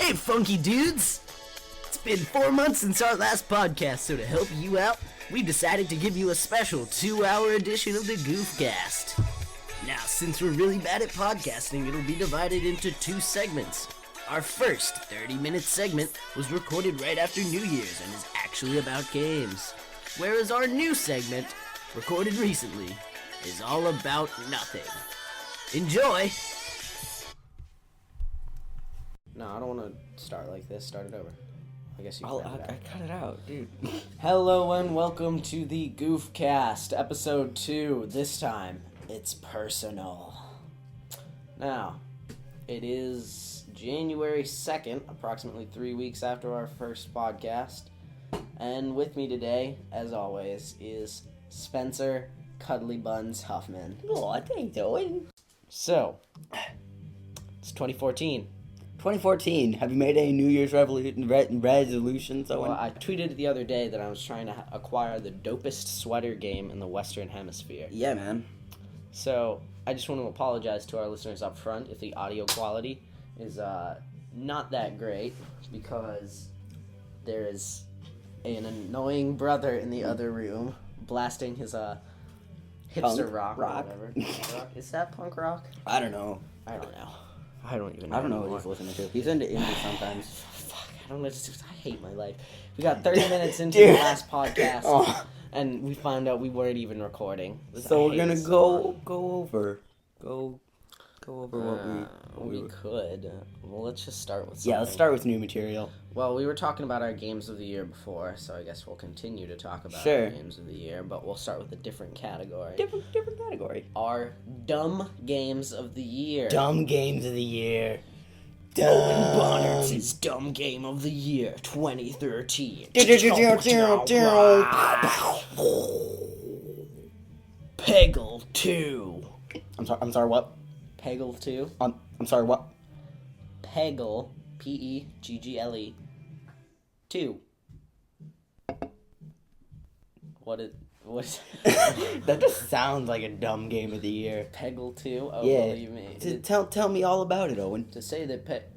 Hey, funky dudes! It's been 4 months since our last podcast, so to help you out, we've decided to give you a special 2-hour edition of the Goofcast. Now, since we're really bad at podcasting, it'll be divided into 2 segments. Our first 30-minute segment was recorded right after New Year's and is actually about games. Whereas our new segment, recorded recently, is all about nothing. Enjoy! No, I don't want to start like this. Start it over. I guess you can. I cut it out, dude. Hello and welcome to the Goofcast, episode 2. This time, it's personal. Now, it is January 2nd, approximately 3 weeks after our first podcast. And with me today, as always, is Spencer Cuddly Buns Huffman. Oh, thanks, Owen. So, it's 2014. 2014. Have you made any New Year's resolutions, Owen? Well, I tweeted the other day that I was trying to acquire the dopest sweater game in the Western Hemisphere. Yeah, man. So, I just want to apologize to our listeners up front if the audio quality is not that great, because there is an annoying brother in the other room blasting his hipster rock or whatever. Is that punk rock? I don't know. I don't know. I don't even know. I don't know what he's listening to. He's into indie sometimes. Fuck, I don't know. I hate my life. We got 30 minutes into the last podcast, and we found out we weren't even recording. So we're gonna go over what we could. Well, let's just start with something. Yeah, let's start with new material. Well, we were talking about our games of the year before, so I guess we'll continue to talk about Sure. our games of the year, but we'll start with a different category. Different category. Our dumb games of the year. Dumb games of the year. Owen Bonner's Dumb Game of the Year 2013. Peggle 2. I'm sorry, what? Peggle 2. I'm sorry, what? Peggle, Peggle 2. What is That just sounds like a dumb game of the year. Peggle 2? Oh, Yeah. believe me. Tell me all about it, Owen. To say that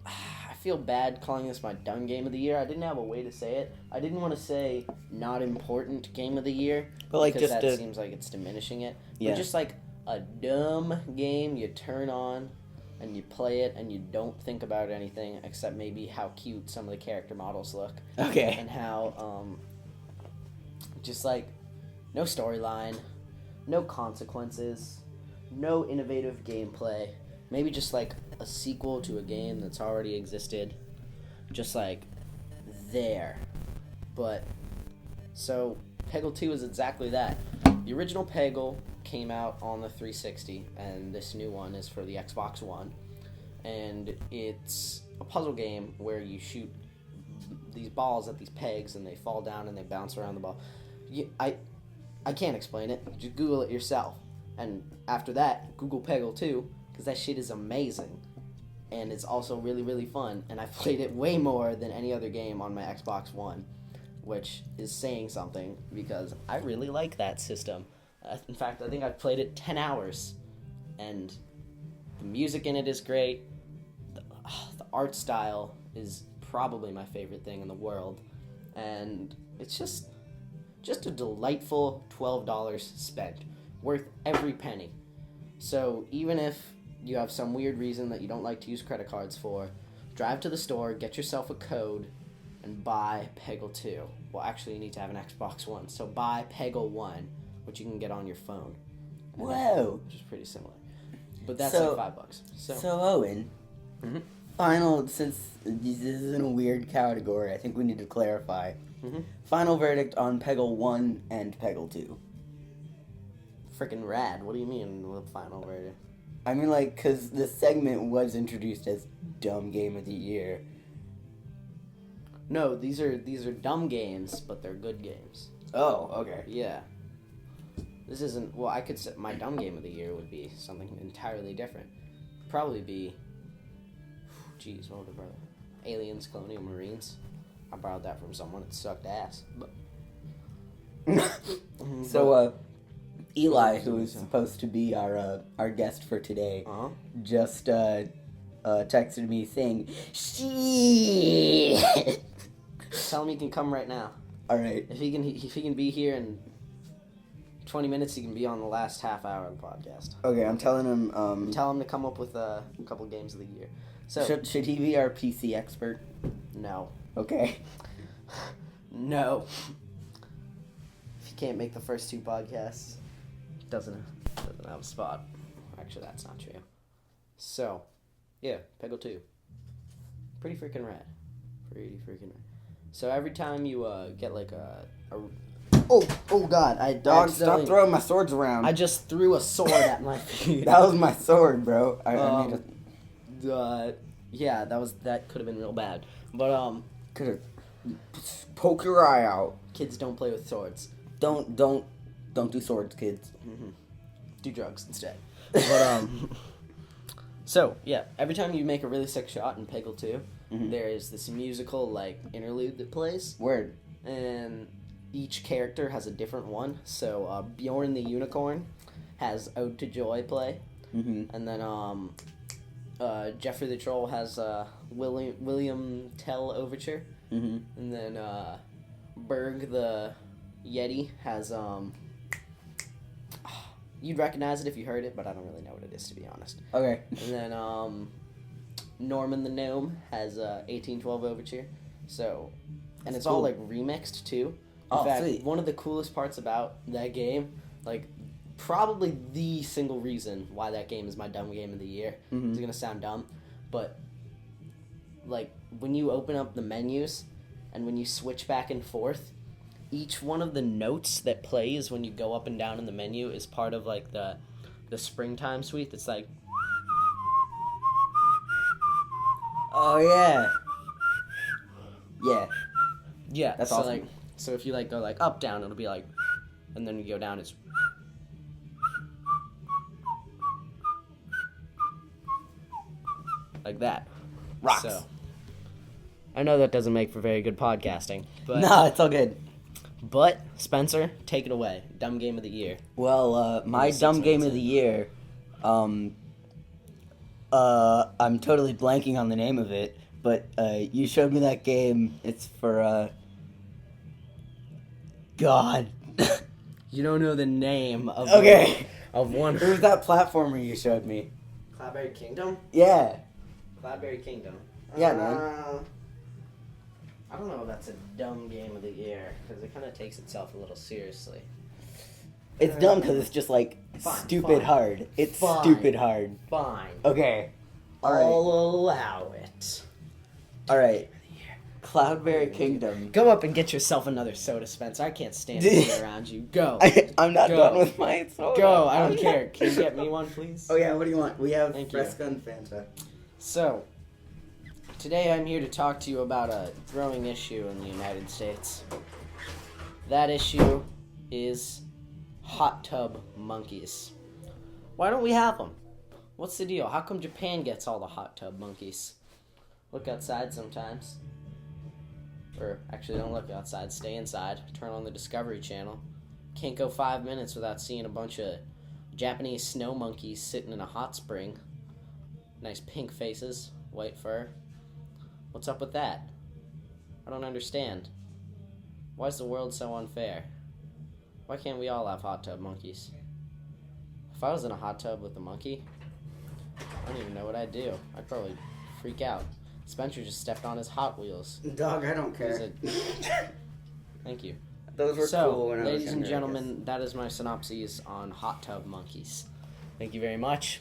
I feel bad calling this my dumb game of the year. I didn't have a way to say it. I didn't want to say not important game of the year, but like because just that seems like it's diminishing it. Yeah. But just like a dumb game you turn on and you play it and you don't think about anything except maybe how cute some of the character models look. Okay. And how just like no storyline, no consequences, no innovative gameplay. Maybe just like a sequel to a game that's already existed. Just like there. But so Peggle 2 is exactly that. The original Peggle came out on the 360, and this new one is for the Xbox One. And it's a puzzle game where you shoot these balls at these pegs and they fall down and they bounce around the ball. I can't explain it. Just Google it yourself. And after that, Google Peggle 2, because that shit is amazing. And it's also really, really fun. And I've played it way more than any other game on my Xbox One, which is saying something, because I really like that system. In fact, I think I've played it 10 hours. And the music in it is great. The art style is probably my favorite thing in the world. And it's just a delightful $12 spent. Worth every penny. So even if you have some weird reason that you don't like to use credit cards for, drive to the store, get yourself a code, and buy Peggle 2. Well, actually, you need to have an Xbox One. So buy Peggle 1, which you can get on your phone. Whoa. Which is pretty similar. But that's So- like $5. So Owen, since this is in a weird category, I think we need to clarify. Final verdict on Peggle 1 and Peggle 2. Freaking rad. What do you mean with final verdict? I mean, like, because the segment was introduced as Dumb Game of the Year. No, these are dumb games, but they're good games. Oh, okay. Yeah. This isn't... Well, I could say my dumb game of the year would be something entirely different. Probably be... Jeez, what would it be? Aliens, Colonial Marines. I borrowed that from someone. It sucked ass. But... So, Eli, who is supposed to be our guest for today, just texted me saying, "Shit." Tell him he can come right now. All right. If he can be here in 20 minutes, he can be on the last half hour of the podcast. Okay, I'm telling him. Tell him to come up with a couple games of the year. So should he be our PC expert? no. Okay. No. If he can't make the first 2 podcasts, doesn't have a spot. Actually, that's not true. So, yeah, Peggle 2. Pretty freaking rad. So every time you get like a oh god, Dog, stop throwing my swords around. I just threw a sword at my feet. That was my sword, bro. I need to. Yeah, that could have been real bad. But could have poke your eye out. Kids don't play with swords. Don't do swords, kids. Mm-hmm. Do drugs instead. But so yeah, every time you make a really sick shot in Peggle 2, there is this musical like interlude that plays. Word. And each character has a different one. So Bjorn the Unicorn has Ode to Joy play, and then Jeffrey the Troll has William Tell Overture, and then Berg the Yeti has you'd recognize it if you heard it, but I don't really know what it is, to be honest. Okay. And then Norman the Gnome has 1812 Overture. So, and it's all like remixed too. In fact, sweet. One of the coolest parts about that game, like probably the single reason why that game is my dumb game of the year. It's gonna sound dumb, but like when you open up the menus and when you switch back and forth, each one of the notes that plays when you go up and down in the menu is part of like the springtime suite. That's like, oh yeah, yeah. That's so awesome. Like, so if you like go like up down, it'll be like, and then you go down, it's like that. Rocks. So I know that doesn't make for very good podcasting, but no, it's all good. But Spencer, take it away. Dumb game of the year. Well, my dumb game of the year, I'm totally blanking on the name of it, but you showed me that game. It's for God. You don't know the name of one. It was that platformer you showed me. Cloudberry Kingdom? Yeah. Cloudberry Kingdom. Yeah, man. I don't know if that's a dumb game of the year, because it kind of takes itself a little seriously. It's dumb because it's just like stupid hard. It's stupid hard. Fine. Okay. I'll allow it. Alright. Cloudberry Kingdom. Go up and get yourself another soda, Spencer. I can't stand to be around you. Go. I'm not done with my soda. Go. I don't care. Can you get me one, please? Oh, yeah. What do you want? We have Thank you. Fresca and Fanta. So, today I'm here to talk to you about a growing issue in the United States. That issue is hot tub monkeys. Why don't we have them? What's the deal? How come Japan gets all the hot tub monkeys? Look outside sometimes. Or actually, don't look outside. Stay inside. Turn on the Discovery Channel. Can't go 5 minutes without seeing a bunch of Japanese snow monkeys sitting in a hot spring. Nice pink faces, white fur. What's up with that? I don't understand. Why is the world so unfair? Why can't we all have hot tub monkeys? If I was in a hot tub with a monkey, I don't even know what I'd do. I'd probably freak out. Spencer just stepped on his Hot Wheels. Dog, I don't care. Thank you. Those were cool when I was ladies and younger, gentlemen, that is my synopsis on hot tub monkeys. Thank you very much.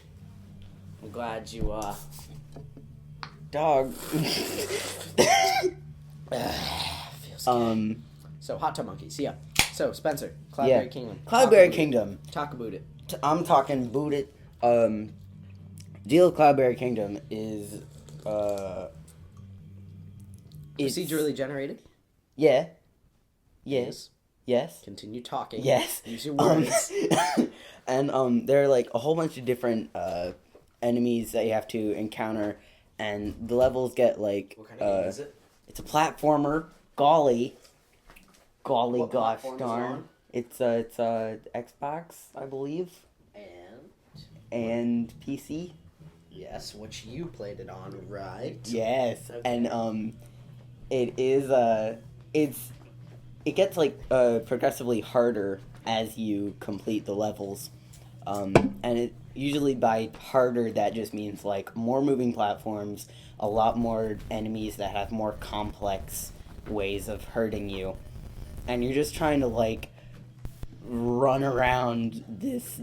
I'm glad you, Dog. feels good. So, hot tub monkeys, yeah. So, Spencer, Cloudberry Kingdom. Cloudberry Kingdom. Talk about it. I'm talking boot it. Deal with Cloudberry Kingdom is, Procedurally generated? Yeah. Yes. Yes. Continue talking. Yes. Use your words. And there are like a whole bunch of different enemies that you have to encounter, and the levels get like. What kind of game is it? It's a platformer. Golly, What gosh platform is it darn! on? It's Xbox, I believe, and PC. Yes, which you played it on, right? Yes, Okay. and it is it gets like progressively harder as you complete the levels, and it usually by harder that just means like more moving platforms, a lot more enemies that have more complex ways of hurting you, and you're just trying to like run around this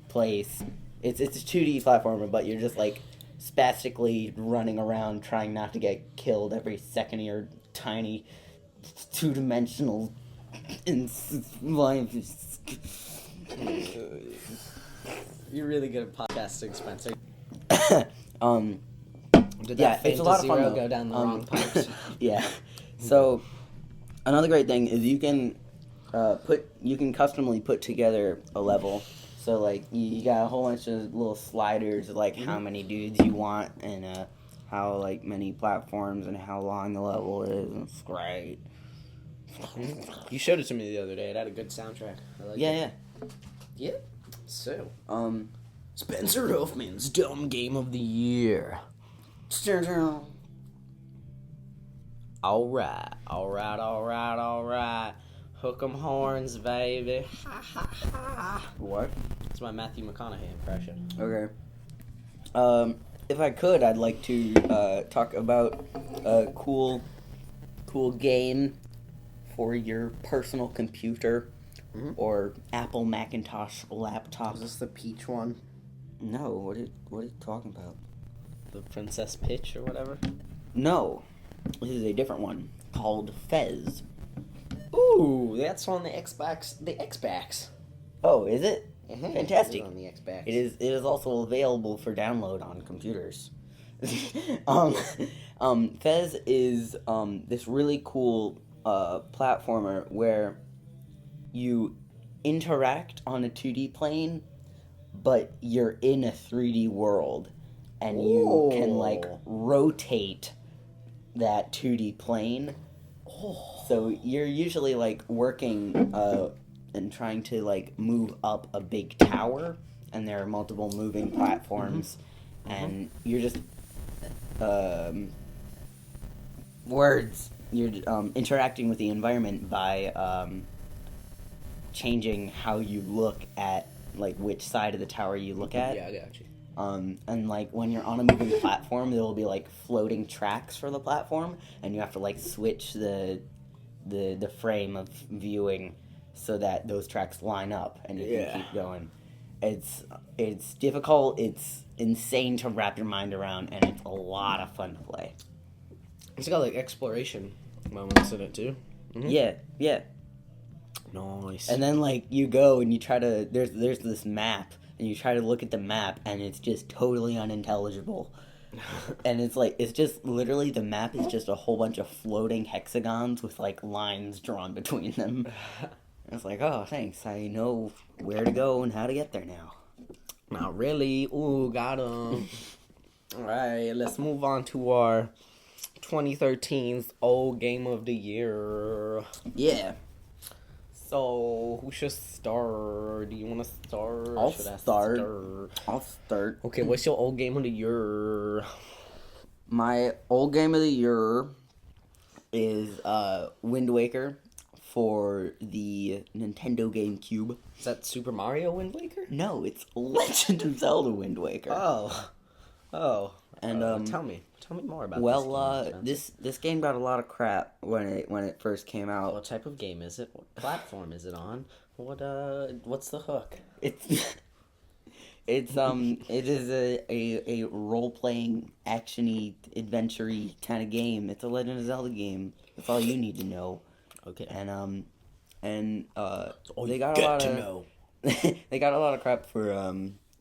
place. It's a 2D platformer, but you're just like spastically running around trying not to get killed every second of your tiny two-dimensional life. You're really good at podcasting, Spencer. Did Yeah, that it's a lot of fun, Zero though. go down the wrong pipes? Yeah. So another great thing is you can customly put together a level. So like you got a whole bunch of little sliders of like how many dudes you want and how like many platforms and how long the level is. It's great. You showed it to me the other day. It had a good soundtrack. I like it. Yeah. So, Spencer Hoffman's Dumb Game of the Year. Alright. Hook 'em horns, baby. Ha ha ha. What? It's my Matthew McConaughey impression. Okay. If I could, I'd like to talk about a cool game for your personal computer or Apple Macintosh laptop. Is this the peach one? No, what are you talking about? The Princess Peach or whatever? No, this is a different one called Fez. Ooh, that's on the Xbox. The Xbox. Oh, is it? Fantastic. It is on the Xbox. It is also available for download on computers. Fez is this really cool platformer where you interact on a 2D plane, but you're in a 3D world, and you can like rotate that 2D plane. So you're usually like working and trying to like move up a big tower, and there are multiple moving platforms, and you're just you're interacting with the environment by changing how you look at like which side of the tower you look at. Yeah, I got you. And like when you're on a moving platform, there will be like floating tracks for the platform, and you have to like switch the frame of viewing so that those tracks line up and you can keep going. It's difficult, it's insane to wrap your mind around, and it's a lot of fun to play. It's got like exploration moments in it too. Yeah. Nice. And then like you go and you try to there's this map, and you try to look at the map, and it's just totally unintelligible. And it's just literally the map is just a whole bunch of floating hexagons with like lines drawn between them. It's like, oh, thanks. I know where to go and how to get there now. Not really. Ooh, got him. Alright, let's move on to our 2013's old game of the year. Yeah. So, who should start? Do you want to start? I'll Should I start. I'll start. Okay, what's your old game of the year? My old game of the year is Wind Waker for the Nintendo GameCube. Is that Super Mario Wind Waker? No, it's Legend of Zelda Wind Waker. Oh. And tell me more about this game got a lot of crap when it first came out. What type of game is it? What platform is it on? What's the hook? It is a role playing actiony adventure-y kind of game. It's a Legend of Zelda game. That's all you need to know. Okay. And they got a lot of they got a lot of crap for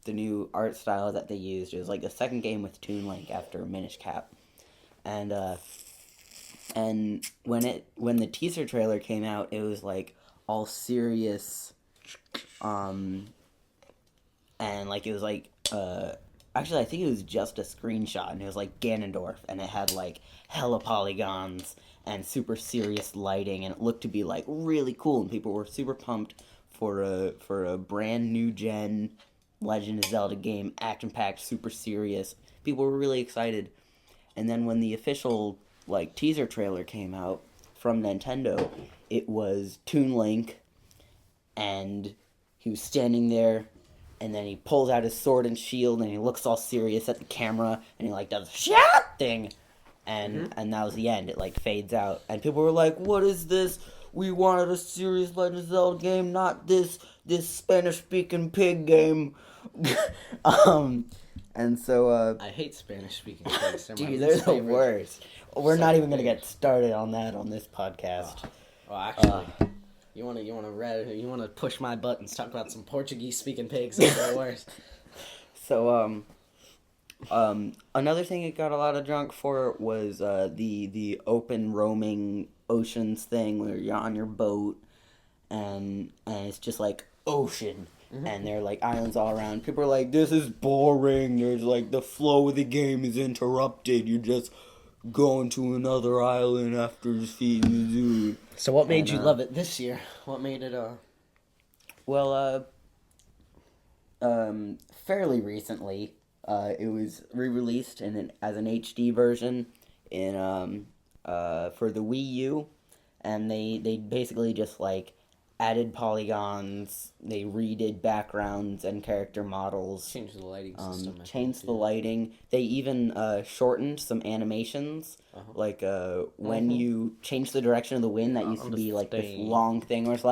the new art style that they used. It was like the second game with Toon Link after Minish Cap, and when the teaser trailer came out, it was like all serious, and like it was like actually I think it was just a screenshot, and it was like Ganondorf, and it had like hella polygons and super serious lighting, and it looked to be like really cool, and people were super pumped for a brand new gen Legend of Zelda game, action-packed, super serious. People were really excited. And then when the official teaser trailer came out from Nintendo, it was Toon Link, and he was standing there, and then he pulls out his sword and shield, and he looks all serious at the camera, and he does a shout thing, and that was the end. It fades out, and people were like, "What is this? We wanted a serious Legend of Zelda game, not this Spanish-speaking pig game." And so I hate Spanish-speaking pigs. dude, they're the worst. We're not even gonna get started on that on this podcast. Well, actually, you wanna push my buttons? Talk about some Portuguese-speaking pigs. They're the worst. So another thing it got a lot of junk for was the open roaming oceans thing where you're on your boat and it's just ocean. And there are islands all around. People are like, "This is boring. There's the flow of the game is interrupted. You're just going to another island after defeating the dude." So what made you love it this year? What made it Well, fairly recently, it was re-released as an HD version for the Wii U, and they basically just added polygons, they redid backgrounds and character models. Changed the lighting system. Changed the lighting. They even shortened some animations. When you change the direction of the wind, that used to be this long thing where it's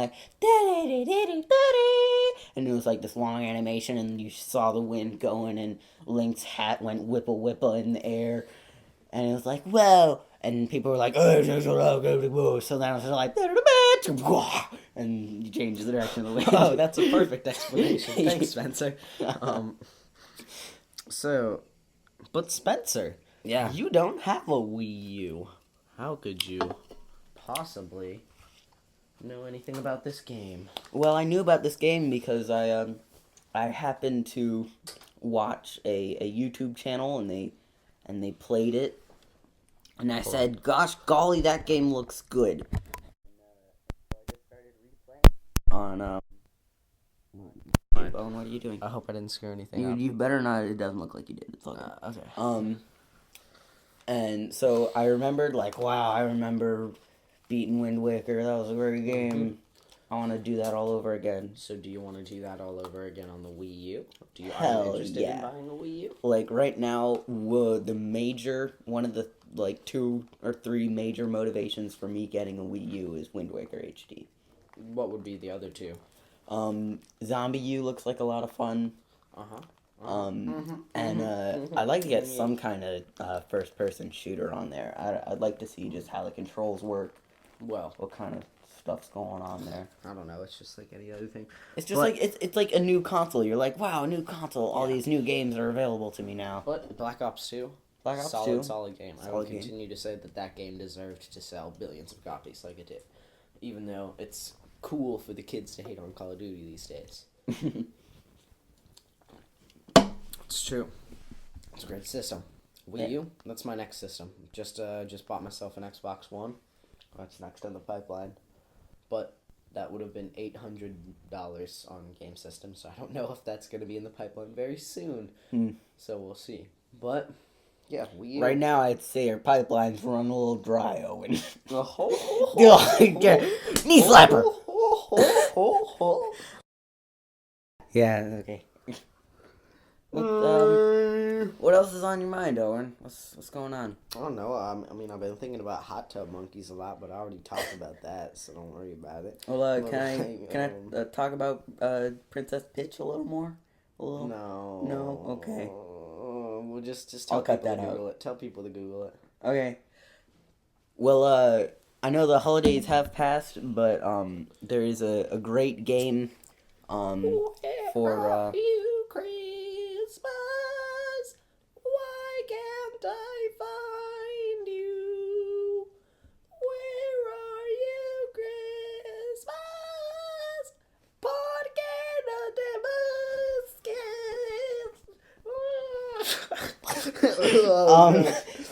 and it was this long animation, and you saw the wind going, and Link's hat went whipple whipple in the air, and it was whoa, and people were like, "Oh, so then it was and you change the direction of the wind. Oh, that's a perfect explanation. Thanks, Spencer. But Spencer, yeah, you don't have a Wii U. How could you possibly know anything about this game? Well, I knew about this game because I happened to watch a YouTube channel, and they played it, and I said, "Gosh, golly, that game looks good." On Owen, what are you doing? I hope I didn't screw anything up. You better not. It doesn't look like you did. It's all good. Okay. And so I remembered, wow, I remember beating Wind Waker. That was a great game. I want to do that all over again. So do you want to do that all over again on the Wii U? Are you interested in buying a Wii U? Right now, one of the 2 or 3 major motivations for me getting a Wii U is Wind Waker HD. What would be the other 2? Zombie U looks like a lot of fun. And I'd like to get some kind of first-person shooter on there. I'd like to see just how the controls work. Well, what kind of stuff's going on there. I don't know. It's just like any other thing. It's just it's like a new console. You're like, wow, a new console. All these new games are available to me now. But Black Ops 2, solid game. I will continue to say that game deserved to sell billions of copies like it did, even though it's cool for the kids to hate on Call of Duty these days. It's true. It's a great system. Wii U, that's my next system. Just bought myself an Xbox One. That's next in the pipeline. But that would have been $800 on Game System, so I don't know if that's going to be in the pipeline very soon. So we'll see. But, yeah, Wii U. Right now, I'd say our pipeline's run a little dry, Owen. Knee slapper! Yeah, okay. What else is on your mind, Owen? What's going on? I don't know. I mean, I've been thinking about Hot Tub Monkeys a lot, but I already talked about that, so don't worry about it. Well, can I talk about Princess Peach a little more? No. No. Okay. We'll just tell I'll cut people that to Google out. it. Tell people to Google it. Okay. Well, I know the holidays have passed, but there is a great game for you, Christmas? Why can't I find you? Where are you, Christmas?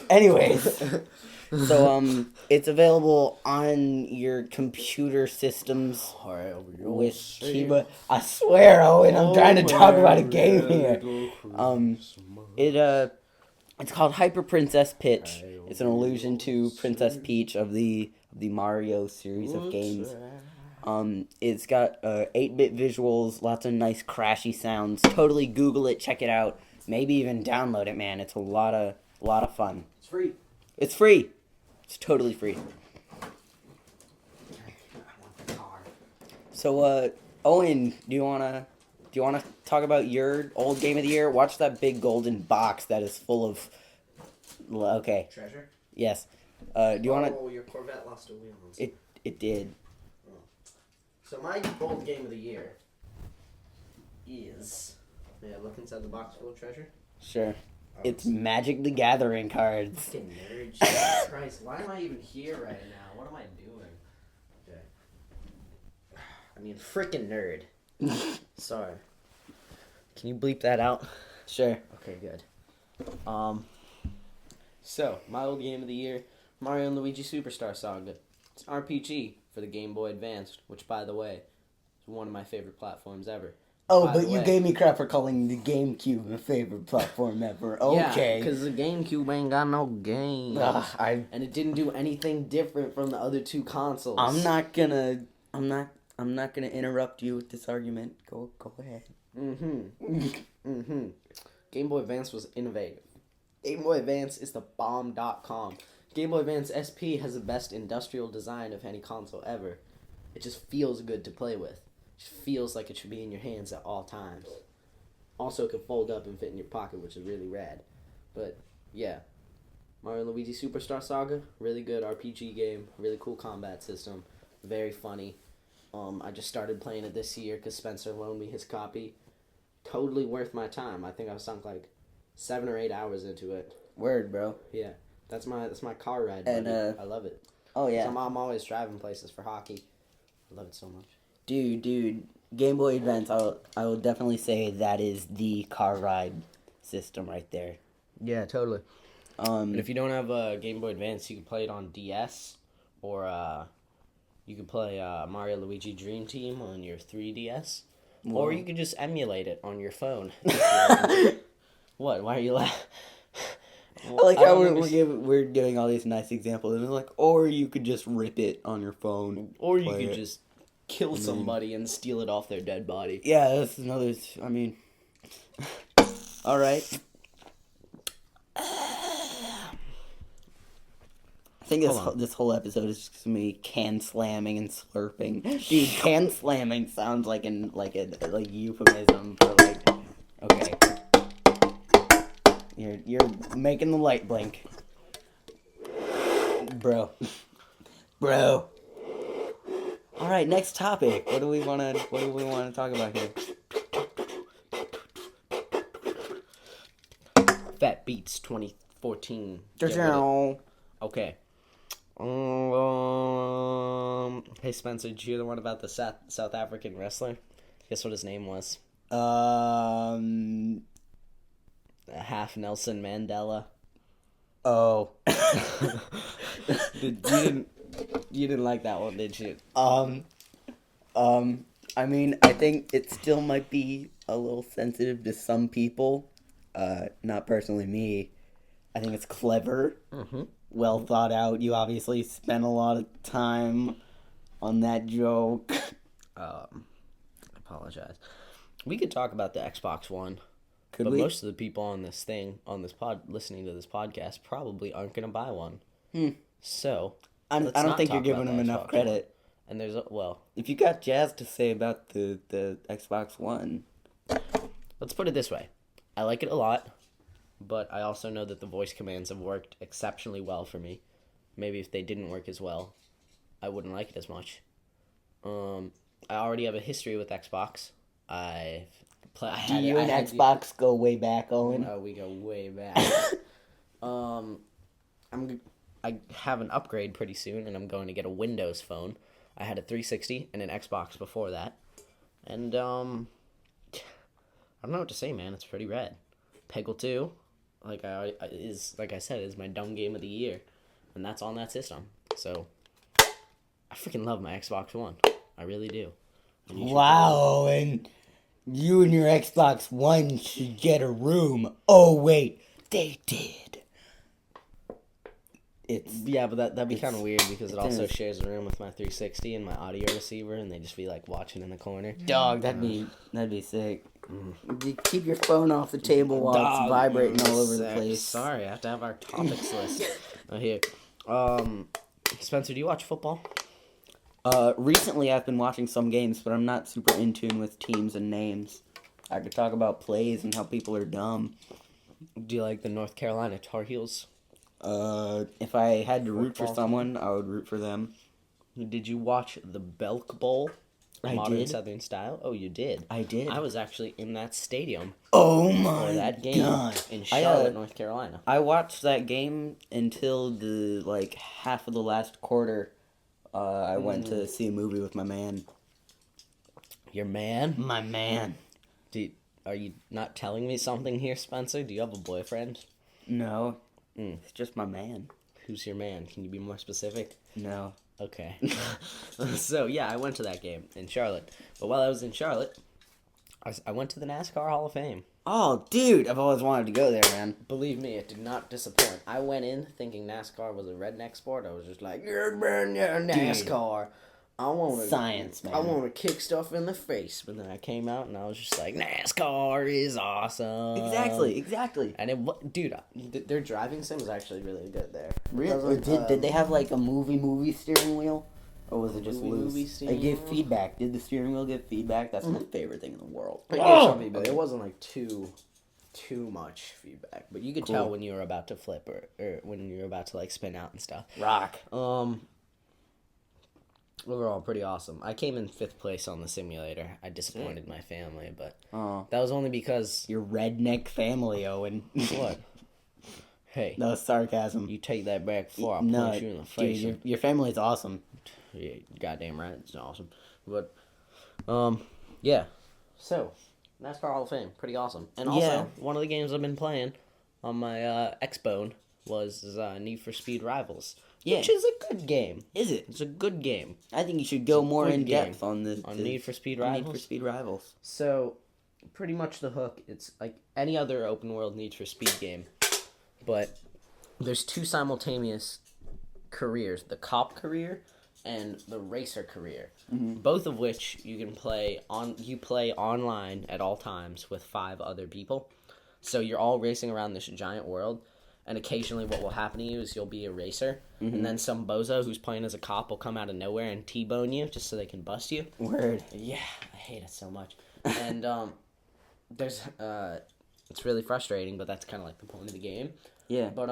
anyways, So it's available on your computer systems with Kiba. I swear, Owen, I'm trying to talk about a game here. It's called Hyper Princess Pitch. It's an allusion to Princess Peach of the Mario series of games. It's got 8-bit visuals, lots of nice crashy sounds. Totally Google it, check it out. Maybe even download it, man. It's a lot of fun. It's free. It's free. It's totally free. So, Owen, do you wanna talk about your old game of the year? Watch that big golden box that is full of. Okay. Treasure? Yes. Do you wanna? Oh, your Corvette lost a wheel. It did. So my old game of the year is. May I look inside the box full of treasure? Sure. It's Magic the Gathering cards. Fucking nerd. Jesus Christ, why am I even here right now? What am I doing? Okay. I mean, freaking nerd. Sorry. Can you bleep that out? Sure. Okay, good. So, my old game of the year, Mario and Luigi Superstar Saga. It's an RPG for the Game Boy Advance, which, by the way, is one of my favorite platforms ever. Oh, but you gave me crap for calling the GameCube my favorite platform ever. Okay. Yeah, because the GameCube ain't got no games. And it didn't do anything different from the other two consoles. I'm not gonna interrupt you with this argument. Go ahead. Game Boy Advance was innovative. Game Boy Advance is the bomb.com. Game Boy Advance SP has the best industrial design of any console ever. It just feels good to play with. It just feels like it should be in your hands at all times. Also, it can fold up and fit in your pocket, which is really rad. But, yeah. Mario and Luigi Superstar Saga, really good RPG game, really cool combat system, very funny. I just started playing it this year because Spencer loaned me his copy. Totally worth my time. I think I sunk like 7 or 8 hours into it. Word, bro. Yeah, that's my car ride, buddy. And I love it. Oh yeah. I'm always driving places for hockey. I love it so much. Dude, Game Boy Advance. I will definitely say that is the car ride system right there. Yeah, totally. And if you don't have a Game Boy Advance, you can play it on DS, or you can play Mario Luigi Dream Team on your 3DS, or you can just emulate it on your phone. What? Why are you laughing? I like how we're giving all these nice examples. And it's like, or you could just rip it on your phone, or you could just kill somebody and steal it off their dead body. Yeah, that's another. I mean, all right. I think this whole episode is just gonna be can slamming and slurping. Dude, can slamming sounds like a euphemism for like. Okay. You're making the light blink, bro. All right, next topic. What do we want to talk about here? Fat Beats 2014. Okay. Hey Spencer, did you hear the one about the South African wrestler? Guess what his name was? Half Nelson Mandela. Oh. You didn't like that one, did you? I mean, I think it still might be a little sensitive to some people. Not personally me. I think it's clever. Well thought out. You obviously spent a lot of time on that joke. Apologize. We could talk about the Xbox One. But most of the people on this listening to this podcast probably aren't going to buy one. So, I don't think you're giving them enough credit. And there's if you got jazz to say about the Xbox One, let's put it this way: I like it a lot, but I also know that the voice commands have worked exceptionally well for me. Maybe if they didn't work as well, I wouldn't like it as much. I already have a history with Xbox. Do you and Xbox go way back, Owen? No, we go way back. I have an upgrade pretty soon, and I'm going to get a Windows phone. I had a 360 and an Xbox before that, and I don't know what to say, man. It's pretty rad. Peggle 2, like I said, is my dumb game of the year. and that's on that system. So I freaking love my Xbox One. I really do. And you should Wow, and you and your Xbox One should get a room. Oh, wait, they did. Yeah, but that'd be kind of weird because it also is. shares a room with my 360 and my audio receiver, and they just be like watching in the corner. Dog, that'd be sick. You keep your phone off the table while Dog, it's vibrating all over the sick. place. Sorry, I have to have our topics list. Oh, here. Spencer, do you watch football? Recently I've been watching some games, but I'm not super in tune with teams and names. I could talk about plays and how people are dumb. Do you like the North Carolina Tar Heels? If I had to root for Football someone, I would root for them. Did you watch the Belk Bowl? I Modern did. Southern style? Oh, you did? I did. I was actually in that stadium Oh for my that game god. in Charlotte, North Carolina. I watched that game until the, half of the last quarter. I went to see a movie with my man. Your man? My man. Are you not telling me something here, Spencer? Do you have a boyfriend? No. It's just my man. Who's your man? Can you be more specific? No. Okay. So, yeah, I went to that game in Charlotte. But while I was in Charlotte, I went to the NASCAR Hall of Fame. Oh, dude, I've always wanted to go there, man. Believe me, it did not disappoint. I went in thinking NASCAR was a redneck sport. I was just like, yeah, man, yeah, NASCAR. I want to Science, man. I want to kick stuff in the face. But then I came out and I was just like, NASCAR is awesome. Exactly. And dude, their driving sim is actually really good there. Really? Did they have like a movie steering wheel? Or was it just Movie loose? steering They gave wheel? feedback. Did the steering wheel give feedback? That's my favorite thing in the world. It gave some feedback. It wasn't like too much feedback, but you could Cool. tell when you were about to flip or when you were about to like spin out and stuff. Rock. Overall, pretty awesome. I came in 5th place on the simulator. I disappointed my family, but Oh. that was only because Your redneck family, Owen. what? Hey, That was sarcasm. you take that back before I No, punch you in the face. dude, your family's awesome. Yeah, goddamn right, it's awesome. But, yeah. So, NASCAR Hall of Fame, pretty awesome. And also, Yeah. one of the games I've been playing on my Xbone was Need for Speed Rivals. Yeah. Which is a good game. Is it? It's a good game. I think you should go more good in depth game. on the On Need for Speed on Rivals? Need for Speed Rivals. So, pretty much the hook, it's like any other open world Need for Speed game. But there's 2 simultaneous careers, the cop career and the racer career. Both of which you can play online at all times with 5 other people. So you're all racing around this giant world, and occasionally what will happen to you is you'll be a racer, and then some bozo who's playing as a cop will come out of nowhere and T-bone you just so they can bust you. Word. Yeah, I hate it so much. And there's it's really frustrating, but that's kind of like the point of the game. Yeah. But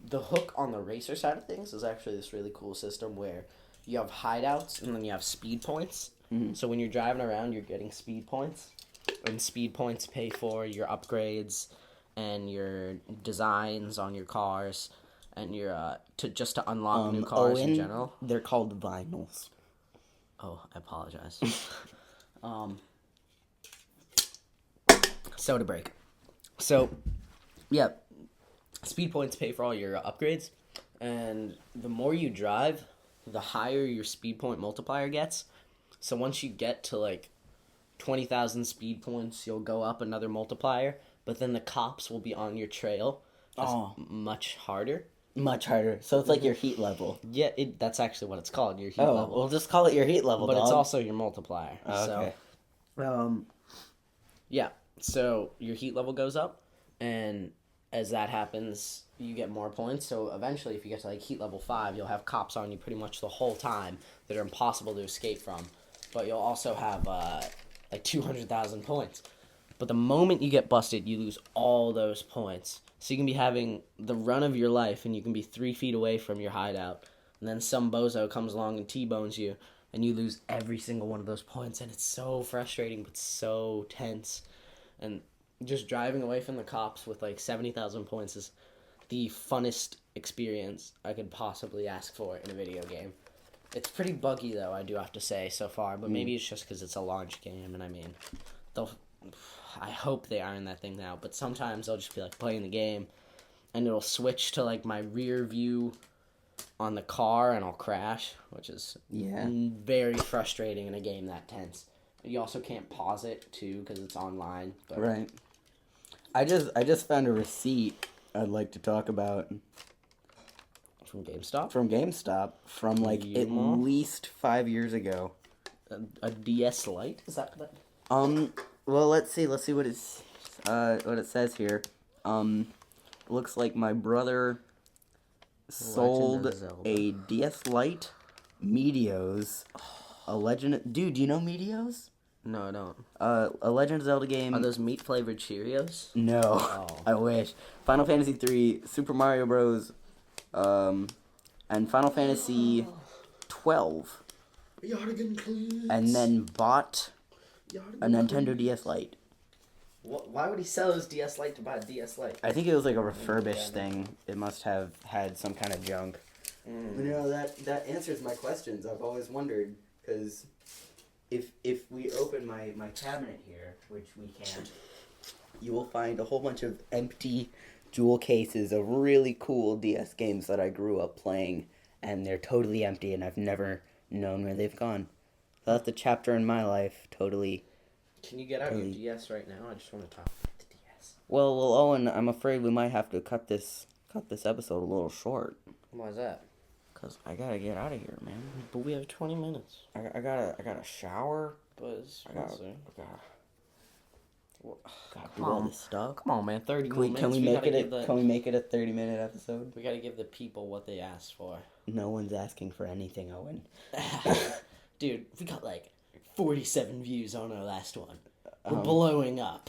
the hook on the racer side of things is actually this really cool system where you have hideouts and then you have speed points. So when you're driving around, you're getting speed points, and speed points pay for your upgrades and your designs on your cars and your to unlock new cars in Owen, general. They're called vinyls. Oh, I apologize. Soda break. So, yeah, speed points pay for all your upgrades, and the more you drive, the higher your speed point multiplier gets. So once you get to like 20,000 speed points, you'll go up another multiplier, but then the cops will be on your trail. That's much harder. Much harder. So it's like your heat level. Yeah, that's actually what it's called, your heat Oh, level. we'll just call it your heat level, But dog. it's also your multiplier. Okay. So, yeah. So your heat level goes up, and as that happens, you get more points. So eventually, if you get to like heat level 5, you'll have cops on you pretty much the whole time that are impossible to escape from. But you'll also have like 200,000 points. But the moment you get busted, you lose all those points. So you can be having the run of your life, and you can be 3 feet away from your hideout, and then some bozo comes along and T-bones you, and you lose every single one of those points, and it's so frustrating, but so tense. And just driving away from the cops with like 70,000 points is the funnest experience I could possibly ask for in a video game. It's pretty buggy, though, I do have to say, so far, but maybe it's just because it's a launch game, and I mean, I hope they iron that thing out, but sometimes I'll just be like playing the game, and it'll switch to like my rear view on the car and I'll crash, which is very frustrating in a game that tense. You also can't pause it too because it's online. But... Right. I just found a receipt I'd like to talk about. From GameStop? From GameStop from like at least 5 years ago. A DS Lite? Is that? Well, let's see what it says here. Looks like my brother sold a DS Lite, Meteos, a Legend. Dude, do you know Meteos? No, I don't. A Legend of Zelda game. Are those meat flavored Cheerios? No, I wish. Final Fantasy 3, Super Mario Bros. And Final Fantasy 12. And then bought a Nintendo DS Lite. Why would he sell his DS Lite to buy a DS Lite? I think it was like a refurbished thing. It must have had some kind of junk. You know, that answers my questions. I've always wondered, because if we open my cabinet here, which we can, you will find a whole bunch of empty jewel cases of really cool DS games that I grew up playing, and they're totally empty, and I've never known where they've gone. That's a chapter in my life, totally. Can you get out your DS right now? I just want to talk about the DS. Well, Owen, I'm afraid we might have to cut this episode a little short. Why is that? Cause I gotta get out of here, man. But we have 20 minutes. I gotta shower. But it's I gotta do Come all on. this stuff. Come on, man. 30 Can we make it a 30-minute episode? We gotta give the people what they asked for. No one's asking for anything, Owen. Dude, we got like 47 views on our last one. We're blowing up.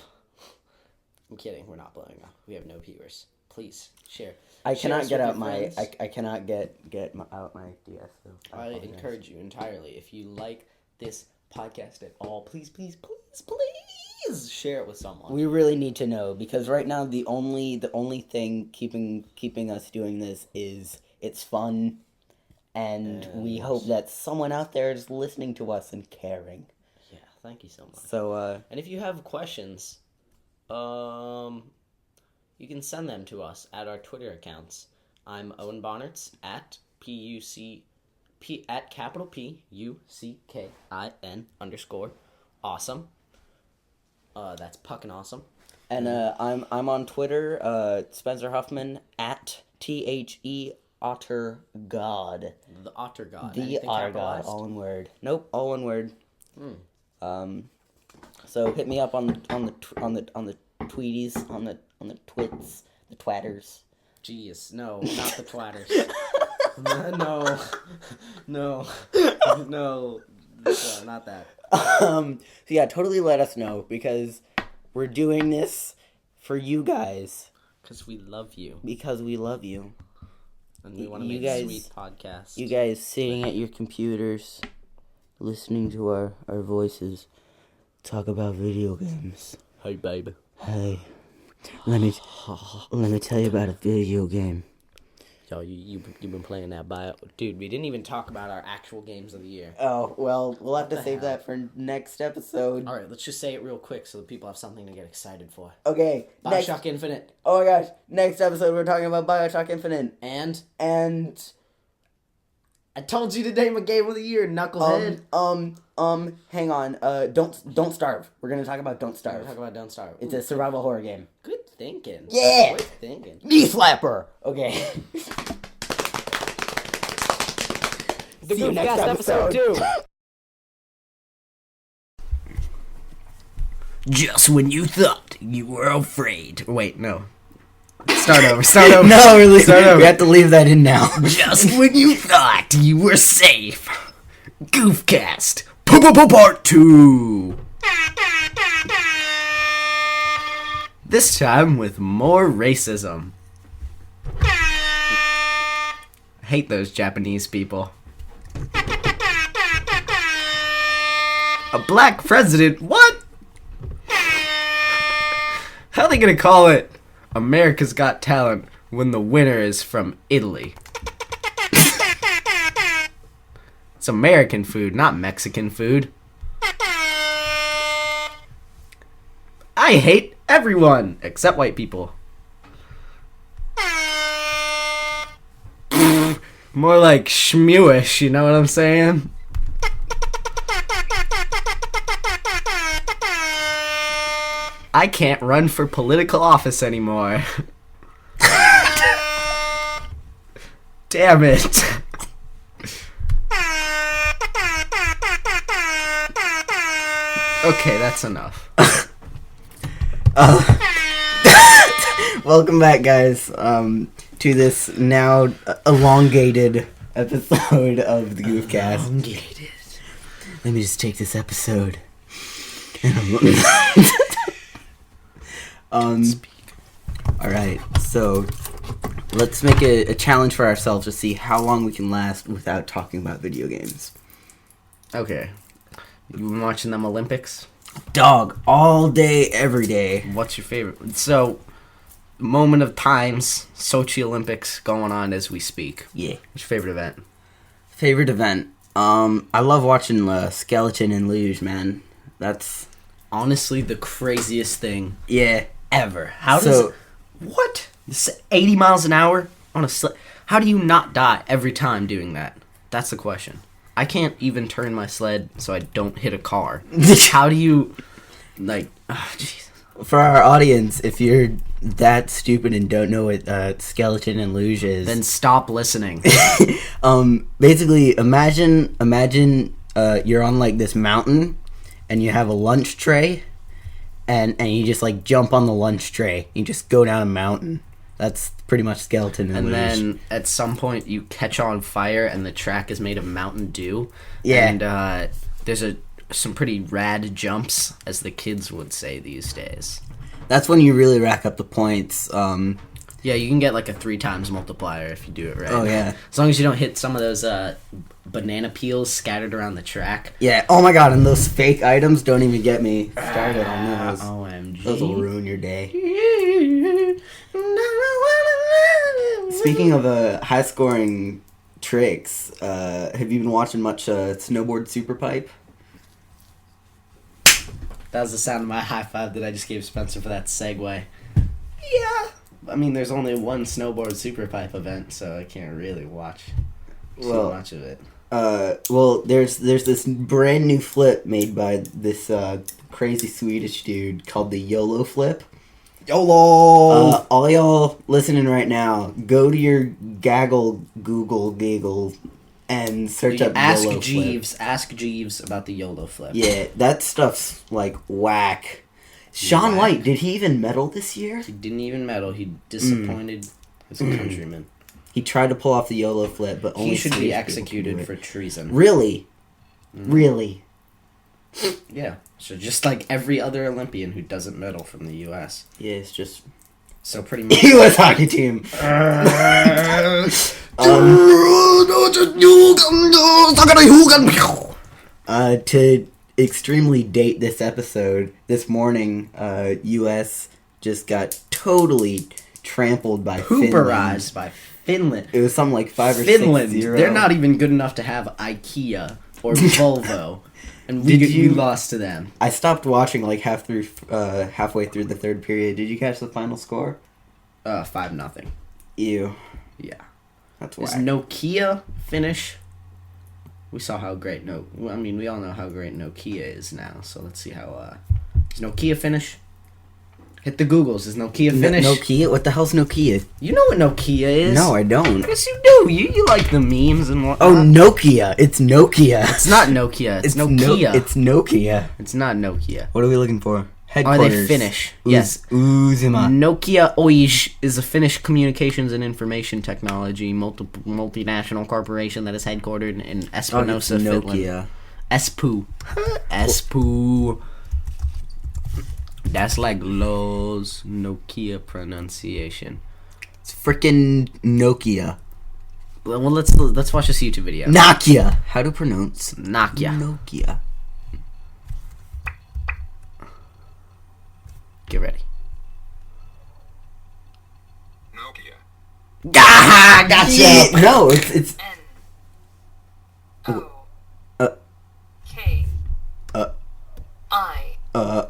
I'm kidding. We're not blowing up. We have no viewers. Please share. I Share cannot us get with out your my friends. I cannot get out my DS though. I apologize. encourage you entirely. If you like this podcast at all, please share it with someone. We really need to know, because right now the only thing keeping us doing this is it's fun, and we hope that someone out there is listening to us and caring. Yeah, thank you so much. So and if you have questions, you can send them to us at our Twitter accounts. I'm Owen Bonnerts at capital PUCKIN_ awesome. That's puckin' awesome. and I'm on Twitter, Spencer Huffman at TheOtterGod. The Otter God. The Anything Otter God, capitalized? all one word. Nope, all one word. So hit me up on the tweeties, on the twits, the twatters. Jeez, no, not the twatters. no, not that. So yeah, totally let us know, because we're doing this for you guys. Because we love you. Because we love you. And we want to You make guys- a sweet podcast. You guys sitting at your computers, listening to our voices talk about video games. Hey, baby. Hey, let me tell you about a video game. Yo, you've been playing that bio. Dude, we didn't even talk about our actual games of the year. Oh, well, we'll have to save that for next episode. Alright, let's just say it real quick so that people have something to get excited for. Okay, Bioshock Infinite. Oh my gosh, next episode we're talking about Bioshock Infinite. And I told you to name a game of the year, knucklehead. Hang on. Don't Starve. We're gonna talk about Don't We're Starve. gonna talk about Don't Starve. It's a survival horror game. Good thinking. Yeah! Good thinking. Knee slapper! Okay. The See you next Goofcast episode 2. Just when you thought you were afraid. Wait, no. Start over. No, we over. have to leave that in now. Just when you thought you were safe. Goofcast. Part 2. This time with more racism. I hate those Japanese people. A black president? What? How are they gonna call it America's Got Talent when the winner is from Italy? It's American food, not Mexican food. I hate everyone except white people. More like schmewish, you know what I'm saying? I can't run for political office anymore. Damn it. Okay, that's enough. Welcome back, guys, to this now elongated episode of the Goofcast. Elongated. Let me just take this episode. Alright, so let's make a challenge for ourselves to see how long we can last without talking about video games. Okay. You been watching them Olympics? Dog, all day, every day. What's your favorite? So, moment of times, Sochi Olympics going on as we speak. Yeah. What's your favorite event? Favorite event? I love watching skeleton and luge, man. That's honestly the craziest thing yeah ever. How does what? 80 miles an hour on a how do you not die every time doing that? That's the question. I can't even turn my sled so I don't hit a car. How do you, like, oh, Jesus. For our audience, if you're that stupid and don't know what skeleton and luge is, then stop listening. Basically, imagine you're on like this mountain and you have a lunch tray and you just like jump on the lunch tray. You just go down a mountain. That's pretty much skeleton and luge. And then at some point you catch on fire and the track is made of Mountain Dew. Yeah. And there's some pretty rad jumps, as the kids would say these days. That's when you really rack up the points. Yeah, you can get like a 3 times multiplier if you do it right. Oh, yeah. As long as you don't hit some of those banana peels scattered around the track. Yeah, oh my god, and those fake items, don't even get me started on those. OMG. Those will ruin your day. Speaking of high-scoring tricks, have you been watching much Snowboard Super Pipe? That was the sound of my high five that I just gave Spencer for that segue. Yeah. I mean, there's only one Snowboard Super Pipe event, so I can't really watch too much of it. Well, there's this brand new flip made by this crazy Swedish dude called the YOLO flip. YOLO! All y'all listening right now, go to your Google, and search up YOLO Jeeves. flip. Ask Jeeves about the YOLO flip. Yeah, that stuff's like whack. Sean White, did he even medal this year? He didn't even medal. He disappointed his countrymen. He tried to pull off the YOLO flip, but only he should be Swedish executed for treason. Really? Really? Yeah. So just like every other Olympian who doesn't medal from the U.S. Yeah, it's just... So pretty much... U.S. hockey team! To extremely date this episode, this morning, U.S. just got totally trampled by Pooperized by Finland. It was something like 5 or Finland. 6-0. They're not even good enough to have IKEA or Volvo. And we lost to them. I stopped watching like halfway through the third period. Did you catch the final score? 5-0. Ew. Yeah. That's Is whack. Nokia Finnish? We saw how great we all know how great Nokia is now. So let's see how is Nokia Finnish? Hit the Googles. Is Nokia Finnish? Nokia? What the hell's Nokia? You know what Nokia is? No, I don't. Yes, you do. You like the memes and whatnot. Oh, Nokia. It's Nokia. It's not Nokia. It's Nokia. It's Nokia. It's not Nokia. What are we looking for? Are Headquarters. they Finnish? Yes. Uzima. Nokia Oij is a Finnish communications and information technology multinational corporation that is headquartered in Espinosa, Finland. Nokia. Espoo. Espoo. That's like Lowe's Nokia pronunciation. It's freaking Nokia. Well, let's watch this YouTube video. Nokia. How to pronounce Nokia. Nokia. Get ready. Nokia. Gah! Gotcha! No, it's N O K I A.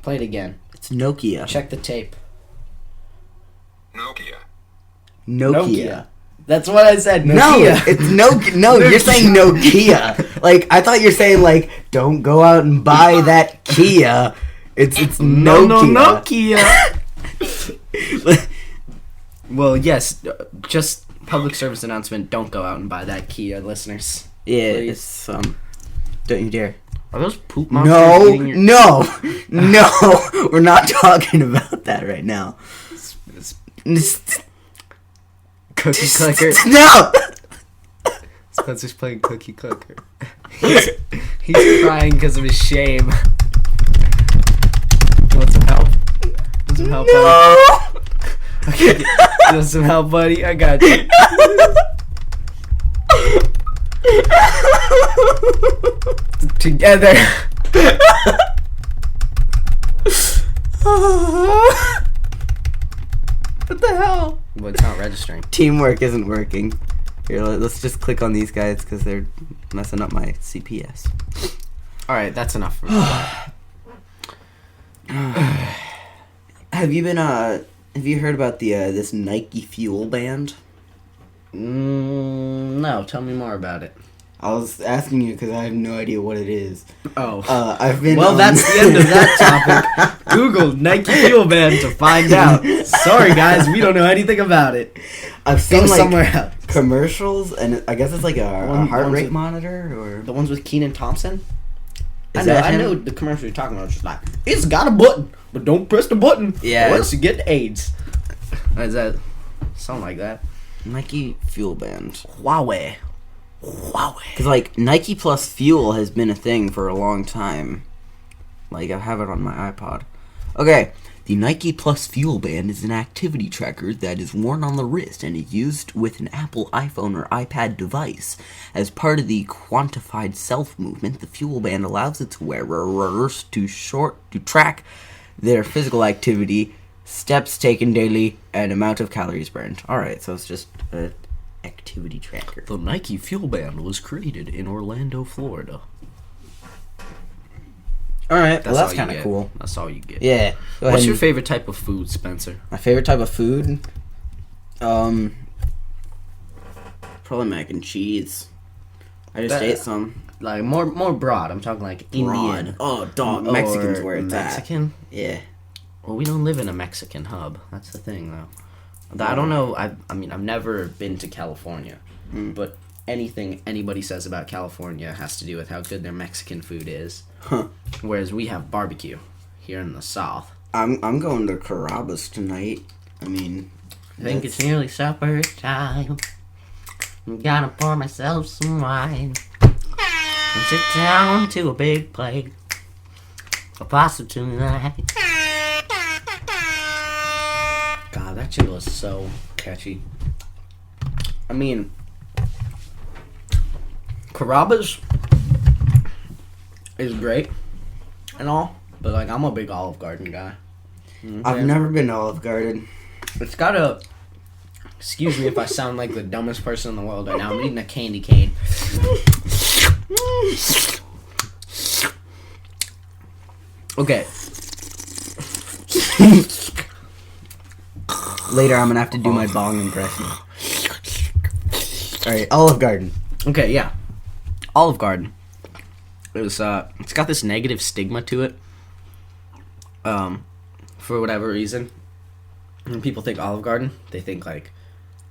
Play it again. It's Nokia. Check the tape. Nokia. Nokia. That's what I said. No, Nokia. it's Nokia. No, you're saying Nokia. Like, I thought you're saying, like, don't go out and buy that Kia. It's Nokia. Nokia. Well, yes, just public service announcement, don't go out and buy that Kia, listeners. Yeah, Please. it's, don't you dare. Are those poop monsters eating your... No, we're not talking about that right now. Cookie Clicker. No! Spencer's playing Cookie Clicker. He's crying because of his shame. You want some help? Want some help, buddy? Okay. You want some help, buddy? I got you. Together. What the hell? Well, it's not registering. Teamwork isn't working. Here, let's just click on these guys because they're messing up my CPS. Alright, that's enough for me. Have you heard about this Nike Fuel band? No, tell me more about it. I was asking you because I have no idea what it is. Oh. I've been. Well, that's the end of that topic. Google Nike Fuel Band to find out. Sorry, guys, we don't know anything about it. I've seen Go like somewhere else. commercials, and I guess it's like a heart ones rate with- monitor, or The ones with Keenan Thompson? Is I that him? know the commercial you're talking about. It's just like, it's got a button, but don't press the button. Yeah. Or else you get AIDS. Is that something like that? Nike Fuel Band. Huawei. Because like Nike Plus Fuel has been a thing for a long time. Like I have it on my iPod. Okay. The Nike Plus Fuel Band is an activity tracker that is worn on the wrist and is used with an Apple iPhone or iPad device. As part of the quantified self movement, the Fuel Band allows its wearers to track their physical activity, steps taken daily, and amount of calories burned. Alright, so it's just an activity tracker. The Nike Fuel Band was created in Orlando, Florida. Alright, well that's all you kind of get. cool. That's all you get. Yeah. Go What's ahead your and- favorite type of food, Spencer? My favorite type of food? Probably mac and cheese. I just That- ate some. Like more broad. I'm talking like Indian. Oh, dog. Or Mexicans where it's Mexican? at. Yeah. Well, we don't live in a Mexican hub. That's the thing, though. I don't know. I mean, I've never been to California, but anything anybody says about California has to do with how good their Mexican food is. Huh. Whereas we have barbecue here in the South. I'm going to Carrabba's tonight. I mean, I think it's nearly supper time. I'm gonna pour myself some wine and sit down to a big plate of pasta tonight. God, that jingle is so catchy. I mean, Carrabba's is great and all, but like I'm a big Olive Garden guy. You know what I'm I've saying? never been to Olive Garden. It's got a. Excuse me if I sound like the dumbest person in the world right now. I'm eating a candy cane. Okay. Later, I'm gonna have to do my bong impression. All right, Olive Garden. Okay, yeah. Olive Garden. It's got this negative stigma to it. For whatever reason. When people think Olive Garden, they think like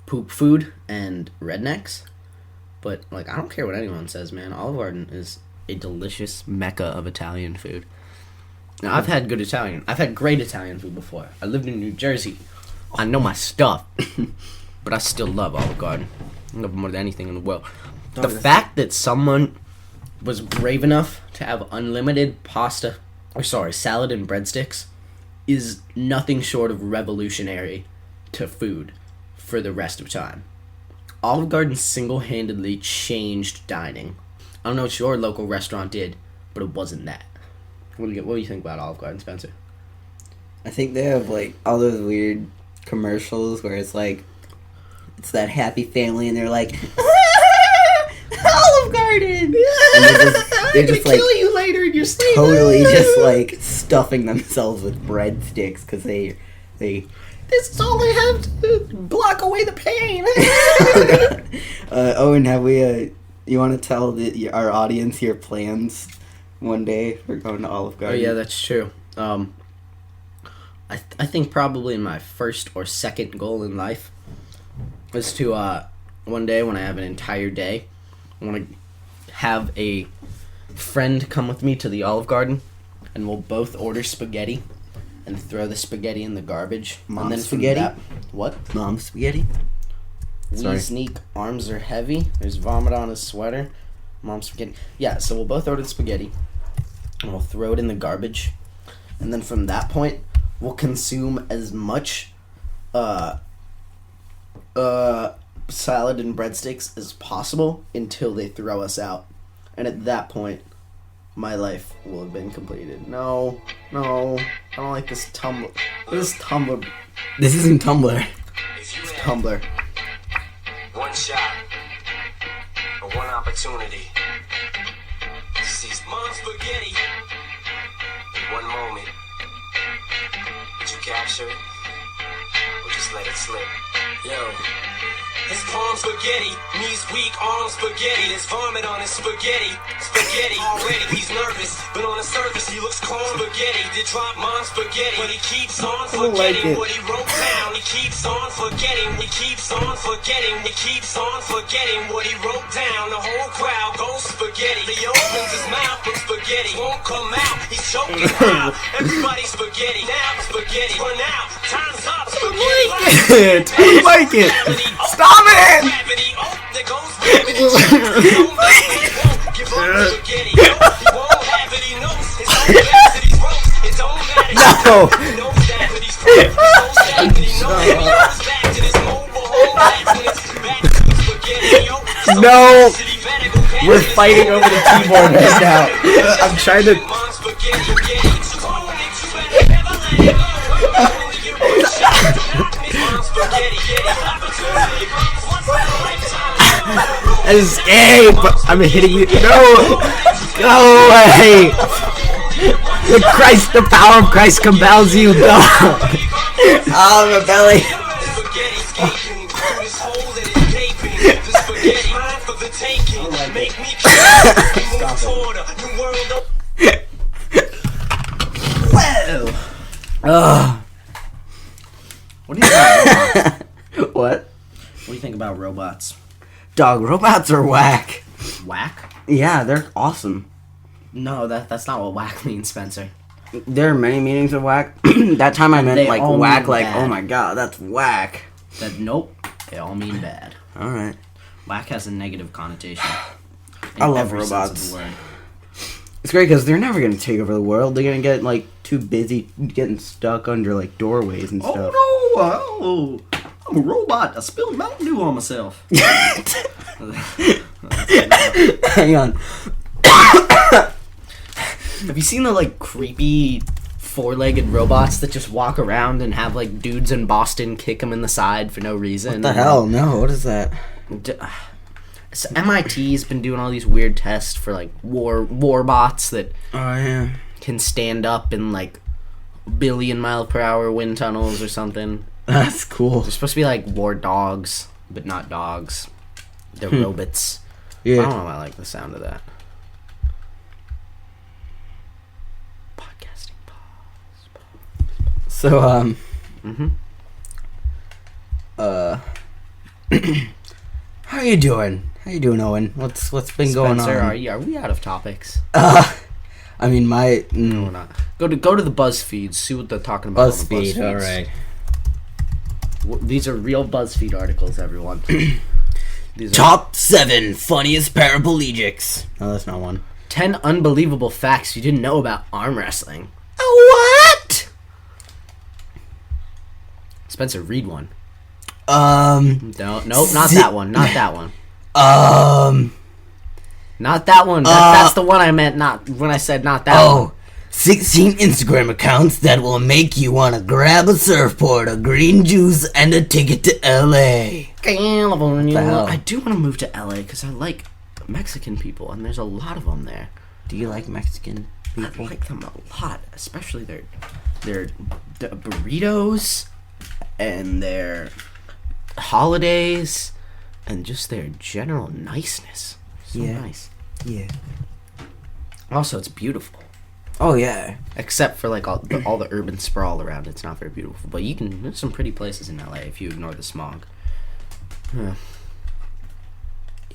poop food and rednecks. But like I don't care what anyone says, man. Olive Garden is a delicious mecca of Italian food. Now I've had good Italian. I've had great Italian food before. I lived in New Jersey. I know my stuff. But I still love Olive Garden. I love it more than anything in the world. The fact that someone was brave enough to have unlimited salad and breadsticks is nothing short of revolutionary to food for the rest of time. Olive Garden single-handedly changed dining. I don't know what your local restaurant did, but it wasn't that. What do you think about Olive Garden, Spencer? I think they have like all those weird commercials where it's like it's that happy family and they're like Olive Garden, and they're just like kill you later in your sleep. totally just like stuffing themselves with breadsticks because they This is all I have to block away the pain. Owen, have we? You want to tell our audience your plans one day for going to Olive Oh Garden? yeah, that's true. I think probably my first or second goal in life is to one day when I have an entire day, I want to have a friend come with me to the Olive Garden, and we'll both order spaghetti and throw the spaghetti in the garbage. Mom and then spaghetti? What? Mom spaghetti. We Sorry. sneak, arms are heavy, there's vomit on his sweater, Mom spaghetti. Yeah, so we'll both order the spaghetti, and we'll throw it in the garbage, and then from that point, we'll consume as much salad and breadsticks as possible until they throw us out. And at that point, my life will have been completed. No, I don't like this Tumblr. This Tumblr. This isn't Tumblr. If you had Tumblr. one shot or one opportunity to seize Mom Spaghetti in one moment, would you capture it or just let it slip? Yo. His palm spaghetti, knees weak, arms spaghetti. There's vomit on his spaghetti. Spaghetti already, he's nervous, but on the surface he looks calm. Spaghetti did drop Mom spaghetti, but he keeps on forgetting what he wrote down. He keeps on forgetting, he keeps on forgetting, he keeps on forgetting what he wrote down. The whole crowd goes spaghetti. He opens his mouth, but spaghetti won't come out. He's choking out. Everybody spaghetti, now spaghetti run out. Time's up, spaghetti. I like it. Stop it! Gravity, oh, there goes gravity. Don't make me won't give up spaghetti. No, he won't have it, he knows. His own capacity's ropes. It don't matter. No. He knows that, but he's broke. He's so sad that he knows that he goes back to this mobile home life when it's back to the spaghetti. Yo, so No. city better go back We're to this fighting over the keyboard right now. I'm trying to. Mom spaghetti, spaghetti. Calling it, you better never let it go. Only get one shot. Mom spaghetti, opportunity comes once in a lifetime. Escape! I'm hitting you. No! Go away! The power of Christ compels you. Go! Oh, my belly. Spaghetti escaping through this hole that is gaping. The spaghetti mine for the taking. Make me kill. Move toward a new world. Whoa! Ugh. What do you think about robots? What? What do you think about robots? Dog, robots are whack. Whack? Yeah, they're awesome. No, that's not what whack means, Spencer. There are many meanings of whack. That time I meant They like all whack, mean like, bad. oh my god, that's whack. Nope. They all mean bad. Alright. Whack has a negative connotation. in I love every sense of robots. the word. It's great because they're never gonna take over the world. They're gonna get like too busy getting stuck under like doorways and stuff. Oh no! I'm a robot. I spilled Mountain Dew on myself. Hang on. Have you seen the like creepy four-legged robots that just walk around and have like dudes in Boston kick them in the side for no reason? What the hell? No, what is that? So MIT's been doing all these weird tests for like war bots that Oh yeah. can stand up in like billion-mile-per-hour wind tunnels or something. That's cool. They're supposed to be like war dogs, but not dogs. They're robots. I don't Yeah. know if I like the sound of that. Podcasting pause. So Mm-hmm. how you doing? How you doing, Owen? What's been going Spencer, on? are we out of topics? I mean, my No, we're not. Go to the BuzzFeed. See what they're talking about. on the BuzzFeed. BuzzFeeds. All right. These are real BuzzFeed articles, everyone. These are Top 7 funniest paraplegics. No, that's not one. 10 unbelievable facts you didn't know about arm wrestling. What? Spencer, read one. Um. No, nope, not that one. Not that one. Not that one. That's the one I meant. Not when I said not that one. 16 Instagram accounts that will make you want to grab a surfboard, a green juice, and a ticket to LA. California. hell? I do want to move to LA because I like Mexican people, and there's a lot of them there. Do you like Mexican I people? like them a lot, especially their burritos and their holidays and just their general niceness. So nice. Yeah. Also, it's beautiful. Oh yeah. Except for like all the urban sprawl around it. It's not very beautiful. But there's some pretty places in LA if you ignore the smog.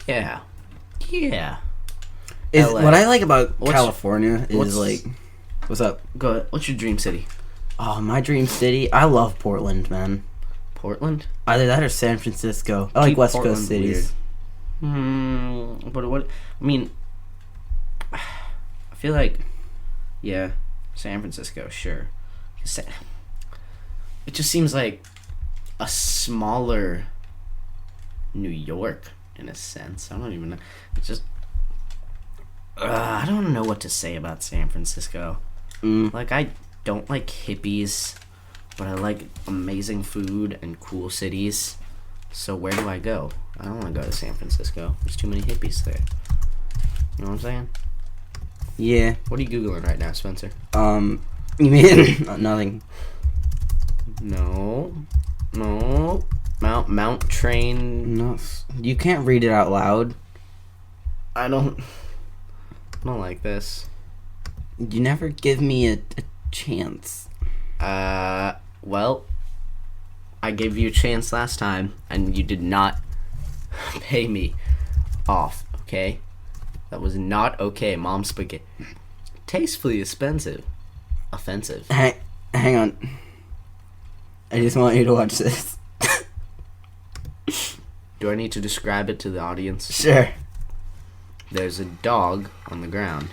Yeah. Yeah. LA. What I like about California is like, what's up? Go ahead. What's your dream city? Oh, my dream city. I love Portland, man. Portland? Either that or San Francisco. I like West Portland Coast cities. But what? I mean, I feel like, yeah, San Francisco, sure. It just seems like a smaller New York in a sense. I don't even know. It's just I don't know what to say about San Francisco. Like, I don't like hippies, but I like amazing food and cool cities. So where do I go? I don't want to go to San Francisco. There's too many hippies there. You know what I'm saying? Yeah. What are you Googling right now, Spencer? You mean nothing? No. Mount Train. No. You can't read it out loud. I don't like this. You never give me a chance. Well, I gave you a chance last time, and you did not pay me off, okay? That was not okay, Mom Spaghetti. Tastefully offensive. Hang on. I just want you to watch this. Do I need to describe it to the audience? Sure. There's a dog on the ground.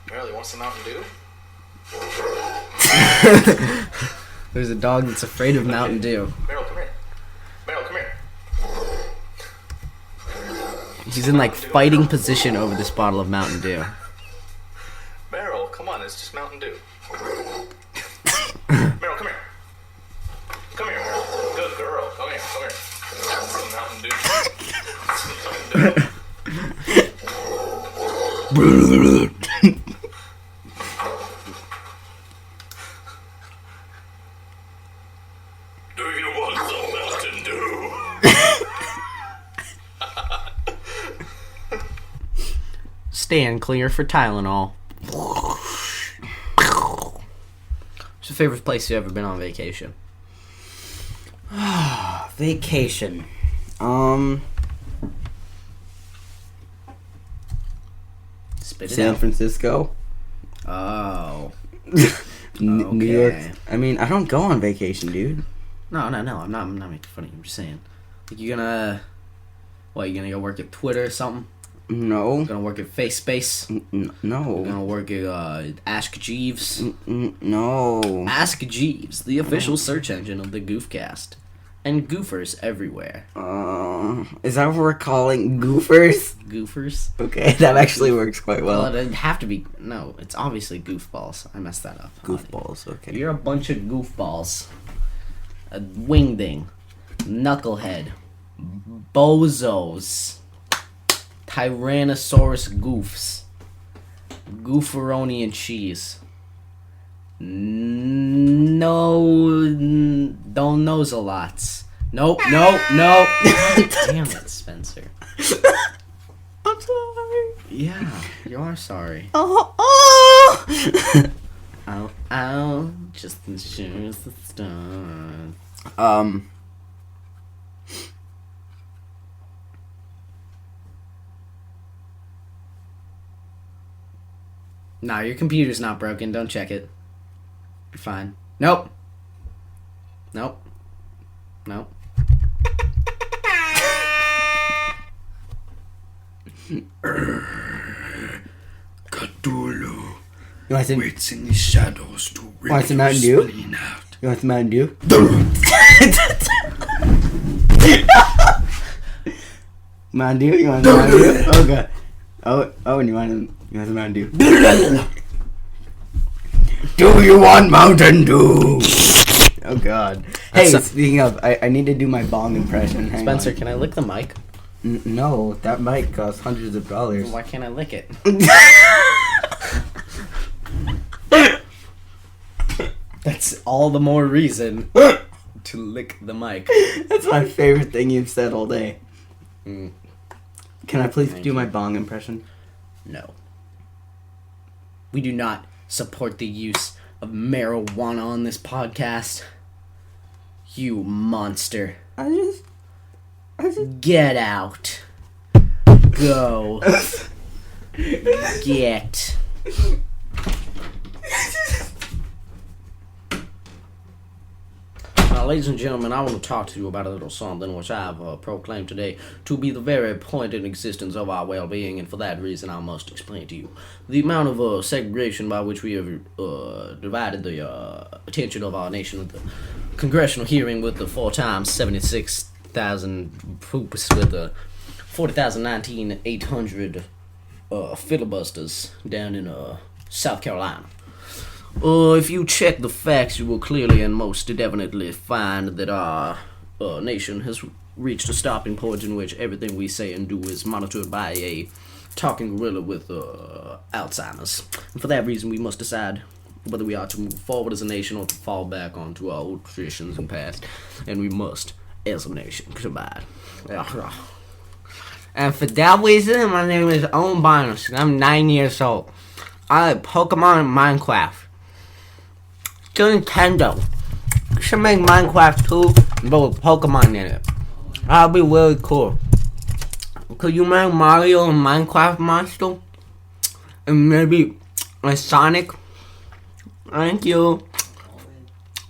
Meryl, you want some Mountain Dew? There's a dog that's afraid of Mountain Dew. Meryl, come here. Meryl, come here. He's in like fighting position over this bottle of Mountain Dew. Meryl, come on, it's just Mountain Dew. Meryl, come here. Come here, Meryl. Good girl. Come here, come here. Some Mountain Dew. Some Mountain Dew. Do you want some Mountain Dew? Stand clear for Tylenol. What's your favorite place you've ever been on vacation? Vacation. Spit it San out. Francisco. Oh. New York. Okay. I mean, I don't go on vacation, dude. No. I'm not making fun of you. I'm just saying. Like, you gonna go work at Twitter or something? No. Gonna work at FaceSpace? No. Gonna work at Ask Jeeves? No. Ask Jeeves, the official search engine of the Goofcast. And goofers everywhere. Is that what we're calling goofers? Goofers? Okay, that actually works quite well. Well, it'd have to be... No, it's obviously goofballs. I messed that up. Goofballs, okay. You're a bunch of goofballs. A wingding. Knucklehead. Bozos. Tyrannosaurus goofs. Goofaroni and cheese. No, don't knows a lots. Nope, no. Damn it, Spencer. I'm sorry. Yeah, you are sorry. Oh. Ow, just ensures the stars. Nah, your computer's not broken. Don't check it. You're fine. Nope. Cthulhu You want some? waits in the shadows to rip Want some your Mountain Dew? spleen out. You want some Mountain Dew? Mountain Dew? You want some Mountain Dew? Oh god. Oh, and you want some Mountain Dew? Do you want Mountain Dew? Oh god. Hey, That's speaking of, I need to do my bong impression. Hang Spencer, on. can I lick the mic? No, that might cost hundreds of dollars. Why can't I lick it? That's all the more reason to lick the mic. That's my favorite thing you've said all day. Mm. Can I please Thank do you. my bong impression? No. We do not support the use of marijuana on this podcast. You monster. I just... Get out. Go. Get. Now, ladies and gentlemen, I want to talk to you about a little something which I have proclaimed today to be the very point in existence of our well-being, and for that reason I must explain to you the amount of segregation by which we have divided the attention of our nation with the congressional hearing with the 4 times 76,000 poops with the 40,019 800 filibusters down in South Carolina. If you check the facts, you will clearly and most definitely find that our nation has reached a stopping point in which everything we say and do is monitored by a talking gorilla with Alzheimer's. And for that reason, we must decide whether we are to move forward as a nation or to fall back onto our old traditions and past. And we must, as a nation, survive. And for that reason, my name is Owen Barnes. I'm 9 years old. I like Pokemon and Minecraft. To Nintendo. You should make Minecraft too, but with Pokemon in it. That'd be really cool. Could you make Mario and Minecraft monster? And maybe a Sonic? Thank you.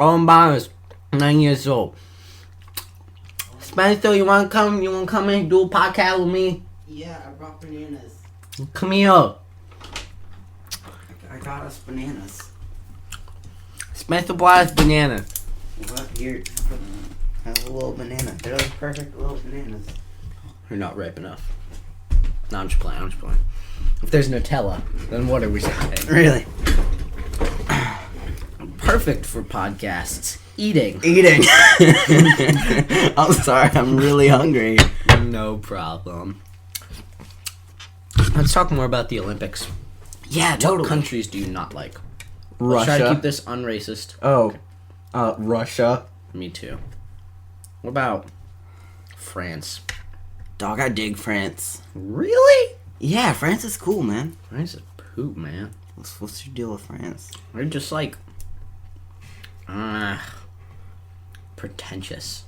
Owen Barnes, 9 years old. Spencer, you wanna come in and do a podcast with me? Yeah, I brought bananas. Come here. I got us bananas. Spencer brought us banana. What? Here, have a little banana. They're like perfect little bananas. You're not ripe enough. No, I'm just playing. If there's Nutella, then what are we saying? Really? Perfect for podcasts. Eating. I'm sorry, I'm really hungry. No problem. Let's talk more about the Olympics. Yeah, What countries do you not like? Russia. Let's try to keep this unracist. Oh, Russia. Me too. What about France? Dog, I dig France. Really? Yeah, France is cool, man. France is poop, man. What's your deal with France? They're just like... pretentious.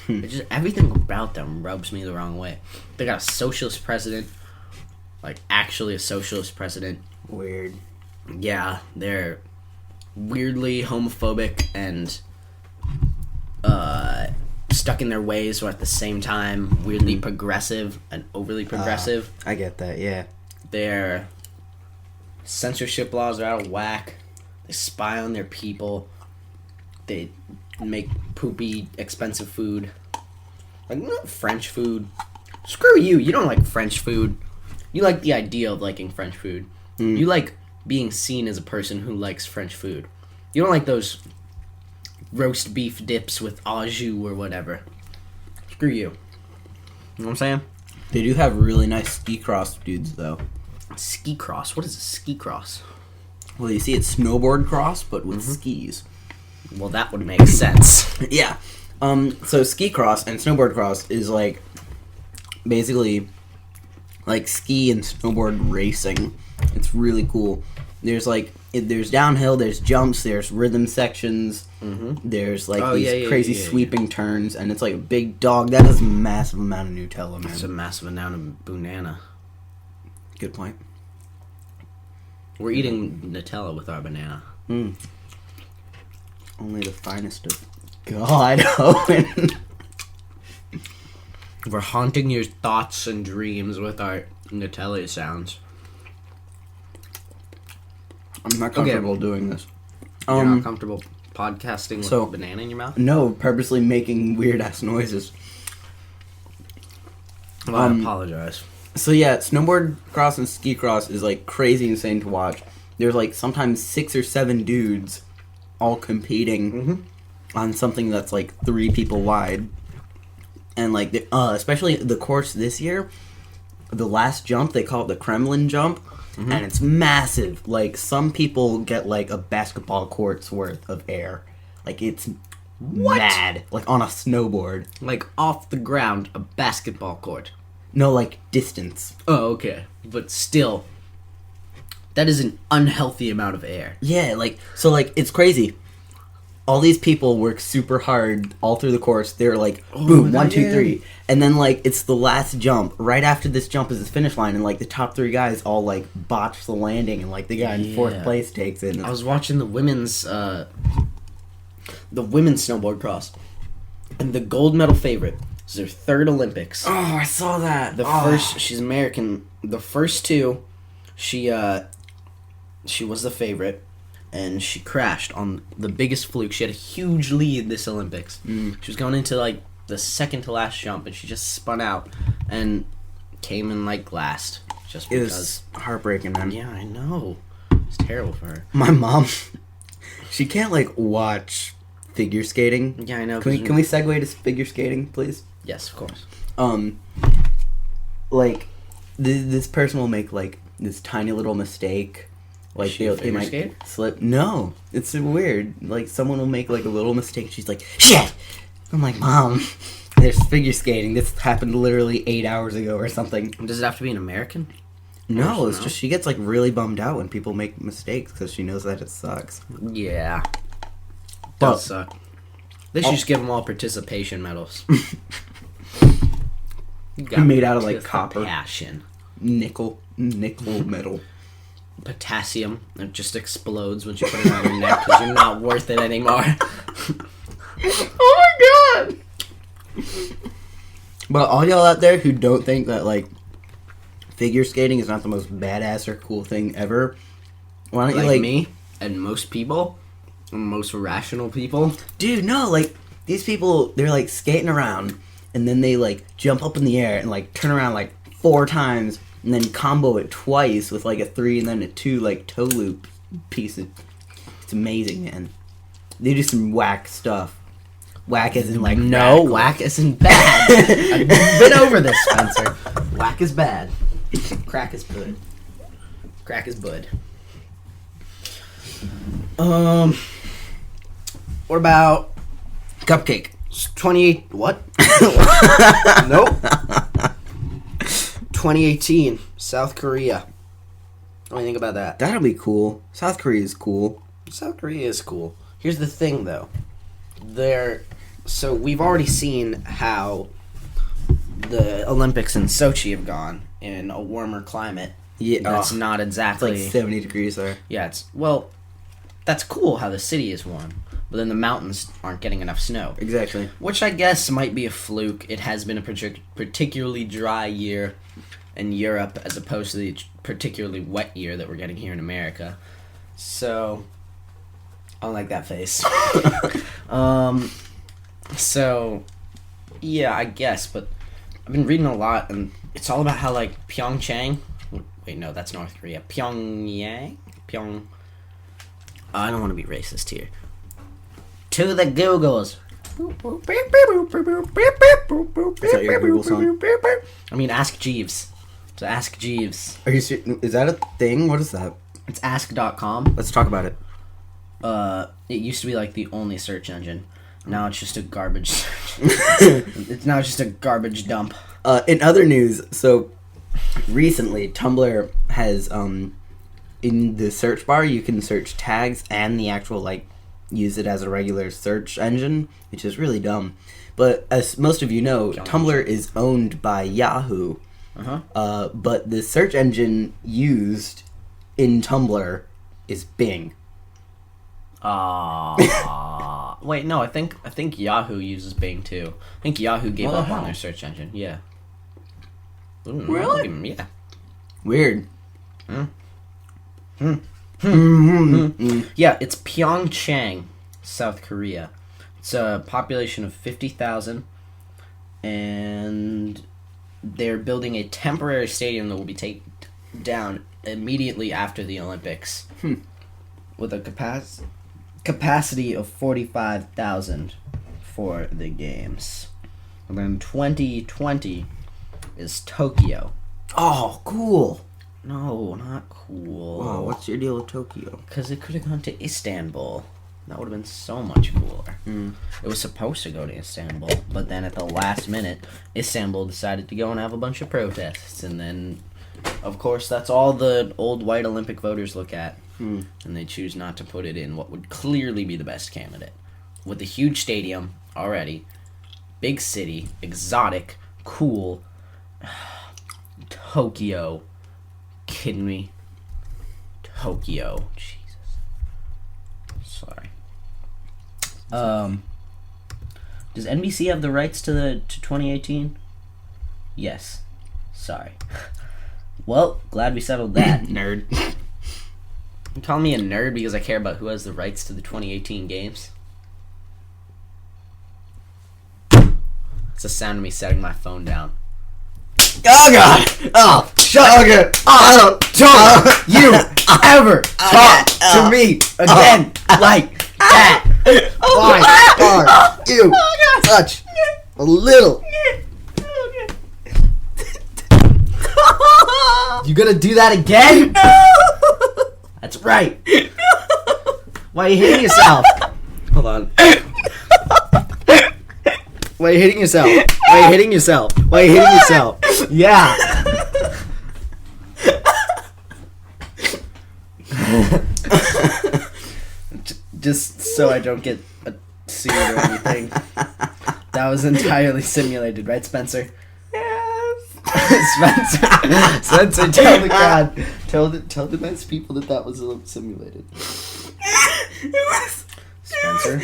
Just everything about them rubs me the wrong way. They got a socialist president. Like, actually a socialist president. Weird. Yeah, they're weirdly homophobic and stuck in their ways, but at the same time weirdly progressive and overly progressive. I get that, yeah. Their censorship laws are out of whack. They spy on their people. They make poopy, expensive food. Like, not French food. Screw you, you don't like French food. You like the idea of liking French food. You like being seen as a person who likes French food. You don't like those roast beef dips with au jus or whatever. Screw you. You know what I'm saying? They do have really nice ski cross dudes, though. Ski cross? What is a ski cross? Well, you see, it's snowboard cross, but with skis. Well, that would make sense. Yeah. So ski cross and snowboard cross is like basically like ski and snowboard racing. It's really cool. There's like there's downhill, there's jumps, there's rhythm sections. There's like these crazy sweeping turns, and it's like a big dog. That is a massive amount of Nutella, man. It's a massive amount of banana. Good point. We're eating Nutella with our banana. Only the finest of God, Owen. We're haunting your thoughts and dreams with our Nutella sounds. I'm not comfortable doing this. You're not comfortable podcasting with a banana in your mouth? No, purposely making weird ass noises. Well, I apologize. So yeah, snowboard cross and ski cross is like crazy insane to watch. There's like sometimes 6 or 7 dudes all competing on something that's like 3 people wide. And like, especially the course this year, the last jump, they call it the Kremlin jump. And it's massive. Like, some people get like a basketball court's worth of air. Like, it's mad, like on a snowboard. Like off the ground, a basketball court. No, like distance. Oh, okay. But still, that is an unhealthy amount of air. Yeah, like, so, like, it's crazy. All these people work super hard all through the course. They're like, boom, 1, 2, 3. And then, like, it's the last jump. Right after this jump is the finish line, and, like, the top 3 guys all, like, botch the landing, and, like, the guy in 4th place takes it. I was watching the women's snowboard cross, and the gold medal favorite is their 3rd Olympics. Oh, I saw that. The first, she's American. The first 2, she was the favorite, and she crashed on the biggest fluke. She had a huge lead this Olympics. She was going into, like, the second to last jump, and she just spun out and came in, like, last. Just It because. was heartbreaking, man. Yeah, I know. It's terrible for her. My mom, she can't, like, watch figure skating. Yeah, I know. Can we segue to figure skating, please? Yes, of course. Like, this person will make, like, this tiny little mistake. Like, Is she a they figure might skater? slip. No, it's weird. Like, someone will make, like, a little mistake. She's like, shit! I'm like, Mom, there's figure skating. This happened literally 8 hours ago or something. Does it have to be an American? No, it's no? just she gets, like, really bummed out when people make mistakes because she knows that it sucks. Yeah. But- Does suck. They should just give them all participation medals. Made out of, like, copper. Passion. Nickel metal. Potassium. It just explodes when you put it on your neck because you're not worth it anymore. Oh my god! But all y'all out there who don't think that, like, figure skating is not the most badass or cool thing ever, why don't Like you, like... me and most people, most rational people. Dude, no, like, these people, they're, like, skating around, and then they, like, jump up in the air and, like, turn around, like, 4 times, and then combo it twice with, like, a 3 and then a 2, like, toe loop piece. It's amazing, man. They do some whack stuff. Whack as in, like, No, radical. whack isn't bad. I've been over this, Spencer. Whack is bad. Crack is good. Crack is bud. What about Cupcake. 28? What? Nope. 2018, South Korea. What do you think about that? That'll be cool. South Korea is cool. South Korea is cool. Here's the thing, though. So we've already seen how the Olympics in Sochi have gone in a warmer climate. Yeah, That's not it's exactly... like 70 degrees there. Yeah, that's cool how the city is warm, but then the mountains aren't getting enough snow. Exactly. Which I guess might be a fluke. It has been a particularly dry year in Europe as opposed to the particularly wet year that we're getting here in America. So, I don't like that face. So, yeah, I guess, but I've been reading a lot, and it's all about how, like, Pyeongchang... Wait, no, that's North Korea. Pyongyang? I don't want to be racist here. To the Googles. Is that your Google song? I mean, Ask Jeeves. To Ask Jeeves. Are you serious? Is that a thing? What is that? It's ask.com. Let's talk about it. It used to be like the only search engine. Now it's just a garbage search. It's now just a garbage dump. In other news, so recently Tumblr has in the search bar you can search tags and the actual like use it as a regular search engine, which is really dumb. But as most of you know, Tumblr is owned by Yahoo. But the search engine used in Tumblr is Bing. Wait, no, I think Yahoo uses Bing too. I think Yahoo gave up on their search engine. Yeah. Really? Yeah. Weird. Yeah, it's Pyeongchang, South Korea. It's a population of 50,000, and they're building a temporary stadium that will be taken down immediately after the Olympics, with a capacity of 45,000 for the games. And then 2020 is Tokyo. Oh, cool. No, not cool. Oh, what's your deal with Tokyo? Because it could have gone to Istanbul. That would have been so much cooler. Mm. It was supposed to go to Istanbul, but then at the last minute, Istanbul decided to go and have a bunch of protests. And then, of course, that's all the old white Olympic voters look at. Mm. And they choose not to put it in what would clearly be the best candidate. With a huge stadium already, big city, exotic, cool, Tokyo. Kidding me? Tokyo. Jesus. Sorry. Does NBC have the rights to 2018? Yes. Sorry. Well, glad we settled that. Nerd. You call me a nerd because I care about who has the rights to the 2018 games? It's the sound of me setting my phone down. Oh god! Oh, shut up! Oh, don't you ever talk to me again like that! Why are you such a little? You gonna do that again? That's right. Why are you hitting yourself? Hold on. Why are you hitting yourself? Why are you hitting yourself? Why are you hitting yourself? Yeah. Just so I don't get sued or anything. That was entirely simulated, right, Spencer? Yes. Spencer, tell the crowd, tell the nice people that was simulated. Spencer,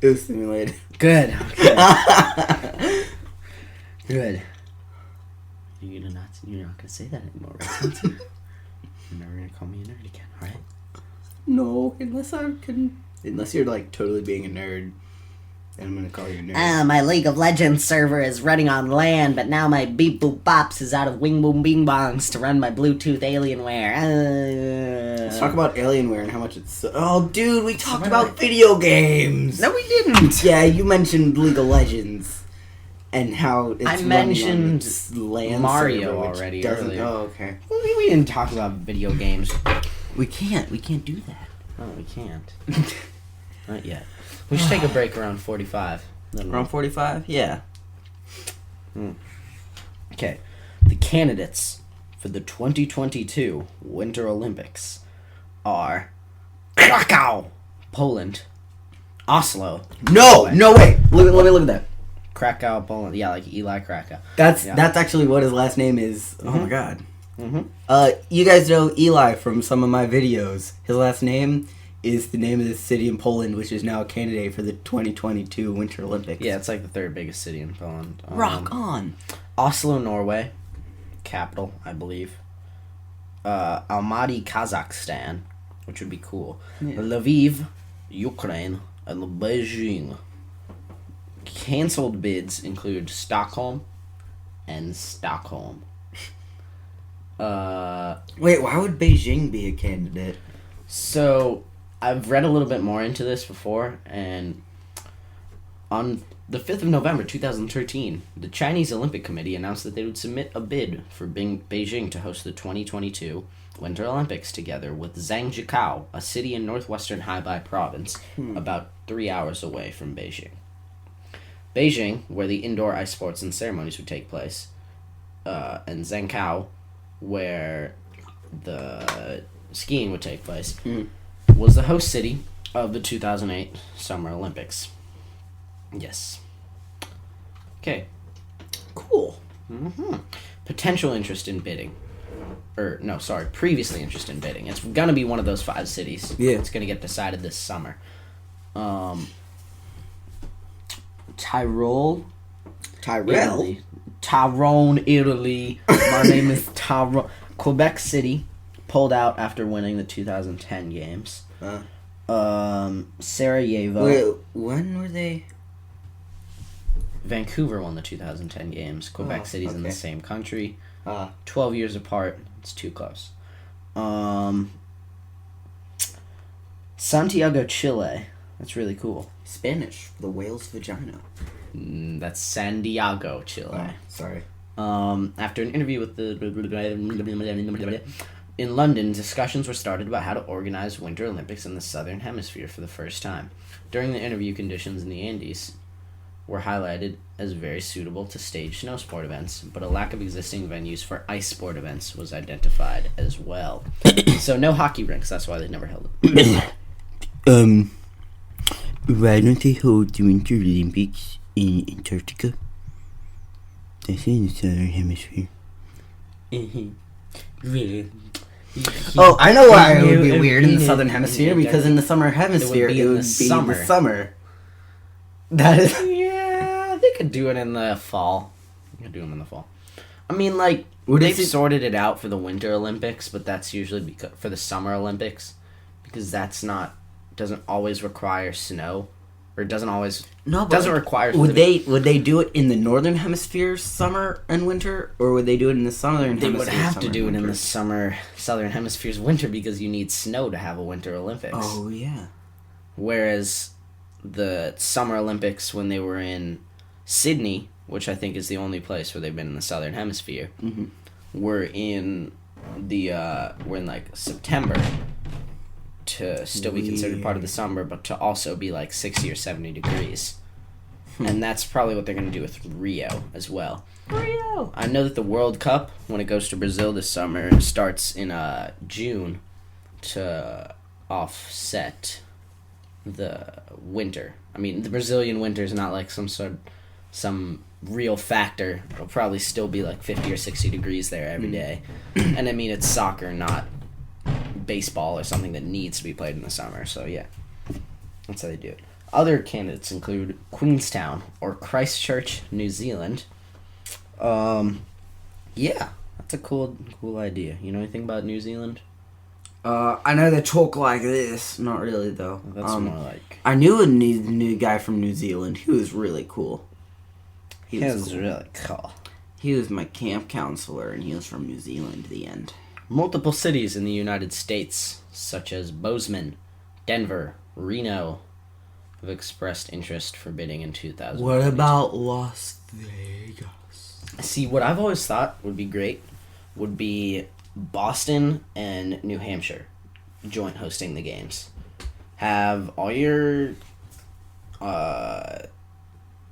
It was simulated. good. Okay. Good. You're not gonna say that anymore, right, Spencer? You're never gonna call me a nerd again, all right? No, unless you're like totally being a nerd, then I'm gonna call you a nerd. My League of Legends server is running on LAN, but now my Beep Boop Bops is out of Wing Boom Bing Bongs to run my Bluetooth Alienware. Let's talk about Alienware and how much it's. Oh, dude, we talked about video games. No, we didn't. Yeah, you mentioned League of Legends and how it's I running mentioned on its LAN Mario server, which already doesn't- earlier. Oh, okay. We didn't talk about video games. We can't do that. No, we can't. Not yet. We should take a break around 45. Then Around 45? Yeah. Okay. The candidates for the 2022 Winter Olympics are Krakow, Poland, Oslo. No, wait. Let me look at that. Krakow, Poland. Yeah, like Eli Krakow. That's Yeah. that's actually what his last name is. Oh my god. Mm-hmm. You guys know Eli from some of my videos. His last name is the name of the city in Poland, which is now a candidate for the 2022 Winter Olympics. Yeah, it's like the third biggest city in Poland. Rock on. Oslo, Norway, capital, I believe. Almaty, Kazakhstan, which would be cool. Yeah. Lviv, Ukraine, and Beijing. Cancelled bids include Stockholm and Stockholm. Wait, why would Beijing be a candidate? So, I've read a little bit more into this before, and on the 5th of November 2013, the Chinese Olympic Committee announced that they would submit a bid for Beijing to host the 2022 Winter Olympics together with Zhangjiakou, a city in northwestern Hebei province, about 3 hours away from Beijing. Beijing, where the indoor ice sports and ceremonies would take place, and Zhangjiakou, where the skiing would take place, was the host city of the 2008 Summer Olympics. Yes. Okay. Cool. Potential interest in bidding. Previously interest in bidding. It's gonna be one of those 5 cities. Yeah. It's gonna get decided this summer. Tyrol, Italy. Tyrone, Italy. My name is Tyrone. Quebec City pulled out after winning the 2010 games. Sarajevo. Wait, when were they? Vancouver won the 2010 games. Quebec City's in the okay. same country. 12 12 years apart. It's too close. Santiago, Chile. That's really cool. Spanish, the whale's vagina. That's San Diego, Chile. Sorry. After an interview with the in London, discussions were started about how to organize Winter Olympics in the Southern Hemisphere for the first time. During the interview, conditions in the Andes were highlighted as very suitable to stage snow sport events, but a lack of existing venues for ice sport events was identified as well. So no hockey rinks, that's why they never held it. Why don't they hold the Winter Olympics in Antarctica? That's in the Southern Hemisphere. Oh, I know why it would be weird in the Southern Hemisphere, because in the Summer Hemisphere it would be in the summer. That is... Yeah, they could do it in the fall. You could do them in the fall. I mean, like, they've sorted it out for the Winter Olympics, but that's usually for the Summer Olympics, because doesn't always require snow, or doesn't require. Would they do it in the Northern Hemisphere summer and winter, or would they do it in the Southern Hemisphere? They would have to do it in the Southern Hemisphere's winter, because you need snow to have a Winter Olympics. Oh yeah. Whereas the Summer Olympics, when they were in Sydney, which I think is the only place where they've been in the Southern Hemisphere, were in like September, to still be considered part of the summer, but to also be like 60 or 70 degrees. And that's probably what they're going to do with Rio as well. Rio! I know that the World Cup, when it goes to Brazil this summer, starts in June to offset the winter. I mean, the Brazilian winter is not like some real factor. It'll probably still be like 50 or 60 degrees there every day. And I mean, it's soccer, not baseball or something that needs to be played in the summer. So yeah, that's how they do it. Other candidates include Queenstown or Christchurch, New Zealand. Yeah, that's a cool idea. You know anything about New Zealand? I know they talk like this. Not really though. That's more like. I knew a new guy from New Zealand. He was really cool. He was really cool. He was my camp counselor, and he was from New Zealand. The end. Multiple cities in the United States, such as Bozeman, Denver, Reno, have expressed interest for bidding in 2000. What about Las Vegas? See, what I've always thought would be great would be Boston and New Hampshire joint hosting the games. Have all your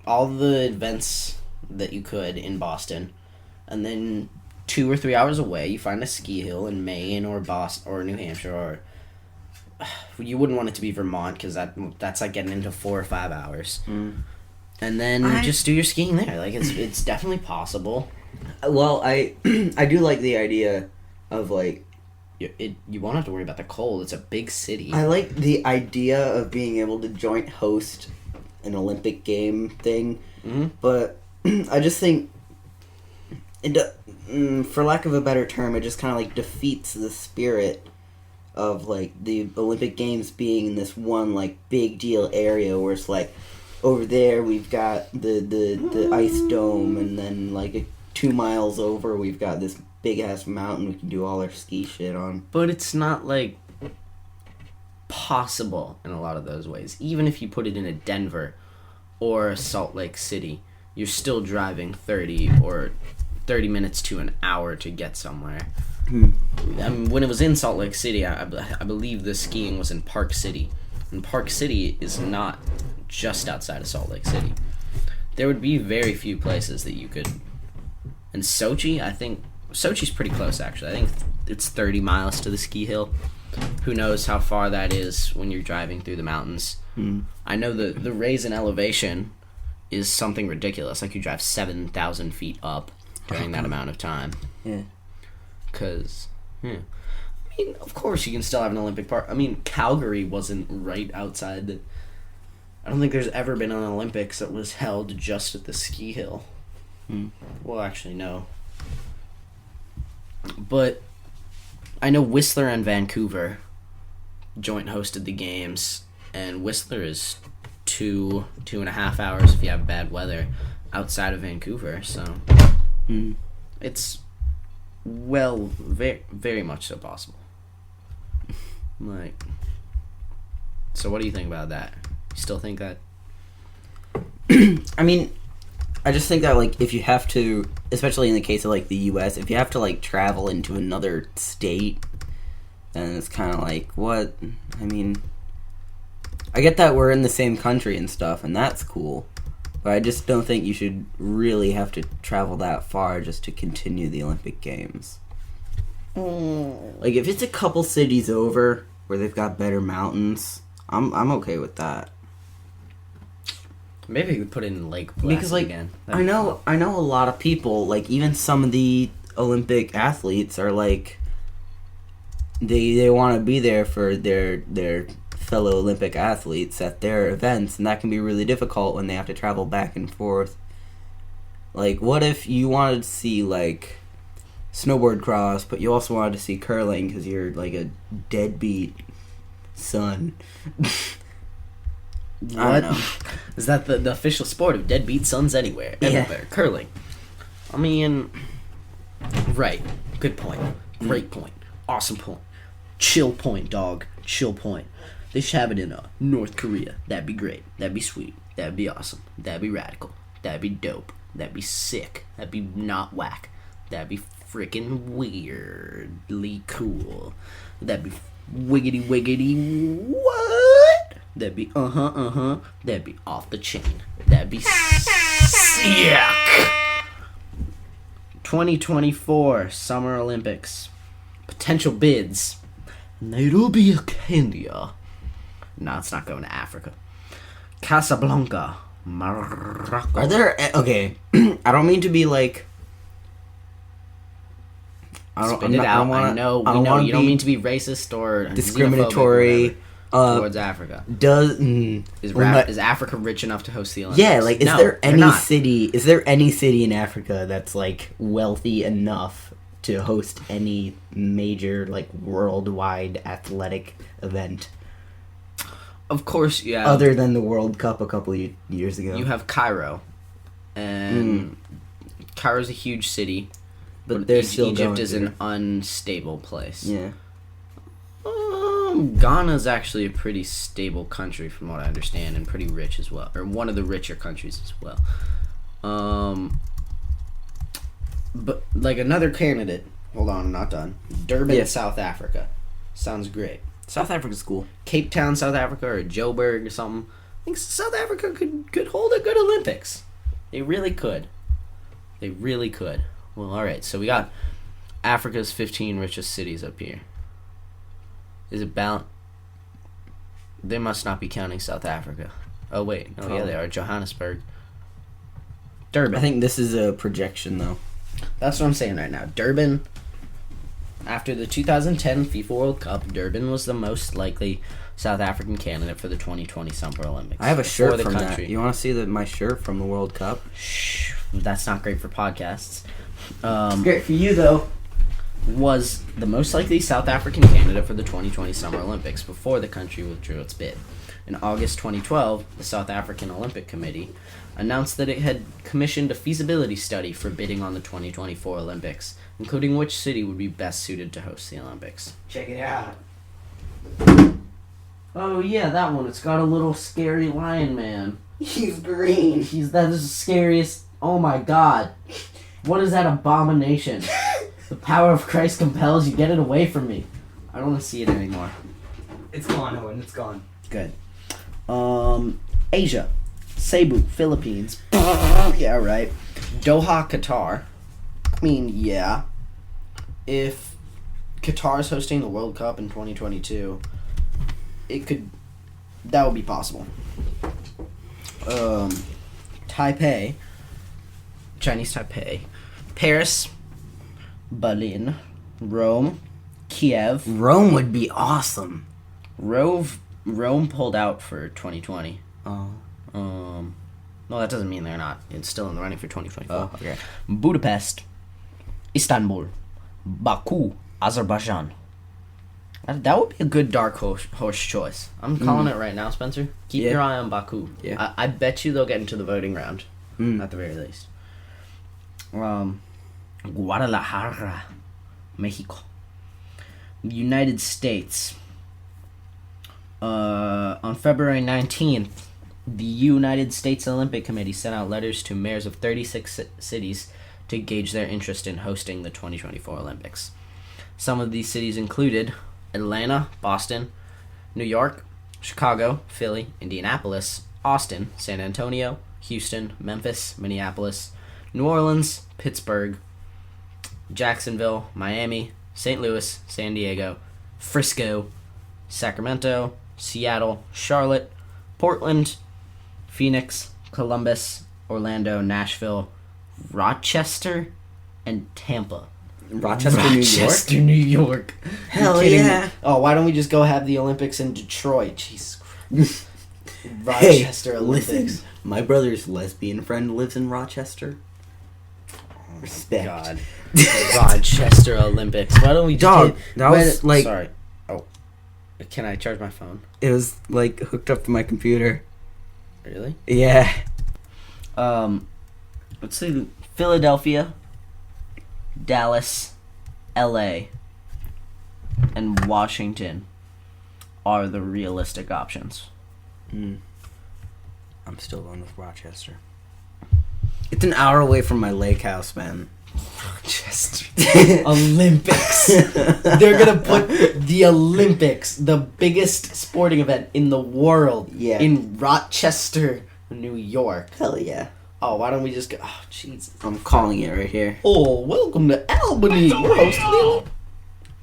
all the events that you could in Boston, and then 2 or 3 hours away, you find a ski hill in Maine or Boston or New Hampshire, or you wouldn't want it to be Vermont, because that's like getting into 4 or 5 hours. And then just do your skiing there. Like it's definitely possible. Well, I do like the idea of like you won't have to worry about the cold. It's a big city. I like the idea of being able to joint host an Olympic game thing, but I just think for lack of a better term, it just kind of like defeats the spirit of like the Olympic Games being in this one like big deal area where it's like over there we've got the ice dome, and then like 2 miles over we've got this big ass mountain we can do all our ski shit on. But it's not like possible in a lot of those ways. Even if you put it in a Denver or a Salt Lake City, you're still driving 30 minutes to an hour to get somewhere. I mean, when it was in Salt Lake City, I believe the skiing was in Park City. And Park City is not just outside of Salt Lake City. There would be very few places that you could... And Sochi, I think... Sochi's pretty close, actually. I think it's 30 miles to the ski hill. Who knows how far that is when you're driving through the mountains. I know the raise in elevation is something ridiculous. Like, you drive 7,000 feet up during that amount of time. Yeah. Because, I mean, of course you can still have an Olympic park. I mean, Calgary wasn't right outside the... I don't think there's ever been an Olympics that was held just at the ski hill. Well, actually, no. But I know Whistler and Vancouver joint hosted the games, and Whistler is 2.5 hours if you have bad weather outside of Vancouver, so it's very, very much so possible. Like, so what do you think about that? You still think that? I mean, I just think that, like, if you have to, especially in the case of, like, the U.S., if you have to, like, travel into another state then it's kind of like, what? I mean, I get that we're in the same country and stuff, and that's cool. But I just don't think you should really have to travel that far just to continue the Olympic Games. Like, if it's a couple cities over where they've got better mountains, I'm okay with that. Maybe we could put it in Lake Placid Because, like, again. I know a lot of people, like, even some of the Olympic athletes are like, they want to be there for their fellow Olympic athletes at their events, and that can be really difficult when they have to travel back and forth. Like, what if you wanted to see, like, snowboard cross, but you also wanted to see curling because you're, like, a deadbeat son? I don't know. Is that the official sport of deadbeat sons anywhere? Yeah. Everywhere. Curling. I mean, right. Good point. Great point. Awesome point. Chill point, dog. Chill point. They should have it in North Korea. That'd be great. That'd be sweet. That'd be awesome. That'd be radical. That'd be dope. That'd be sick. That'd be not whack. That'd be freaking weirdly cool. That'd be wiggity what? That'd be That'd be off the chain. That'd be sick. 2024 Summer Olympics. Potential bids. Nairobi, Kenya. No, it's not going to Africa. Casablanca, Morocco. Are there... Okay, I don't mean to be, like... Spit it out. I know you don't mean to be racist or discriminatory towards Africa. Is Africa rich enough to host the Olympics? Yeah, like, is No, there they're any not. city... Is there any city in Africa that's, like, wealthy enough to host any major, like, worldwide athletic event? Of course, yeah. Other than the World Cup a couple years ago. You have Cairo, and Cairo's a huge city, but they're still Egypt going is through. an unstable place. Yeah. Ghana's actually a pretty stable country, from what I understand, and pretty rich as well, or one of the richer countries as well. But like another candidate. Hold on, I'm not done. Durban, Yeah. South Africa. Sounds great. South Africa's cool. Cape Town, South Africa, or Joburg or something. I think South Africa could hold a good Olympics. They really could. They really could. Well, all right. So we got Africa's 15 richest cities up here. Is it balanced? They must not be counting South Africa. Oh wait, oh yeah, they are. Johannesburg, Durban. I think this is a projection, though. That's what I'm saying right now. Durban. After the 2010 FIFA World Cup, Durban was the most likely South African candidate for the 2020 Summer Olympics. I have a shirt For the from country. that. You want to see my shirt from the World Cup? Shh, that's not great for podcasts. Great for you, though. Was the most likely South African candidate for the 2020 Summer Olympics before the country withdrew its bid. In August 2012, the South African Olympic Committee announced that it had commissioned a feasibility study for bidding on the 2024 Olympics, including which city would be best suited to host the Olympics. Check it out. Oh yeah, that one. It's got a little scary lion man. He's green. That is the scariest. Oh my god. What is that abomination? The power of Christ compels you. Get it away from me. I don't want to see it anymore. It's gone, Owen. It's gone. Good. Asia. Cebu, Philippines. Yeah, right. Doha, Qatar. I mean, yeah. If Qatar is hosting the World Cup in 2022, that would be possible. Taipei, Chinese Taipei, Paris, Berlin, Rome, Kiev. Rome would be awesome. Rome pulled out for 2020. Oh. No, that doesn't mean they're not. It's still in the running for 2024. Oh, okay. Budapest, Istanbul, Baku, Azerbaijan. That would be a good dark horse choice. I'm calling it right now, Spencer. Keep your eye on Baku. Yeah. I bet you they'll get into the voting round, at the very least. Guadalajara, Mexico. United States. On February 19th, the United States Olympic Committee sent out letters to mayors of 36 cities to gauge their interest in hosting the 2024 Olympics. Some of these cities included Atlanta, Boston, New York, Chicago, Philly, Indianapolis, Austin, San Antonio, Houston, Memphis, Minneapolis, New Orleans, Pittsburgh, Jacksonville, Miami, St. Louis, San Diego, Frisco, Sacramento, Seattle, Charlotte, Portland, Phoenix, Columbus, Orlando, Nashville, Rochester, and Tampa. Rochester, New York. Hell You kidding yeah. me? Oh, why don't we just go have the Olympics in Detroit? Jesus Christ. Hey, Rochester Olympics. listen, my brother's lesbian friend lives in Rochester. Respect. God. Rochester Olympics. Why don't we just Dog, that was like... Sorry. Oh. Can I charge my phone? It was like hooked up to my computer. Really? Yeah. Let's see. Philadelphia, Dallas, LA, and Washington are the realistic options. I'm still going with Rochester. It's an hour away from my lake house, man. Rochester. Olympics. They're gonna put the Olympics, the biggest sporting event in the world, Yeah. in Rochester, New York. Hell yeah. Oh, why don't we just go? Oh, Jesus. I'm calling it right here. Oh, welcome to Albany. We're hosting the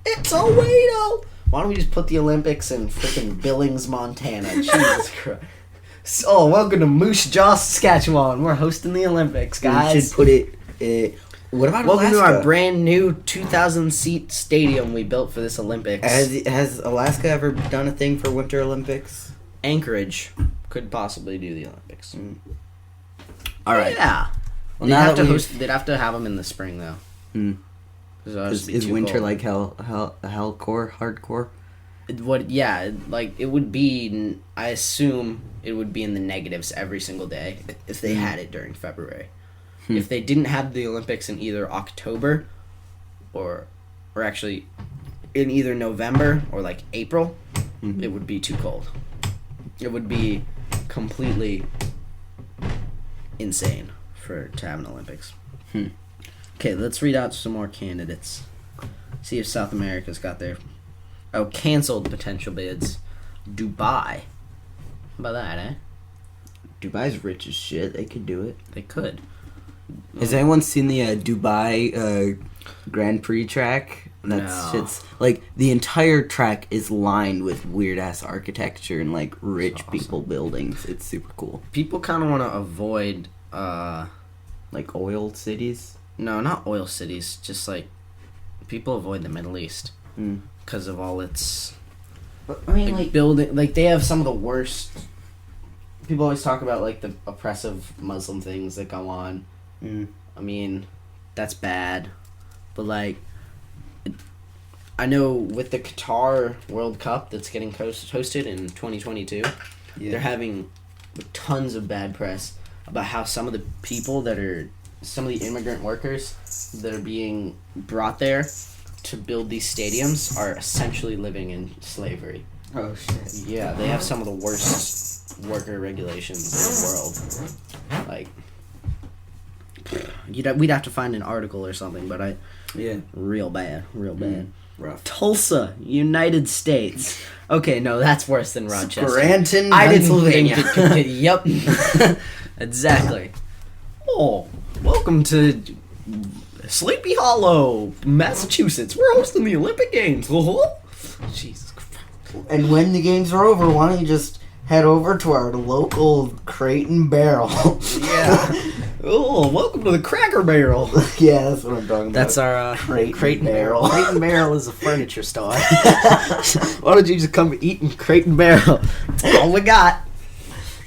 It's Owado. Why don't we just put the Olympics in freaking Billings, Montana? Jesus Christ. Oh, welcome to Moose Jaw, Saskatchewan. We're hosting the Olympics, guys. We should put it... what about Welcome Alaska? to our brand new 2,000-seat stadium we built for this Olympics. Has Alaska ever done a thing for Winter Olympics? Anchorage could possibly do the Olympics. All right. Yeah. Well, They'd now have that to we've- host. They'd have to have them in the spring though. 'Cause it'll just be Is too winter cold. like hardcore? What? Yeah, like it would be. I assume it would be in the negatives every single day if they had it during February. If they didn't have the Olympics in either October, or actually in either November or like April, it would be too cold. It would be completely insane to have an Olympics. Okay, let's read out some more candidates. See if South America's got their canceled potential bids. Dubai. How about that, eh? Dubai's rich as shit. They could do it. They could. Has anyone seen the Dubai Grand Prix track? No. Shit's like the entire track is lined with weird ass architecture and like rich people buildings. It's super cool. People kind of want to avoid, Like oil cities. no, not oil cities, just like people avoid the Middle East because of all its But, I mean, like building. Like they have some of the worst. People always talk about like the oppressive Muslim things that go on. I mean, that's bad, but like, I know with the Qatar World Cup that's getting hosted in 2022, they're having tons of bad press about how some of the people some of the immigrant workers that are being brought there to build these stadiums are essentially living in slavery. Oh shit. Yeah, they have some of the worst worker regulations in the world. Like, we'd have to find an article or something, but real bad. Rough. Tulsa, United States. Okay, no, that's worse than Rochester. Scranton, I didn't think Pennsylvania. it could. Yep. Exactly. Oh, welcome to Sleepy Hollow, Massachusetts. We're hosting the Olympic Games. Jesus Christ. And when the games are over, why don't you just head over to our local Crate and Barrel? Yeah. Oh, welcome to the Cracker Barrel. Yeah, that's what I'm talking about. That's our Crate Crate and Barrel. Crate and Barrel is a furniture store. Why don't you just come eat in Crate and Barrel? That's all we got.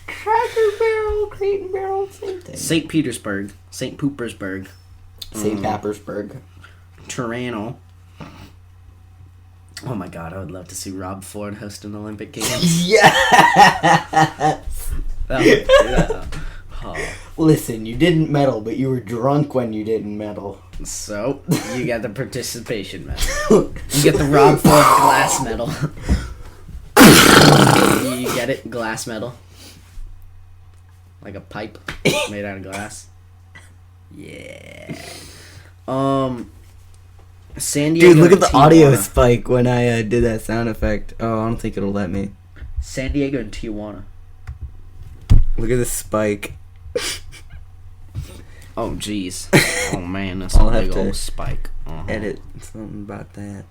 Cracker Barrel, Crate and Barrel, same thing. St. Petersburg, St. Poopersburg, St. Pappersburg. Toronto. Oh my god, I would love to see Rob Ford host an Olympic Games. Yeah. Oh. Listen, you didn't medal, but you were drunk when you didn't medal. So, you got the participation medal. You get the Rob Ford glass medal. You get it? Glass medal. Like a pipe made out of glass. Yeah. San Diego. Dude, look at the and audio Tijuana. spike when I did that sound effect. Oh, I don't think it'll let me. San Diego and Tijuana. Look at the spike. Oh jeez. Oh man, that's I'll a have big to old spike. Edit something about that.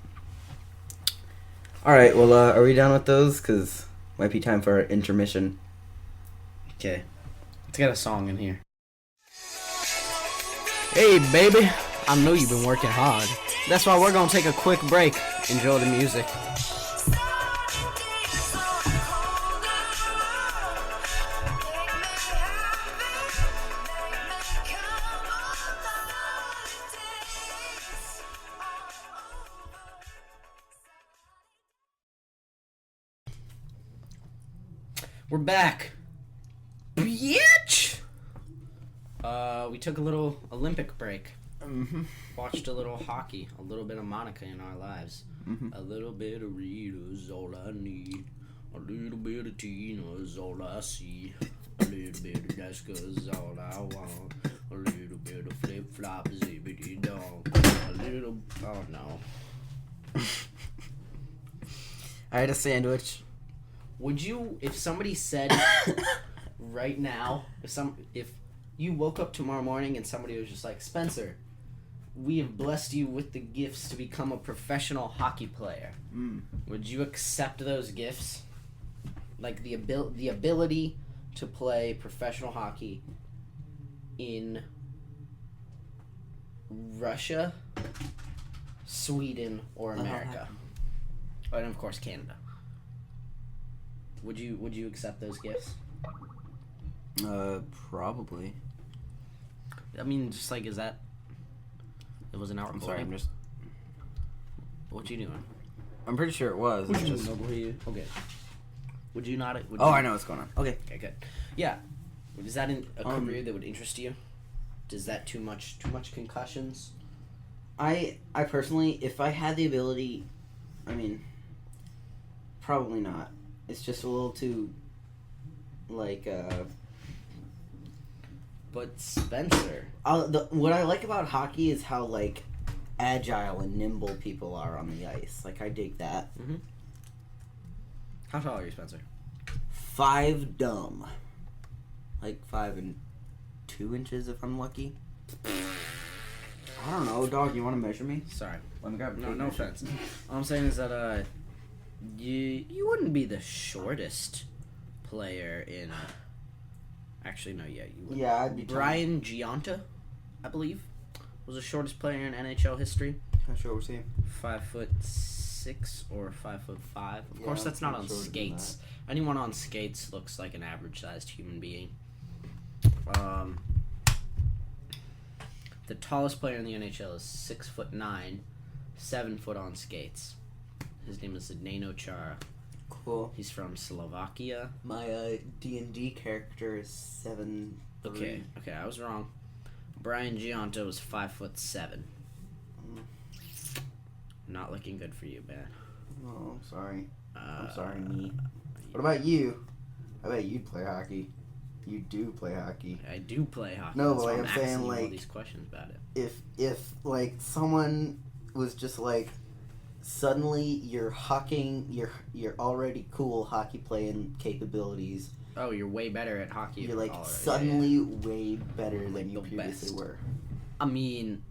Alright, well, are we done with those? Because might be time for our intermission. Okay. Let's get a song in here. Hey, baby. I know you've been working hard. That's why we're gonna take a quick break. Enjoy the music. We're back. Bitch! We took a little Olympic break. Mm-hmm. Watched a little hockey, a little bit of Monica in our lives. Mm-hmm. A little bit of Rita's all I need. A little bit of Tina's all I see. A little bit of Jessica's all I want. A little bit of flip flop zippity dong. A little. Oh no. I had a sandwich. Would you, if somebody said right now, if you woke up tomorrow morning and somebody was just like, Spencer, we have blessed you with the gifts to become a professional hockey player. Would you accept those gifts? Like the ability to play professional hockey in Russia, Sweden, or America, and of course Canada. Would you accept those gifts? Probably. I mean, just like, is that? It was an hour. I'm sorry, I'm just. What you doing? I'm pretty sure it was. It's just... Okay. Would you not? Oh, I know what's going on. Okay. Okay, good. Yeah. Is that a career that would interest you? Is that too much concussions? I personally, if I had the ability, I mean, probably not. It's just a little too, like, But Spencer. what I like about hockey is how, like, agile and nimble people are on the ice. Like, I dig that. Mm-hmm. How tall are you, Spencer? 5 dumb. Like 5 and 2 inches if I'm lucky. I don't know, dog. You want to measure me? Sorry. Let me grab a No tape measure. offense. All I'm saying is that you wouldn't be the shortest player in. Actually, no. Yeah, you would. Yeah, I'd be Brian Giunta, I believe, was the shortest player in NHL history. How short was he? 5'6" or 5'5". Of Yeah, course, that's not on shorter than skates. Anyone on skates looks like an average-sized human being. The tallest player in the NHL is 6'9", 7 foot on skates. His name is Zdeno Chara. Cool. He's from Slovakia. My D&D character is 7'3". Okay, I was wrong. Brian Giunta was 5'7". Not looking good for you, man. Oh, I'm sorry. I'm sorry, Uh, me. What about you? I bet you'd play hockey. You do play hockey. I do play hockey. No, That's but why I'm saying, asking you all like, these questions about it. If like someone was just like suddenly you're already cool hockey playing capabilities. Oh, you're way better at hockey. You're like already. suddenly way better Like than you the previously best. were. I mean,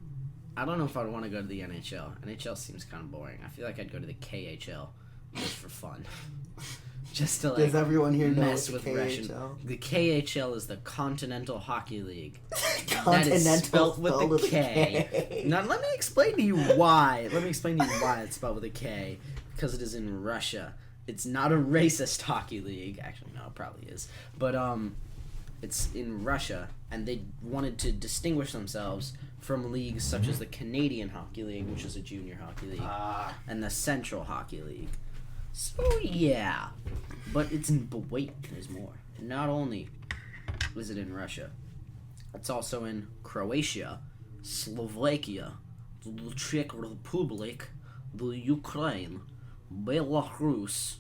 I don't know if I'd want to go to the NHL. NHL seems kind of boring. I feel like I'd go to the KHL just for fun. Just to like Does everyone here know mess what with the Russian. KHL? The KHL is the Continental Hockey League. Continental That is spelled with spelled a K. Now let me explain to you why. It's spelled with a K. Because it is in Russia. It's not a racist hockey league. Actually, no, it probably is. But it's in Russia, and they wanted to distinguish themselves from leagues such as the Canadian Hockey League, which is a junior hockey league, and the Central Hockey League. So yeah, but wait, there's more. Not only is it in Russia, it's also in Croatia, Slovakia, the Czech Republic, the Ukraine, Belarus,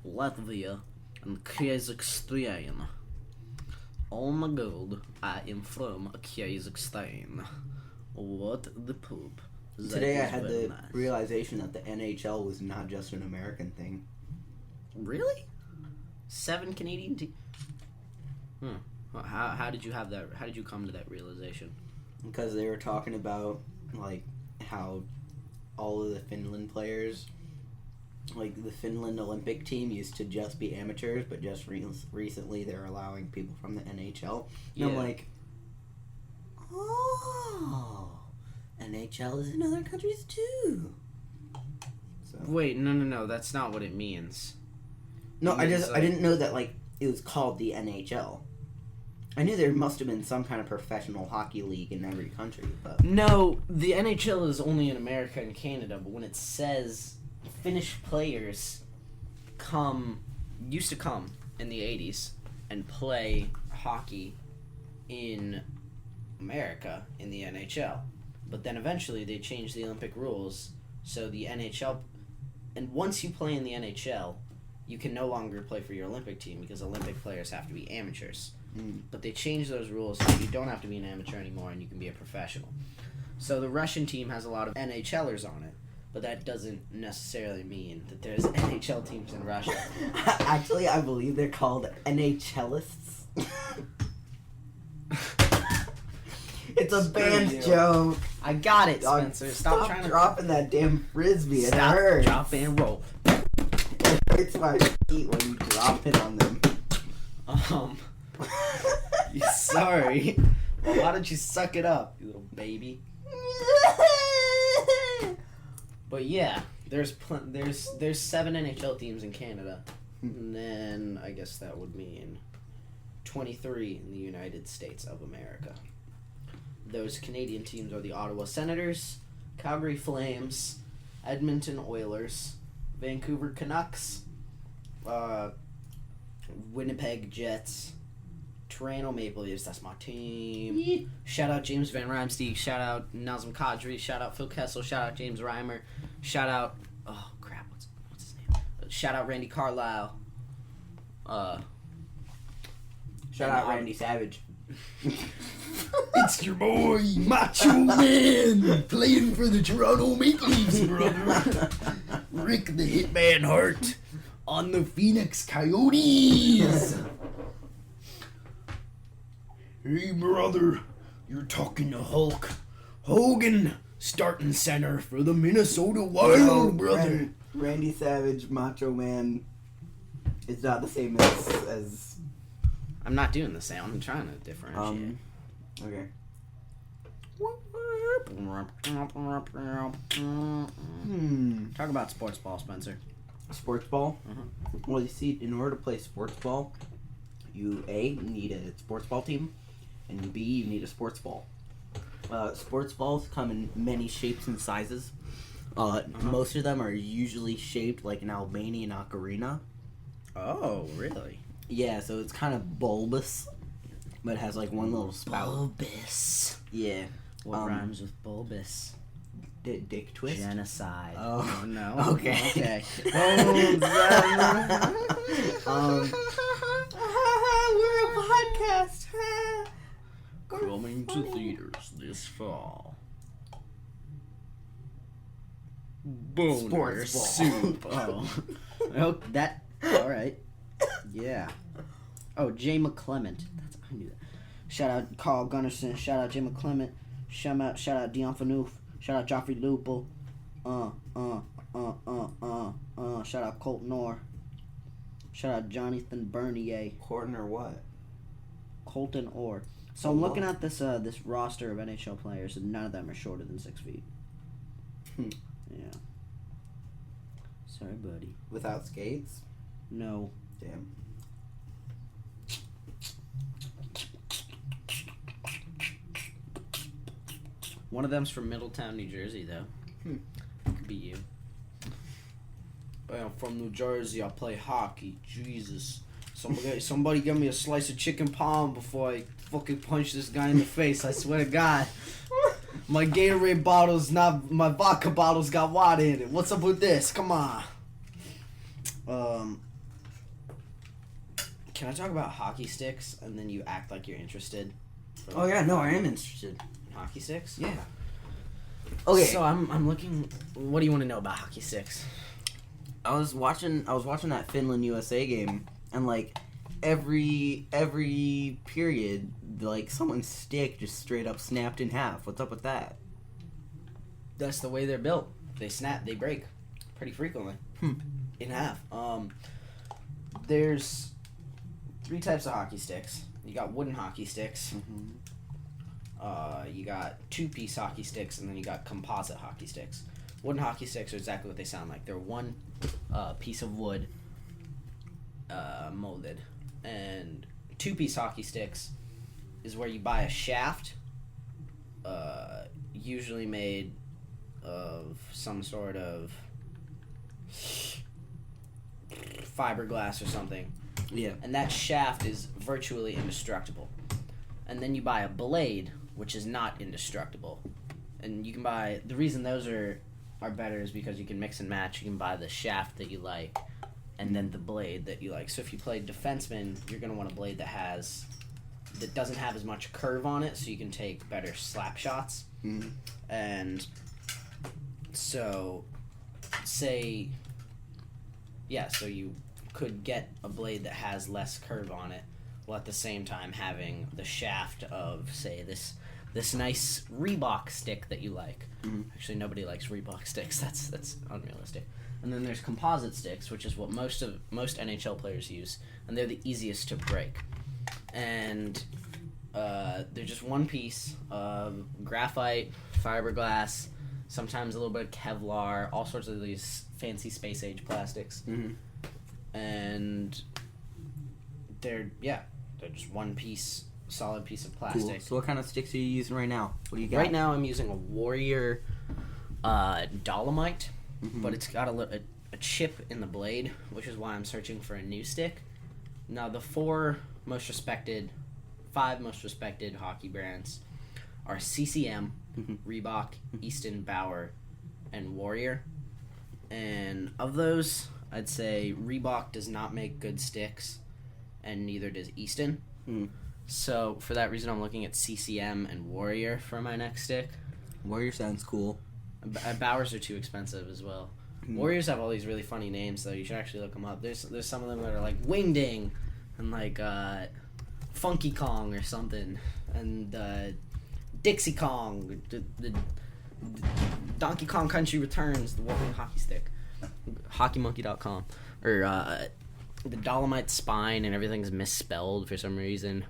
Latvia, and Kazakhstan. Oh my god, I am from Kazakhstan. What the poop. Today I had the realization that the NHL was not just an American thing. Really? 7 Canadian teams? How did you have that? How did you come to that realization? Because they were talking about, like, how all of the Finland players, like, the Finland Olympic team used to just be amateurs, but just recently they're allowing people from the NHL. And I'm like, oh, NHL is in other countries too. So. Wait, no, that's not what it means. No, I didn't know that, like, it was called the NHL. I knew there must have been some kind of professional hockey league in every country, but... No, the NHL is only in America and Canada, but when it says Finnish players used to come in the 80s and play hockey in America in the NHL. But then eventually they changed the Olympic rules, so the NHL... And once you play in the NHL, you can no longer play for your Olympic team because Olympic players have to be amateurs. But they changed those rules so you don't have to be an amateur anymore and you can be a professional. So the Russian team has a lot of NHLers on it, but that doesn't necessarily mean that there's NHL teams in Russia. Actually, I believe they're called NHLists. It's a band joke. I got it, Spencer. Stop trying to dropping that damn frisbee. It Stop, hurts. drop, and roll. It hurts my feet when you drop it on them. Sorry. Well, why don't you suck it up, you little baby? But yeah, there's 7 NHL teams in Canada, and then I guess that would mean 23 in the United States of America. Those Canadian teams are the Ottawa Senators, Calgary Flames, Edmonton Oilers, Vancouver Canucks, Winnipeg Jets, Toronto Maple Leafs, that's my team. Yeah. Shout out James Van Riemsdyk, shout out Nazem Kadri, shout out Phil Kessel, shout out James Reimer, shout out, oh crap, what's his name? Shout out Randy Carlisle. Shout out Randy Savage. It's your boy, Macho Man, playing for the Toronto Maple Leafs, brother. Rick the Hitman Hart on the Phoenix Coyotes. Hey, brother, you're talking to Hulk Hogan, starting center for the Minnesota Wild, brother. Randy Savage, Macho Man. It's not the same as. I'm not doing the same. I'm trying to differentiate. Okay. Talk about sports ball, Spencer. Sports ball? Well, you see, in order to play sports ball, you A, need a sports ball team, and B, you need a sports ball. Sports balls come in many shapes and sizes. Most of them are usually shaped like an Albanian ocarina. Oh, really? Yeah, so it's kind of bulbous, but it has like one little spout. Bulbous. Yeah. What rhymes with bulbous? Dick twist? Genocide. Oh, no. Okay. We're a podcast. Coming to theaters this fall. Boner Sports ball. soup. Oh, that. All right. Yeah. Oh, Jay McClement. I knew that. Shout out Carl Gunnarsson. Shout out Jay McClement. Shout out Dion Phaneuf. Shout out Joffrey Lupul. Shout out Colton Orr. Shout out Jonathan Bernier. Horton or what? Colton Orr. So I'm looking at this this roster of NHL players, and none of them are shorter than 6 feet. Yeah. Sorry, buddy. Without skates? No. Damn. One of them's from Middletown, New Jersey, though. Could be you. I'm from New Jersey. I play hockey. Jesus. Somebody give me a slice of chicken palm before I fucking punch this guy in the face. I swear to God. My Gatorade bottle's not... My vodka bottle's got water in it. What's up with this? Come on. Can I talk about hockey sticks and then you act like you're interested? Oh, yeah, no, I am interested. Hockey sticks? Yeah. Okay. So I'm looking. What do you want to know about hockey sticks? I was watching that Finland USA game, and like every period, like someone's stick just straight up snapped in half. What's up with that? That's the way they're built. They snap. They break pretty frequently in half. There's 3 types of hockey sticks. You got wooden hockey sticks. You got 2-piece hockey sticks, and then you got composite hockey sticks. Wooden hockey sticks are exactly what they sound like. They're one piece of wood molded. And 2-piece hockey sticks is where you buy a shaft, usually made of some sort of fiberglass or something. Yeah. And that shaft is virtually indestructible. And then you buy a blade, which is not indestructible. And you can buy... The reason those are better is because you can mix and match. You can buy the shaft that you like and then the blade that you like. So if you play defenseman, you're going to want a blade that doesn't have as much curve on it, so you can take better slap shots. And so say... Yeah, so you could get a blade that has less curve on it, while at the same time having the shaft of, say, this nice Reebok stick that you like. Actually, nobody likes Reebok sticks. That's unrealistic. And then there's composite sticks, which is what most NHL players use, and they're the easiest to break. And they're just one piece of graphite, fiberglass, sometimes a little bit of Kevlar, all sorts of these fancy space age plastics. And they're just one piece, solid piece of plastic. Cool. So what kind of sticks are you using right now? What do you got? Right now I'm using a Warrior Dolomite, but it's got a chip in the blade, which is why I'm searching for a new stick. Now the 5 most respected hockey brands are CCM, Reebok, Easton, Bauer, and Warrior. And of those, I'd say Reebok does not make good sticks, and neither does Easton. So for that reason, I'm looking at CCM and Warrior for my next stick. Warrior sounds cool. Bauers are too expensive as well. Warriors have all these really funny names, though. You should actually look them up. There's some of them that are like Wingding and like Funky Kong or something, and Dixie Kong, the Donkey Kong Country Returns, the Warrior hockey stick, HockeyMonkey.com, or the Dolomite Spine, and everything's misspelled for some reason.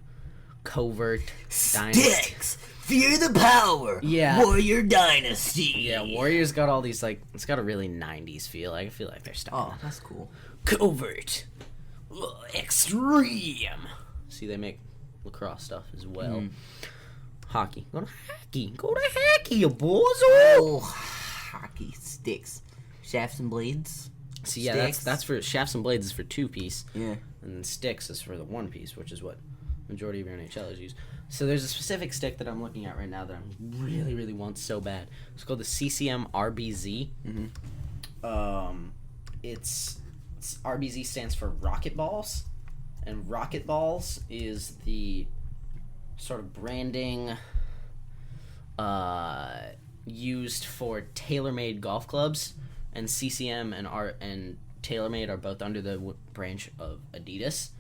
Covert Sticks! Fear the power! Yeah. Warrior Dynasty! Yeah, Warrior's got all these, like, it's got a really 90s feel. I feel like they're stuck. Oh, that's cool. Covert. Extreme. See, they make lacrosse stuff as well. Hockey. Go to hockey, you boys. Oh, hockey sticks. Shafts and blades. See, yeah, that's for shafts and blades is for 2-piece. Yeah. And then sticks is for the 1-piece, which is what majority of your NHLers use. So there's a specific stick that I'm looking at right now that I really, really want so bad. It's called the CCM RBZ. It's RBZ stands for Rocket Balls, and Rocket Balls is the sort of branding used for TaylorMade golf clubs, and CCM and TaylorMade are both under the branch of Adidas.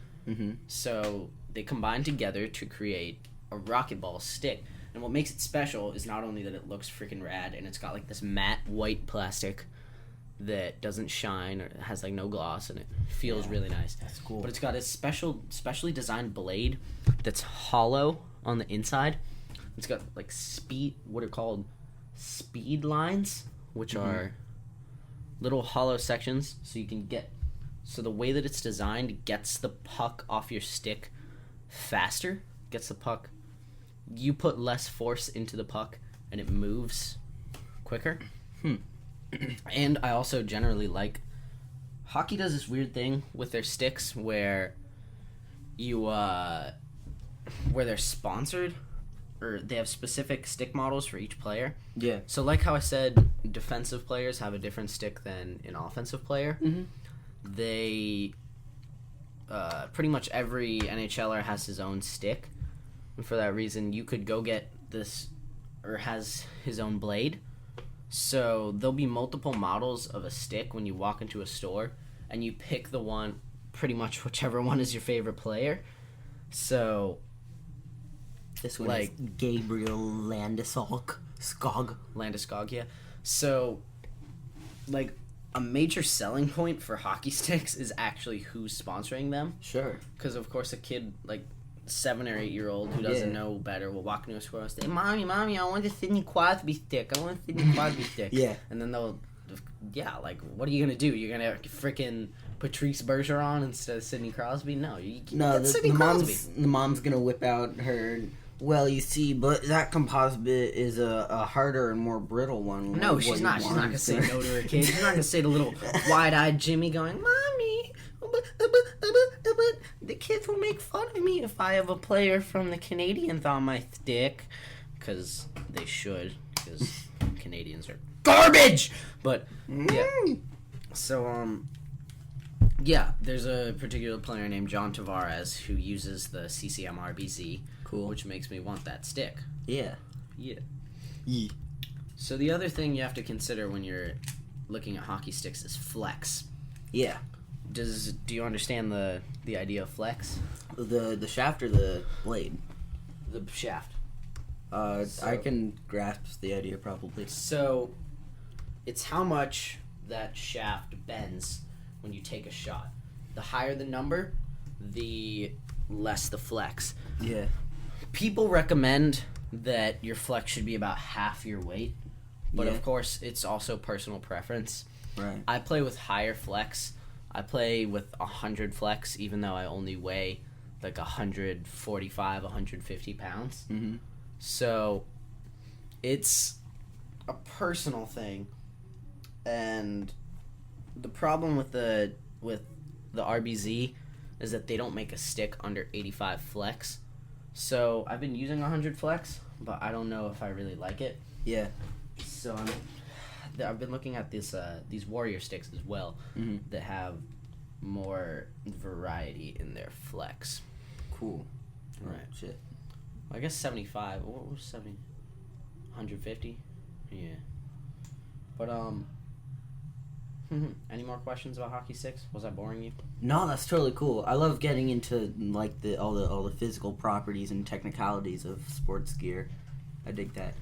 So they combine together to create a Rocket Ball stick. And what makes it special is not only that it looks freaking rad, and it's got like this matte white plastic that doesn't shine or has like no gloss, and it feels really nice. That's cool. But it's got a specially designed blade that's hollow on the inside. It's got like what are called speed lines, which are little hollow sections, so you can get. So the way that it's designed gets the puck off your stick faster. Gets the puck. You put less force into the puck, and it moves quicker. And I also generally like... Hockey does this weird thing with their sticks where you, where they're sponsored, or they have specific stick models for each player. Yeah. So like how I said, defensive players have a different stick than an offensive player. They... pretty much every NHLer has his own stick. And for that reason, you could go get this, or has his own blade, So there'll be multiple models of a stick when you walk into a store, and you pick the one, pretty much whichever one is your favorite player. So This one like is Gabriel Landeskog, yeah. So like a major selling point for hockey sticks is actually who's sponsoring them. Sure. Because of course a kid like 7 or 8 year old who doesn't know better will walk into a store and say, "Mommy, I want a Sidney Crosby stick. I want a Sidney Crosby stick." Yeah. And then they'll, like, what are you gonna do? You're gonna freaking Patrice Bergeron instead of Sidney Crosby? No, No, Sidney Crosby. the mom's gonna whip out her. Well, you see, but that composite is a harder and more brittle one. No, What she's you not. She's not want. gonna say no to her kid. She's not gonna say to little wide-eyed Jimmy going, "Mommy, the kids will make fun of me if I have a player from the Canadians on my stick," because they should, because Canadians are garbage. But yeah, so yeah, there's a particular player named John Tavares who uses the CCM RBZ, Cool. which makes me want that stick. Yeah. Yeah. Yeah. So the other thing you have to consider when you're looking at hockey sticks is flex. Yeah. Do you understand the idea of flex? The shaft or the blade? The shaft. I can grasp the idea probably. So it's how much that shaft bends when you take a shot. The higher the number, the less the flex. Yeah. People recommend that your flex should be about half your weight, but Yeah. of course it's also personal preference. Right. I play with higher flex. I play with 100 flex, even though I only weigh like 145, 150 pounds. Mm-hmm. So it's a personal thing, and the problem with the RBZ is that they don't make a stick under 85 flex. So I've been using 100 flex, but I don't know if I really like it. Yeah. So I've been looking at these Warrior sticks as well, Mm-hmm. that have more variety in their flex. Cool. Right. Shit. I guess 75. What was 70? 150? Yeah. But any more questions about hockey sticks? Was I boring you? No, that's totally cool. I love getting into like all the physical properties and technicalities of sports gear. I dig that.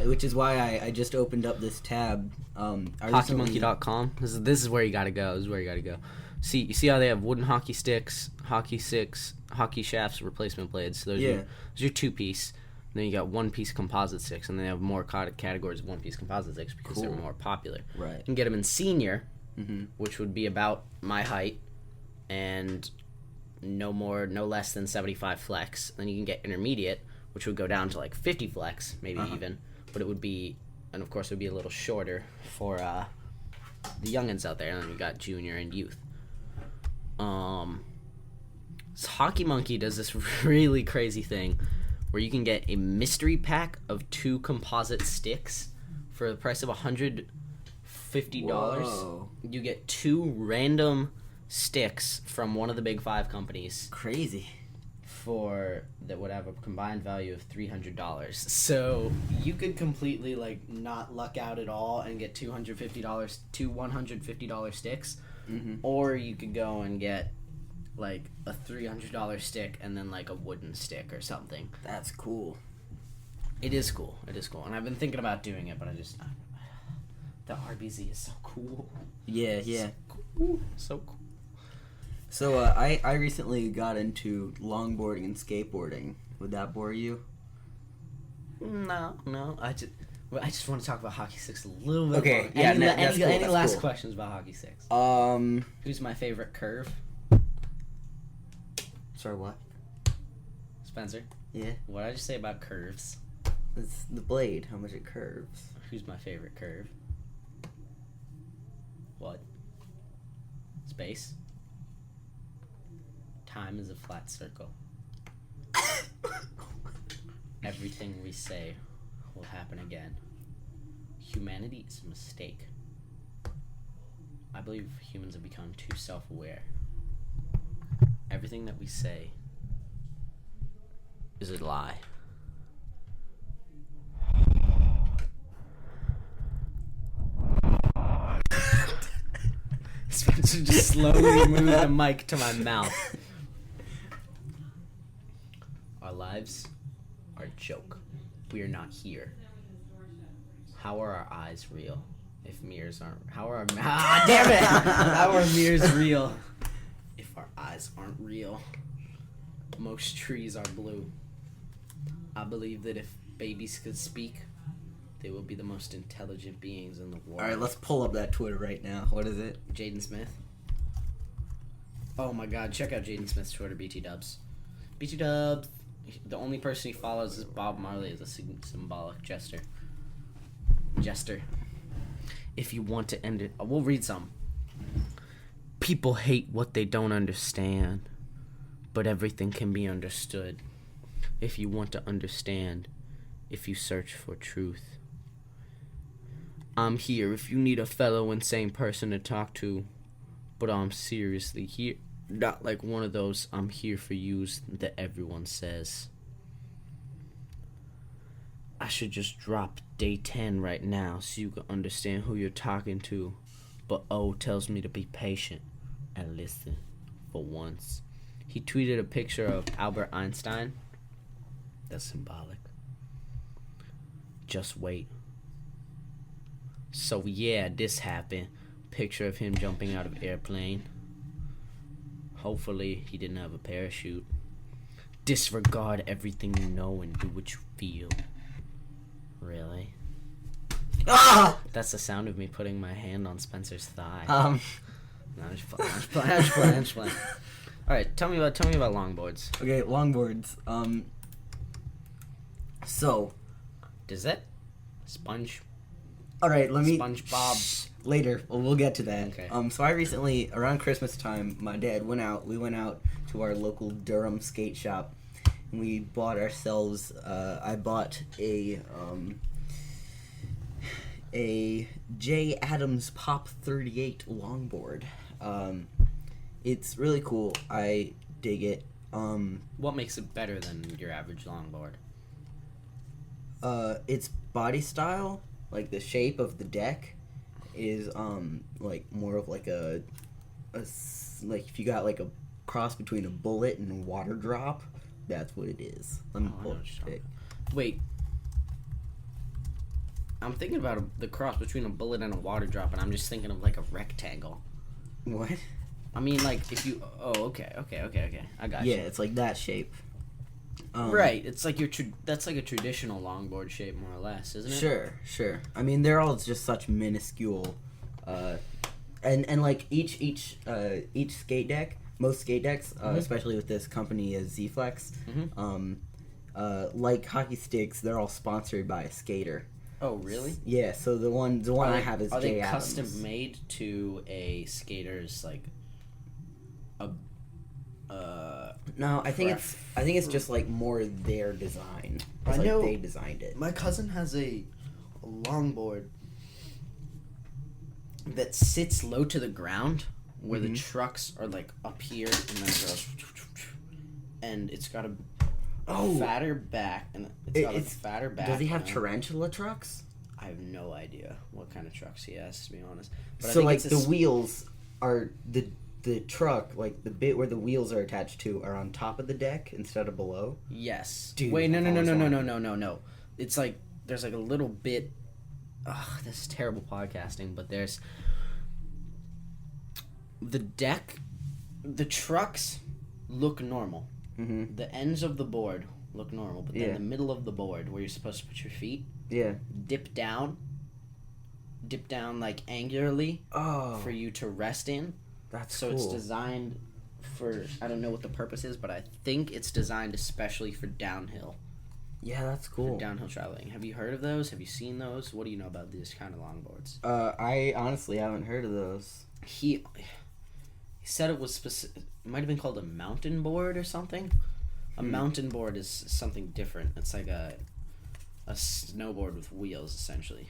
Which is why I just opened up this tab. HockeyMonkey.com. This is where you gotta go. This is where you gotta go. You see how they have wooden hockey sticks, hockey shafts, replacement blades. So those are your 2-piece. Then you got 1-piece composite sticks, and they have more categories of 1-piece composite sticks because they're more popular. Right. You can get them in senior, Mm-hmm. which would be about my height, and no less than 75 flex. Then you can get intermediate, which would go down to like 50 flex, maybe even. But it would be, and of course it would be a little shorter for the youngins out there. And then you got junior and youth. So Hockey Monkey does this really crazy thing where you can get a mystery pack of 2 composite sticks for the price of $150. Whoa. You get 2 random sticks from one of the big 5 companies Crazy. that would have a combined value of $300. So you could completely like not luck out at all and get two $150 sticks, or you could go and get like a $300 stick and then like a wooden stick or something. That's cool. It is cool, and I've been thinking about doing it, but the RBZ is so cool. Yeah. So cool. So I recently got into longboarding and skateboarding. Would that bore you? No. I just want to talk about hockey sticks a little bit Okay, more. yeah, Any that's cool, that's last cool. questions about hockey sticks? Who's my favorite curve? Sorry, what? Spencer. Yeah. What did I just say about curves? It's the blade, how much it curves. Who's my favorite curve? What? Space. Time is a flat circle. Everything we say will happen again. Humanity is a mistake. I believe humans have become too self-aware. Everything that we say is a lie. Just slowly move the mic to my mouth. Our lives are a joke. We are not here. How are our eyes real if mirrors aren't? How are our damn it! How are mirrors real if our eyes aren't real? Most trees are blue. I believe that if babies could speak, they will be the most intelligent beings in the world. All right, let's pull up that Twitter right now. What is it? Jaden Smith. Oh my God! Check out Jaden Smith's Twitter. BT Dubs. BT Dubs. The only person he follows is Bob Marley as a symbolic jester. If you want to end it, we'll read some. People hate what they don't understand, but everything can be understood if you want to understand, if you search for truth. I'm here if you need a fellow insane person to talk to, but I'm seriously here. Not like one of those I'm here for yous that everyone says. I should just drop day 10 right now so you can understand who you're talking to, but O tells me to be patient and listen for once. He tweeted a picture of Albert Einstein. That's symbolic. Just wait. So yeah, this happened. Picture of him jumping out of airplane. Hopefully he didn't have a parachute. Disregard everything you know and do what you feel. Really? Ah! That's the sound of me putting my hand on Spencer's thigh. Um. No, I'm just playing. All right, tell me about longboards. Okay, longboards. So. Does that Sponge? All right, let me. SpongeBob. Later, we'll get to that. Okay. So I recently, around Christmas time, my dad went out. We went out to our local Durham skate shop, and we bought ourselves. I bought a J Adams Pop 38 longboard. It's really cool. I dig it. What makes it better than your average longboard? Its body style, like the shape of the deck, is like more of like a like if you got like a cross between a bullet and a water drop, that's what it is. Let me pull it. Wait. I'm thinking about the cross between a bullet and a water drop, and I'm just thinking of like a rectangle. What? I mean, like if you. Oh, okay. I got you. Yeah, it's like that shape. Right. It's like that's like a traditional longboard shape, more or less, isn't it? Sure. I mean, they're all just such minuscule, and like each skate deck, most skate decks, especially with this company as Z-Flex, like hockey sticks, they're all sponsored by a skater. Oh, really? Yeah. So the one I have is Are J they Adams. custom made to a skater's like a? No, I think it's just like more their design. It's I know like they designed it. My cousin has a longboard that sits low to the ground, where the trucks are like up here, and then it goes, and it's got a fatter back, and it's got a fatter back. Does he have tarantula trucks? I have no idea what kind of trucks he has, to be honest. But So like the wheels are the truck, like the bit where the wheels are attached to, are on top of the deck instead of below. Yes. Dude, Wait, no. I've always wanted- No. It's like there's like a little bit. Ugh, this is terrible podcasting, but there's the deck. The trucks look normal. Mm-hmm. The ends of the board look normal, but then Yeah. the middle of the board, where you're supposed to put your feet, Yeah. dip down like angularly Oh, for you to rest in. that's So cool. it's designed for, I don't know what the purpose is, but I think it's designed especially for downhill. Yeah, that's For cool. downhill traveling. Have you heard of those? Have you seen those? What do you know about these kind of longboards? I honestly haven't heard of those. He said it was specific. It might have been called a mountain board or something. A mountain board is something different. It's like a snowboard with wheels, essentially.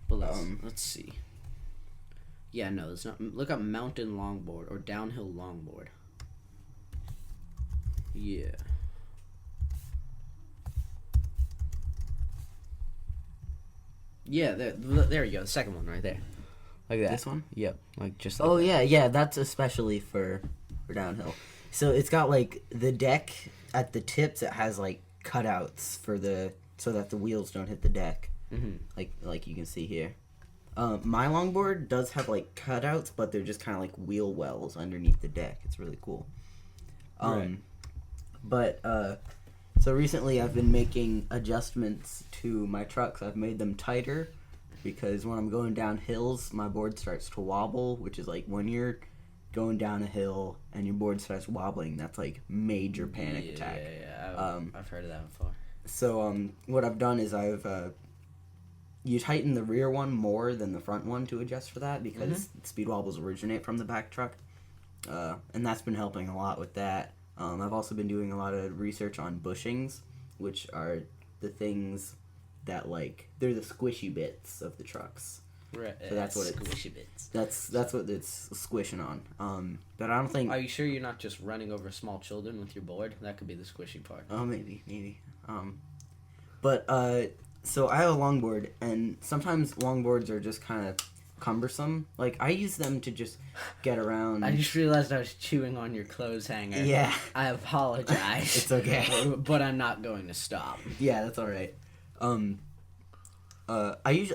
But let's see. Yeah, no, it's not. Look up mountain longboard or downhill longboard. Yeah. Yeah, there you go. The second one right there. Like that. This one? Yep. Like just like Oh that. yeah, that's especially for downhill. So it's got like the deck at the tips. It has like cutouts so that the wheels don't hit the deck. Mm-hmm. Like you can see here. My longboard does have like cutouts, but they're just kind of like wheel wells underneath the deck. It's really cool. Right. But so recently I've been making adjustments to my trucks. I've made them tighter because when I'm going down hills, my board starts to wobble, which is like when you're going down a hill and your board starts wobbling, that's like major panic attack. Yeah. I've heard of that before. So what I've done is you tighten the rear one more than the front one to adjust for that because speed wobbles originate from the back truck, and that's been helping a lot with that. I've also been doing a lot of research on bushings, which are the things that like they're the squishy bits of the trucks. Right. So that's what squishy bits. That's what it's squishing on. But I don't think. Are you sure you're not just running over small children with your board? That could be the squishy part. Oh, maybe. So I have a longboard, and sometimes longboards are just kind of cumbersome. Like, I use them to just get around. I just realized I was chewing on your clothes hanger. Yeah. I apologize. It's okay. But I'm not going to stop. Yeah, that's all right. I use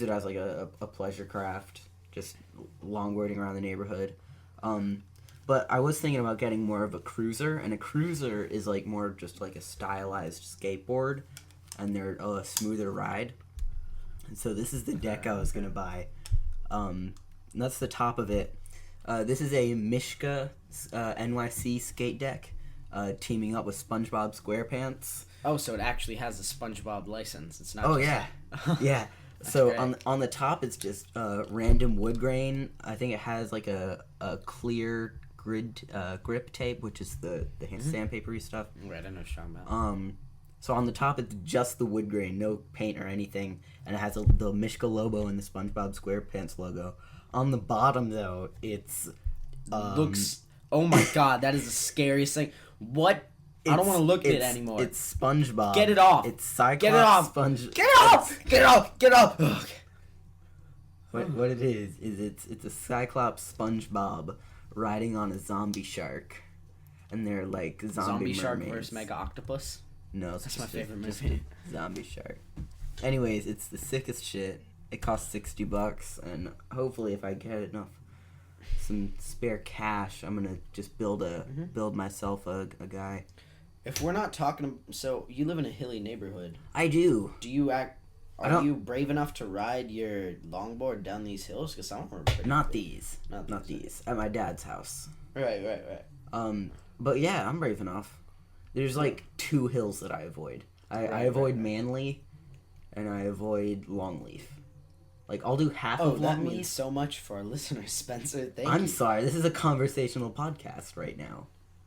it as like a pleasure craft, just longboarding around the neighborhood. But I was thinking about getting more of a cruiser, and a cruiser is like more just like a stylized skateboard, and they're a smoother ride. And so this is the deck I was gonna buy. And that's the top of it. This is a Mishka NYC skate deck, teaming up with SpongeBob SquarePants. Oh, so it actually has a SpongeBob license. It's not. Oh just... yeah, yeah. So great. on the top it's just random wood grain. I think it has like a clear grip tape, which is the sandpapery stuff. Right, I know what you're talking about. So on the top it's just the wood grain, no paint or anything, and it has the Mishka logo and the SpongeBob SquarePants logo. On the bottom though, it's looks. Oh my god, that is the scariest thing. What? I don't want to look at it anymore. It's SpongeBob. Get it off. It's Cyclops. Get it off. Get it off. Get it off. Get it off. Okay. What it is it's a Cyclops SpongeBob riding on a zombie shark, and they're like zombie shark mermaids. versus Mega Octopus. No, That's my favorite just movie. a zombie shark. Anyways, it's the sickest shit. It costs $60, and hopefully, if I get some spare cash, I'm gonna just build myself a guy. If we're not talking, so you live in a hilly neighborhood. I do. Do you Are you brave enough to ride your longboard down these hills? Because some of them are pretty Not cool. these. Not Not these. At my dad's house. Right. But yeah, I'm brave enough. There's like 2 hills that I avoid. I avoid Manly, and I avoid Longleaf. Like, I'll do half of that Longleaf. means so much for our listeners, Spencer. Thank I'm you. sorry. This is a conversational podcast right now.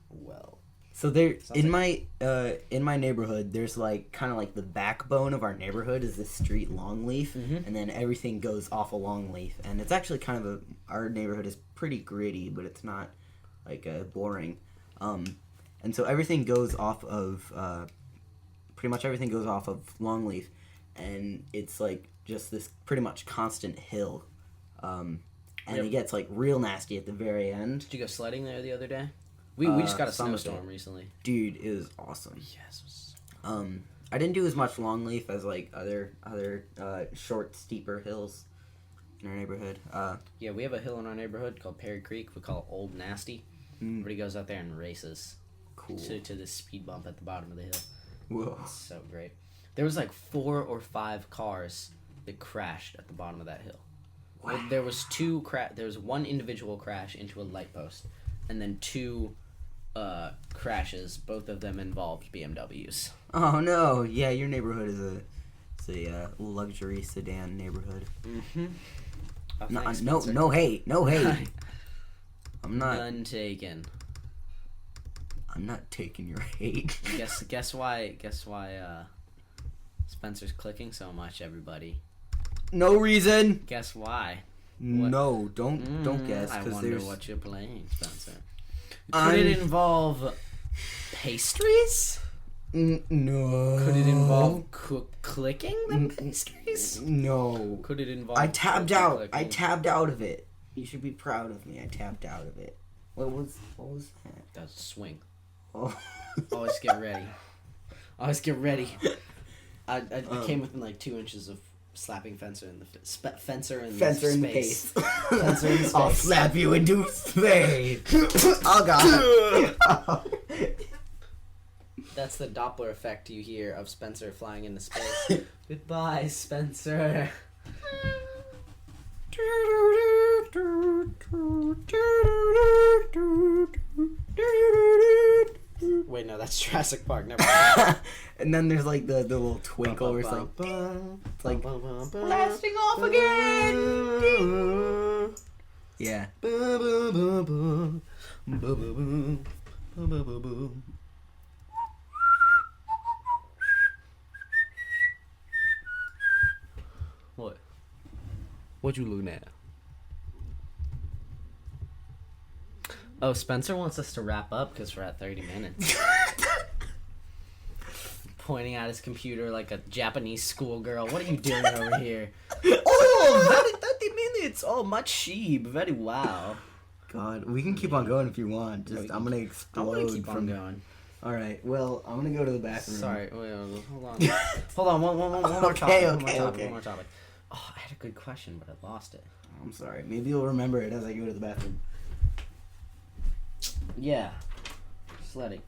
Well, So there, Sounds in my neighborhood, there's like kind of like the backbone of our neighborhood is this street Longleaf, and then everything goes off a Longleaf, and it's actually kind of our neighborhood is pretty gritty, but it's not like boring, and so everything goes off of pretty much everything goes off of Longleaf, and it's like just this pretty much constant hill, and it gets like real nasty at the very end. did you go sledding there the other day? We just got a some of snowstorm it. recently. Dude, it was awesome. Yes. I didn't do as much Longleaf as like other short, steeper hills in our neighborhood. Yeah, we have a hill in our neighborhood called Perry Creek. We call it Old Nasty. Everybody goes out there and races Cool. to this speed bump at the bottom of the hill. Whoa. It's so great. There was like 4 or 5 cars that crashed at the bottom of that hill. Wow. There was there was one individual crash into a light post, and then 2 crashes. Both of them involved BMWs. Oh no! Yeah, your neighborhood is a luxury sedan neighborhood. Mm-hmm. No hate. I'm not. None taken. I'm not taking your hate. Guess why Spencer's clicking so much, everybody. No reason. Guess why? No, don't guess. I 'Cause wonder there's... what you're playing, Spencer. Could it involve pastries? No. Could it involve clicking the pastries? No. Could it involve? I tabbed out. clicking? I tabbed out of it. You should be proud of me. I tabbed out of it. What was that? That's a swing. Oh. Always get ready. Always get ready. I came within like 2 inches of slapping Fencer in the Fencer in the space. face. Fencer in space. I'll slap you into space. Oh god. That's the Doppler effect you hear of Spencer flying into space. Goodbye, Spencer. Wait, no, that's Jurassic Park. Never mind. And then there's like the little twinkle where it's like blasting off again. Yeah. What? What you looking at? Oh, Spencer wants us to wrap up because we're at 30 minutes. Pointing at his computer like a Japanese schoolgirl. What are you doing over here? Oh, 30 minutes. Oh, much sheep. Very wow. God, we can keep on going if you want. Just I'm gonna explode. I want to keep on going. All right. Well, I'm gonna go to the bathroom. Sorry. Wait, hold on. Hold on. One more topic. One more topic. Oh, I had a good question, but I lost it. I'm sorry. Maybe you'll remember it as I go to the bathroom. Yeah. Sledding.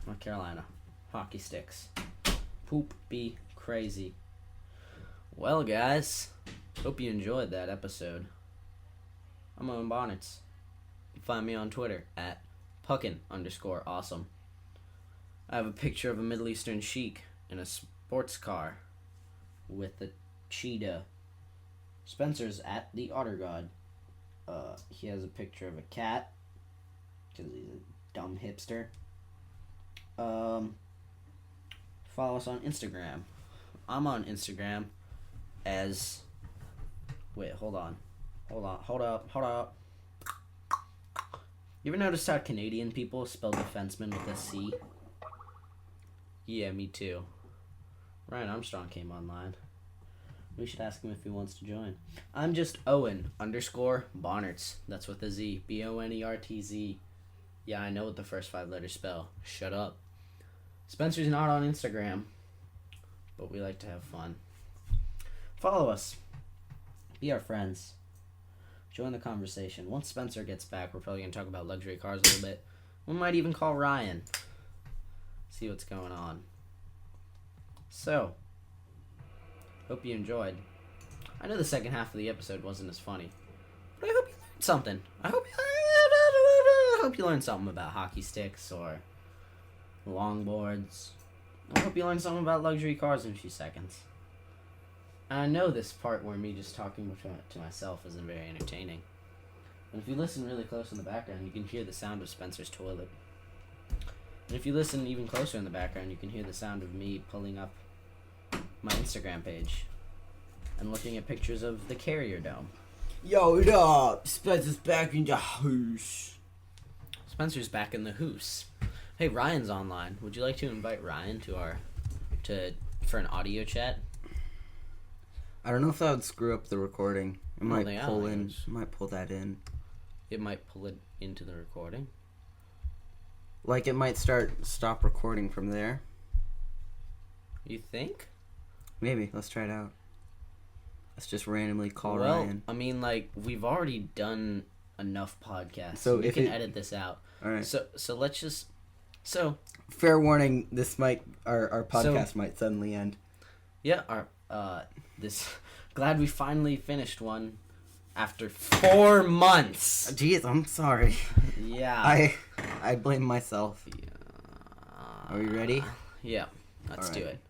North Carolina. Hockey sticks. Poop be crazy. Well, guys. Hope you enjoyed that episode. I'm Owen Bonnets. You can find me on Twitter at Puckin_awesome. I have a picture of a Middle Eastern sheik in a sports car with a cheetah. Spencer's at the Otter God. He has a picture of a cat because he's a dumb hipster. Follow us on Instagram. I'm on Instagram as... Wait, hold up. You ever notice how Canadian people spell defenseman with a C? Yeah, me too. Ryan Armstrong came online. We should ask him if he wants to join. I'm just Owen_Bonnertz. That's with a Z. Bonertz. Yeah, I know what the first 5 letters spell. Shut up. Spencer's not on Instagram, but we like to have fun. Follow us. Be our friends. Join the conversation. Once Spencer gets back, we're probably going to talk about luxury cars a little bit. We might even call Ryan. See what's going on. So, hope you enjoyed. I know the second half of the episode wasn't as funny, but I hope you learned something. I hope you learned something about hockey sticks or longboards. I hope you learned something about luxury cars in a few seconds. And I know this part where me just talking to myself isn't very entertaining. But if you listen really close in the background, you can hear the sound of Spencer's toilet. And if you listen even closer in the background, you can hear the sound of me pulling up my Instagram page and looking at pictures of the Carrier Dome. Yo, what up? Spencer's back in the house. Spencer's back in the hoose. Hey, Ryan's online. Would you like to invite Ryan for an audio chat? I don't know if that would screw up the recording. It might pull that in. It might pull it into the recording. Like it might stop recording from there. You think? Maybe. Let's try it out. Let's just randomly call Well, Ryan. I mean, like, we've already done enough podcasts. So we if can it- edit this out. All right. So let's just... So, Fair warning, our podcast might suddenly end. yeah, glad we finally finished one after 4 months. Jeez, I'm sorry. Yeah. I blame myself. Are we ready? Yeah, let's All do right. it.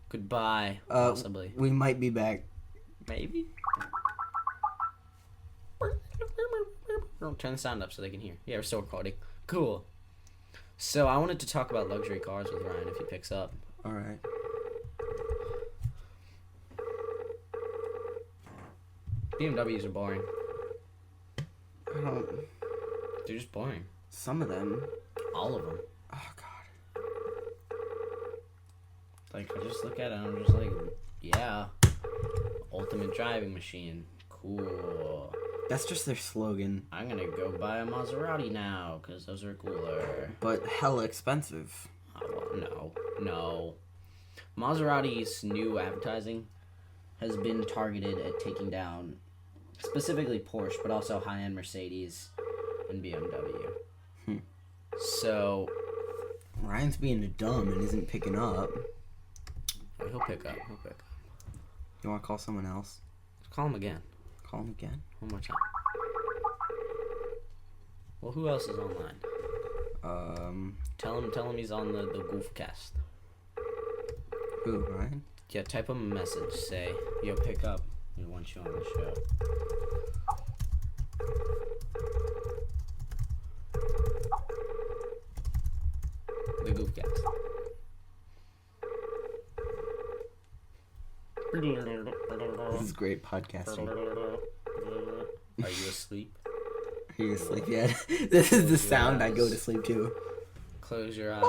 Goodbye, possibly. We might be back. Maybe? Turn the sound up so they can hear. Yeah, we're still recording. Cool. So I wanted to talk about luxury cars with Ryan if he picks up. All right. BMWs are boring. I don't. They're just boring. Some of them. All of them. Oh God. Like, I just look at it and I'm just like, yeah. Ultimate driving machine. Cool. That's just their slogan. I'm gonna go buy a Maserati now, because those are cooler. But hella expensive. Oh, no. Maserati's new advertising has been targeted at taking down specifically Porsche, but also high-end Mercedes and BMW. So... Ryan's being dumb and isn't picking up. He'll pick up. You want to call someone else? Call him again. Call him again? One more time. Well, who else is online? Tell him he's on the Goofcast. Who, Ryan? Yeah, type him a message. Say, yo, pick up. We want you on the show. The Goofcast. This is great podcasting. Are you asleep? Are you asleep yet? This is the sound I go to sleep to. Close your eyes.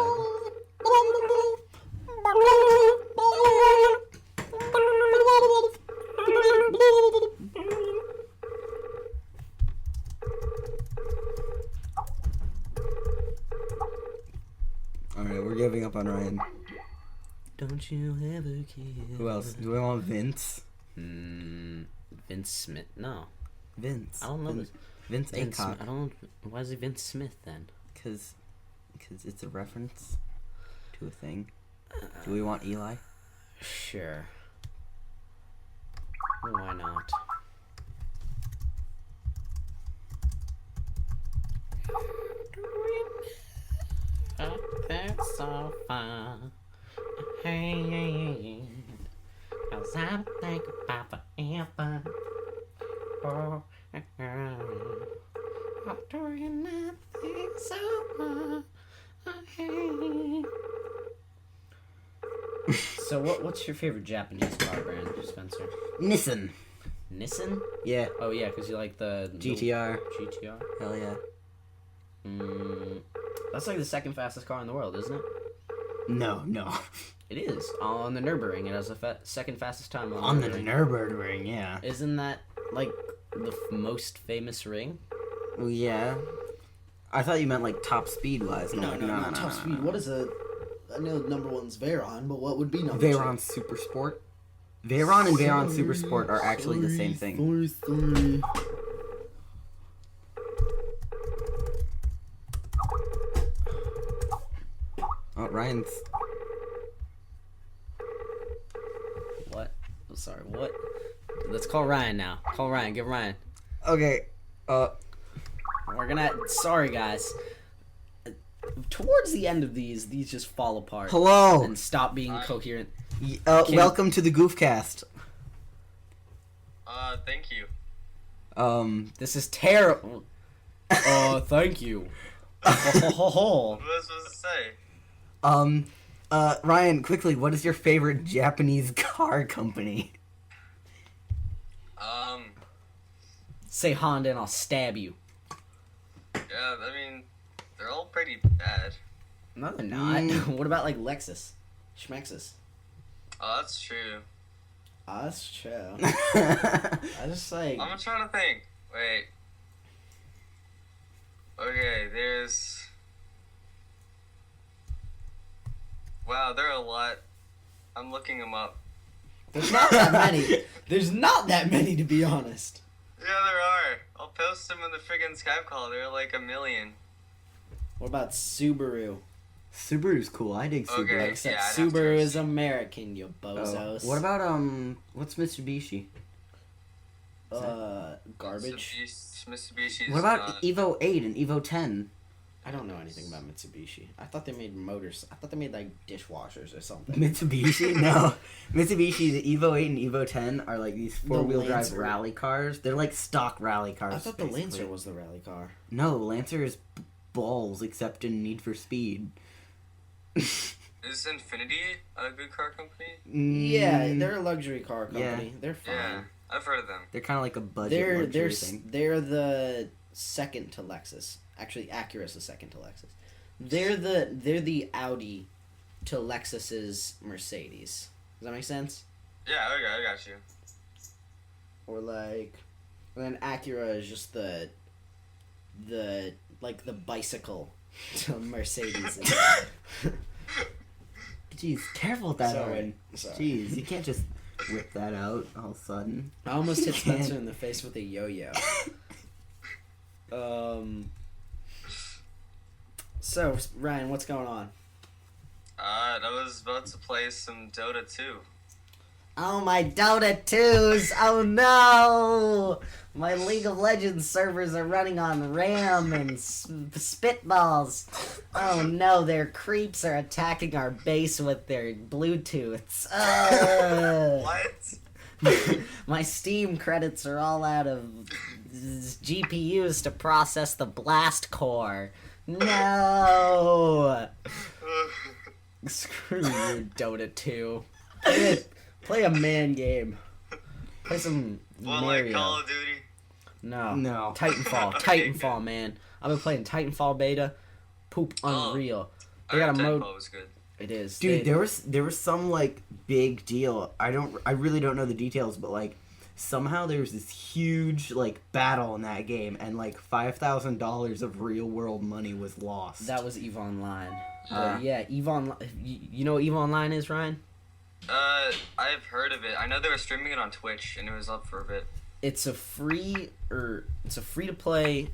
Alright, we're giving up on Ryan. Don't you ever kill. Who else? Do we want Vince? Vince Smith? No. Vince. I don't know. Vince Acock. I don't know. Why is he Vince Smith then? Because it's a reference to a thing. Do we want Eli? Sure. Why not? That's so fun. Hey, 'cause I think about forever. Oh, after nothing so fun. Hey. So what's your favorite Japanese car brand, Spencer? Nissan. Nissan? Yeah. Oh yeah, because you like the GTR. GTR? Hell yeah. That's like the second fastest car in the world, isn't it? No. It is. On the Nürburgring, it has the second fastest time On the Nürburgring, yeah. Isn't that like the most famous ring? Well, yeah. I thought you meant like top speed wise. No, not top speed. What is a? I know number one's Veyron, but what would be number Veyron Super Sport. Veyron and Veyron Super Sport are actually the same thing. Sorry. Oh, Ryan's. What? I'm sorry, what? Let's call Ryan now. Call Ryan. Get Ryan. Okay. We're gonna. Sorry, guys. Towards the end of these just fall apart. Hello. And stop being coherent. Welcome to the Goofcast. Thank you. This is terrible. Thank you. What was I supposed to say? Ryan, quickly, what is your favorite Japanese car company? Say Honda and I'll stab you. Yeah, I mean, they're all pretty bad. No, they're not. What about like Lexus? Schmexus. Oh, that's true. Oh, that's true. I just like. I'm trying to think. Wait. Okay, there's... Wow, there are a lot. I'm looking them up. There's not that many. There's not that many, to be honest. Yeah, there are. I'll post them in the friggin' Skype call. There are like a million. What about Subaru? Subaru's cool. I dig Subaru. Okay. Except Yeah, I'd have to- Subaru is American, you bozos. What about what's Mitsubishi? Garbage. Mitsubishi's What about not... Evo 8 and Evo 10? I don't know anything about Mitsubishi. I thought they made motors. I thought they made like dishwashers or something. Mitsubishi? No. Mitsubishi, the Evo 8 and Evo 10 are like these four-wheel drive Lancer. rally cars. They're like stock rally cars. I thought the basically. Lancer was the rally car. No, Lancer is balls except in Need for Speed. Is Infinity a good car company? Yeah, they're a luxury car company. Yeah. They're fine. Yeah, I've heard of them. They're kind of like a budget They're luxury thing. they're the second to Lexus. Actually, Acura's the second to Lexus. They're the Audi to Lexus's Mercedes. Does that make sense? Yeah, okay, I got you. Or like, and then Acura is just the like the bicycle to Mercedes. Jeez, careful with that, Sorry. Owen. Sorry. Jeez, you can't just whip that out all of a sudden. I almost hit You can't. Spencer in the face with a yo-yo. So Ryan, what's going on? I was about to play some Dota 2. Oh, my Dota 2s! Oh no! My League of Legends servers are running on RAM and spitballs. Oh no, their creeps are attacking our base with their Bluetooths. What? My Steam credits are all out of GPUs to process the blast core. No! Screw you, Dota 2. Play a man game. Play some Well, Mario. like Call of Duty. No. No. Titanfall. Okay. Titanfall, man. I've been playing Titanfall beta. Poop Oh. unreal. I They got a heard mode. Titanfall was good. It is. Dude, They- there was some like big deal. I really don't know the details, but like somehow there was this huge like battle in that game, and like $5,000 of real world money was lost. That was EVE Online. Ah. Yeah, EVE Online. You know what EVE Online is, Ryan? I've heard of it. I know they were streaming it on Twitch, and it was up for a bit. It's a free to play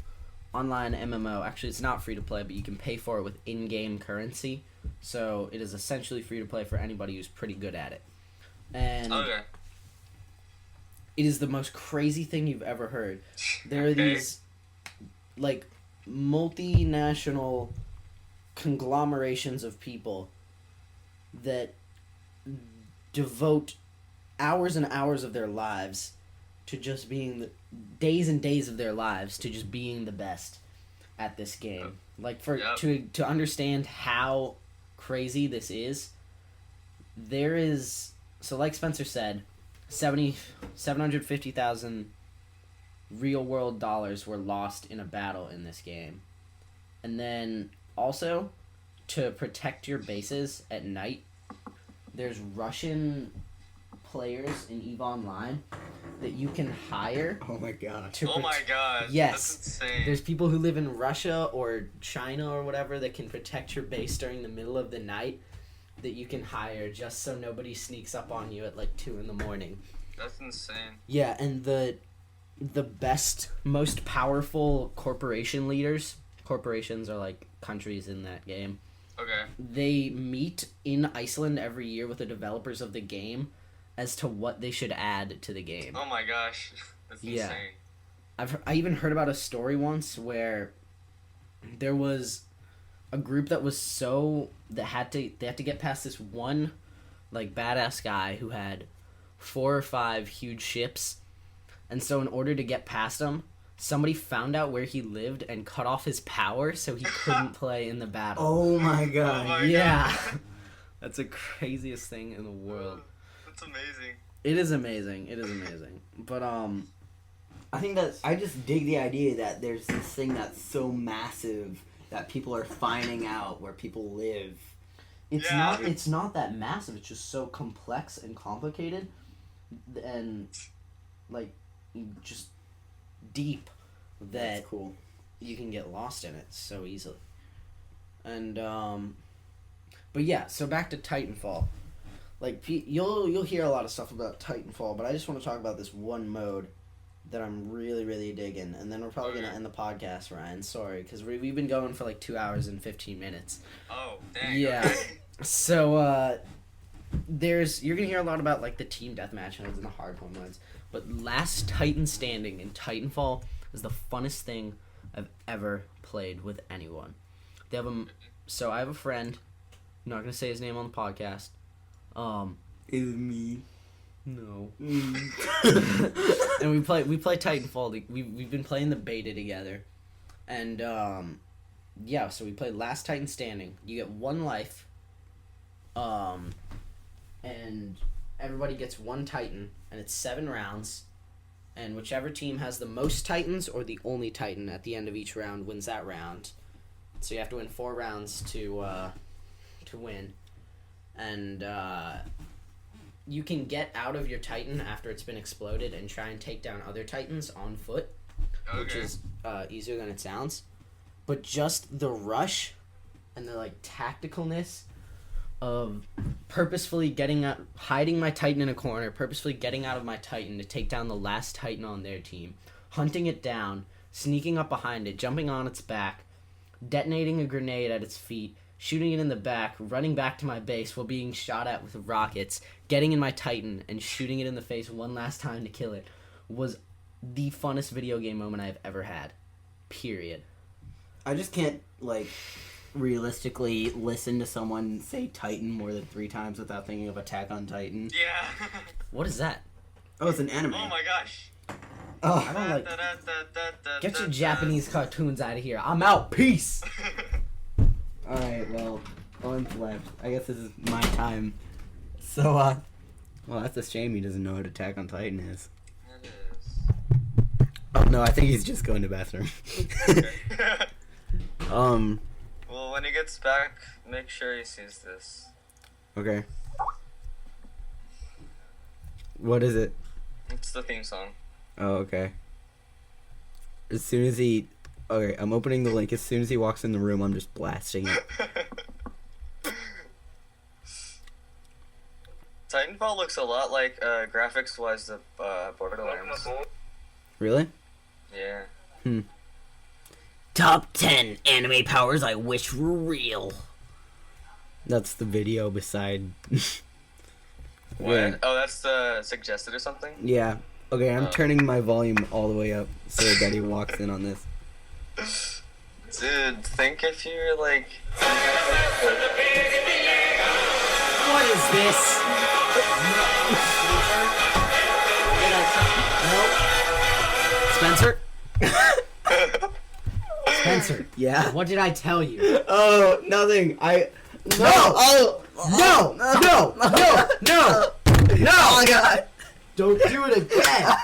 online MMO. Actually, it's not free to play, but you can pay for it with in-game currency. So it is essentially free to play for anybody who's pretty good at it. And Okay. it is the most crazy thing you've ever heard. There are Okay. these like multinational conglomerations of people that devote hours and hours of their lives to just being days and days of their lives to just being the best at this game. Like for Yep. to understand how crazy this is, there is, so like Spencer said, 750,000 real world dollars were lost in a battle in this game. And then also to protect your bases at night, there's Russian players in EVE Online that you can hire oh my gosh. to Oh my god. Yes. That's insane. There's people who live in Russia or China or whatever that can protect your base during the middle of the night that you can hire just so nobody sneaks up on you at like 2 a.m. That's insane. Yeah, and the best, most powerful corporations are like countries in that game. Okay. They meet in Iceland every year with the developers of the game as to what they should add to the game. Oh my gosh. That's Yeah. insane. I even heard about a story once where there was a group that was they had to get past this one like badass guy who had 4 or 5 huge ships, and so in order to get past him, somebody found out where he lived and cut off his power so he couldn't play in the battle. Oh my god. Oh my Yeah. god. That's the craziest thing in the world. That's amazing. It is amazing. It is amazing. But I think that I just dig the idea that there's this thing that's so massive that people are finding out where people live. it's Yeah. not that massive. It's just so complex and complicated and like just deep that That's cool. you can get lost in it so easily. And but yeah, so back to Titanfall. Like you'll hear a lot of stuff about Titanfall, but I just want to talk about this one mode that I'm really really digging, and then we're probably gonna end the podcast, Ryan. Sorry, because we've been going for like 2 hours and 15 minutes. Oh, dang. Yeah. Okay. So you're gonna hear a lot about like the team deathmatch modes and the hardcore modes, but Last Titan Standing in Titanfall is the funnest thing I've ever played with anyone. They have so I have a friend. I'm not gonna say his name on the podcast. Is me. No. And we play Titanfall. We've been playing the beta together, and yeah. So we play Last Titan Standing. You get 1 life. And everybody gets 1 Titan, and it's 7 rounds. And whichever team has the most Titans or the only Titan at the end of each round wins that round. So you have to win 4 rounds to win. and you can get out of your Titan after it's been exploded and try and take down other Titans on foot, which is easier than it sounds. But just the rush and the like tacticalness of purposefully hiding my Titan in a corner, purposefully getting out of my Titan to take down the last Titan on their team, hunting it down, sneaking up behind it, jumping on its back, detonating a grenade at its feet, shooting it in the back, running back to my base while being shot at with rockets, getting in my Titan, and shooting it in the face one last time to kill it was the funnest video game moment I've ever had. Period. I just can't, like, realistically listen to someone say Titan more than 3 times without thinking of Attack on Titan. Yeah. What is that? Oh, it's an anime. Oh my gosh. Oh, I don't like... Get your Japanese cartoons out of here. I'm out. Peace. Alright, well, Owen's left. I guess this is my time. So, well, that's a shame he doesn't know what Attack on Titan is. It is. Oh, no, I think he's just going to the bathroom. Well, when he gets back, make sure he sees this. Okay. What is it? It's the theme song. Oh, okay. As soon as he... Okay, I'm opening the link. As soon as he walks in the room, I'm just blasting it. Titanfall looks a lot like, graphics-wise, the, Borderlands. Really? Yeah. Top 10 anime powers I wish were real. That's the video beside... What? Yeah. Oh, that's the suggested or something? Yeah. Okay, I'm Oh. turning my volume all the way up so that he walks in on this. Dude, think if you're, like... What is this? Spencer? Spencer, Yeah. what did I tell you? Oh, nothing. No! Oh! No! No! No! No! No! Oh, God! Don't do it again!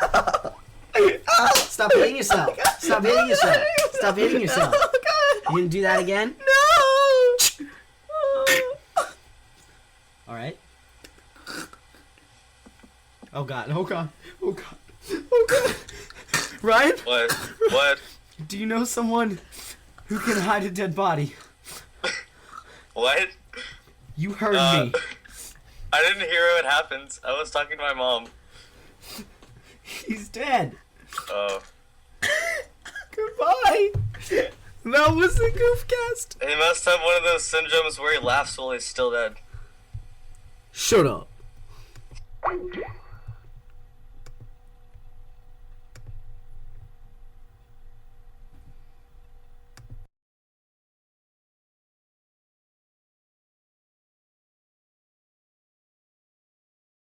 Stop hitting yourself! Stop hitting yourself! Stop hitting yourself! You gonna do that again? No! Alright. Oh god, oh god, oh god, oh god. Ryan? What? What? Do you know someone who can hide a dead body? What? You heard me. I didn't hear what happened. I was talking to my mom. He's dead. Oh. Goodbye. That was the Goofcast. He must have one of those syndromes where he laughs while he's still dead. Shut up.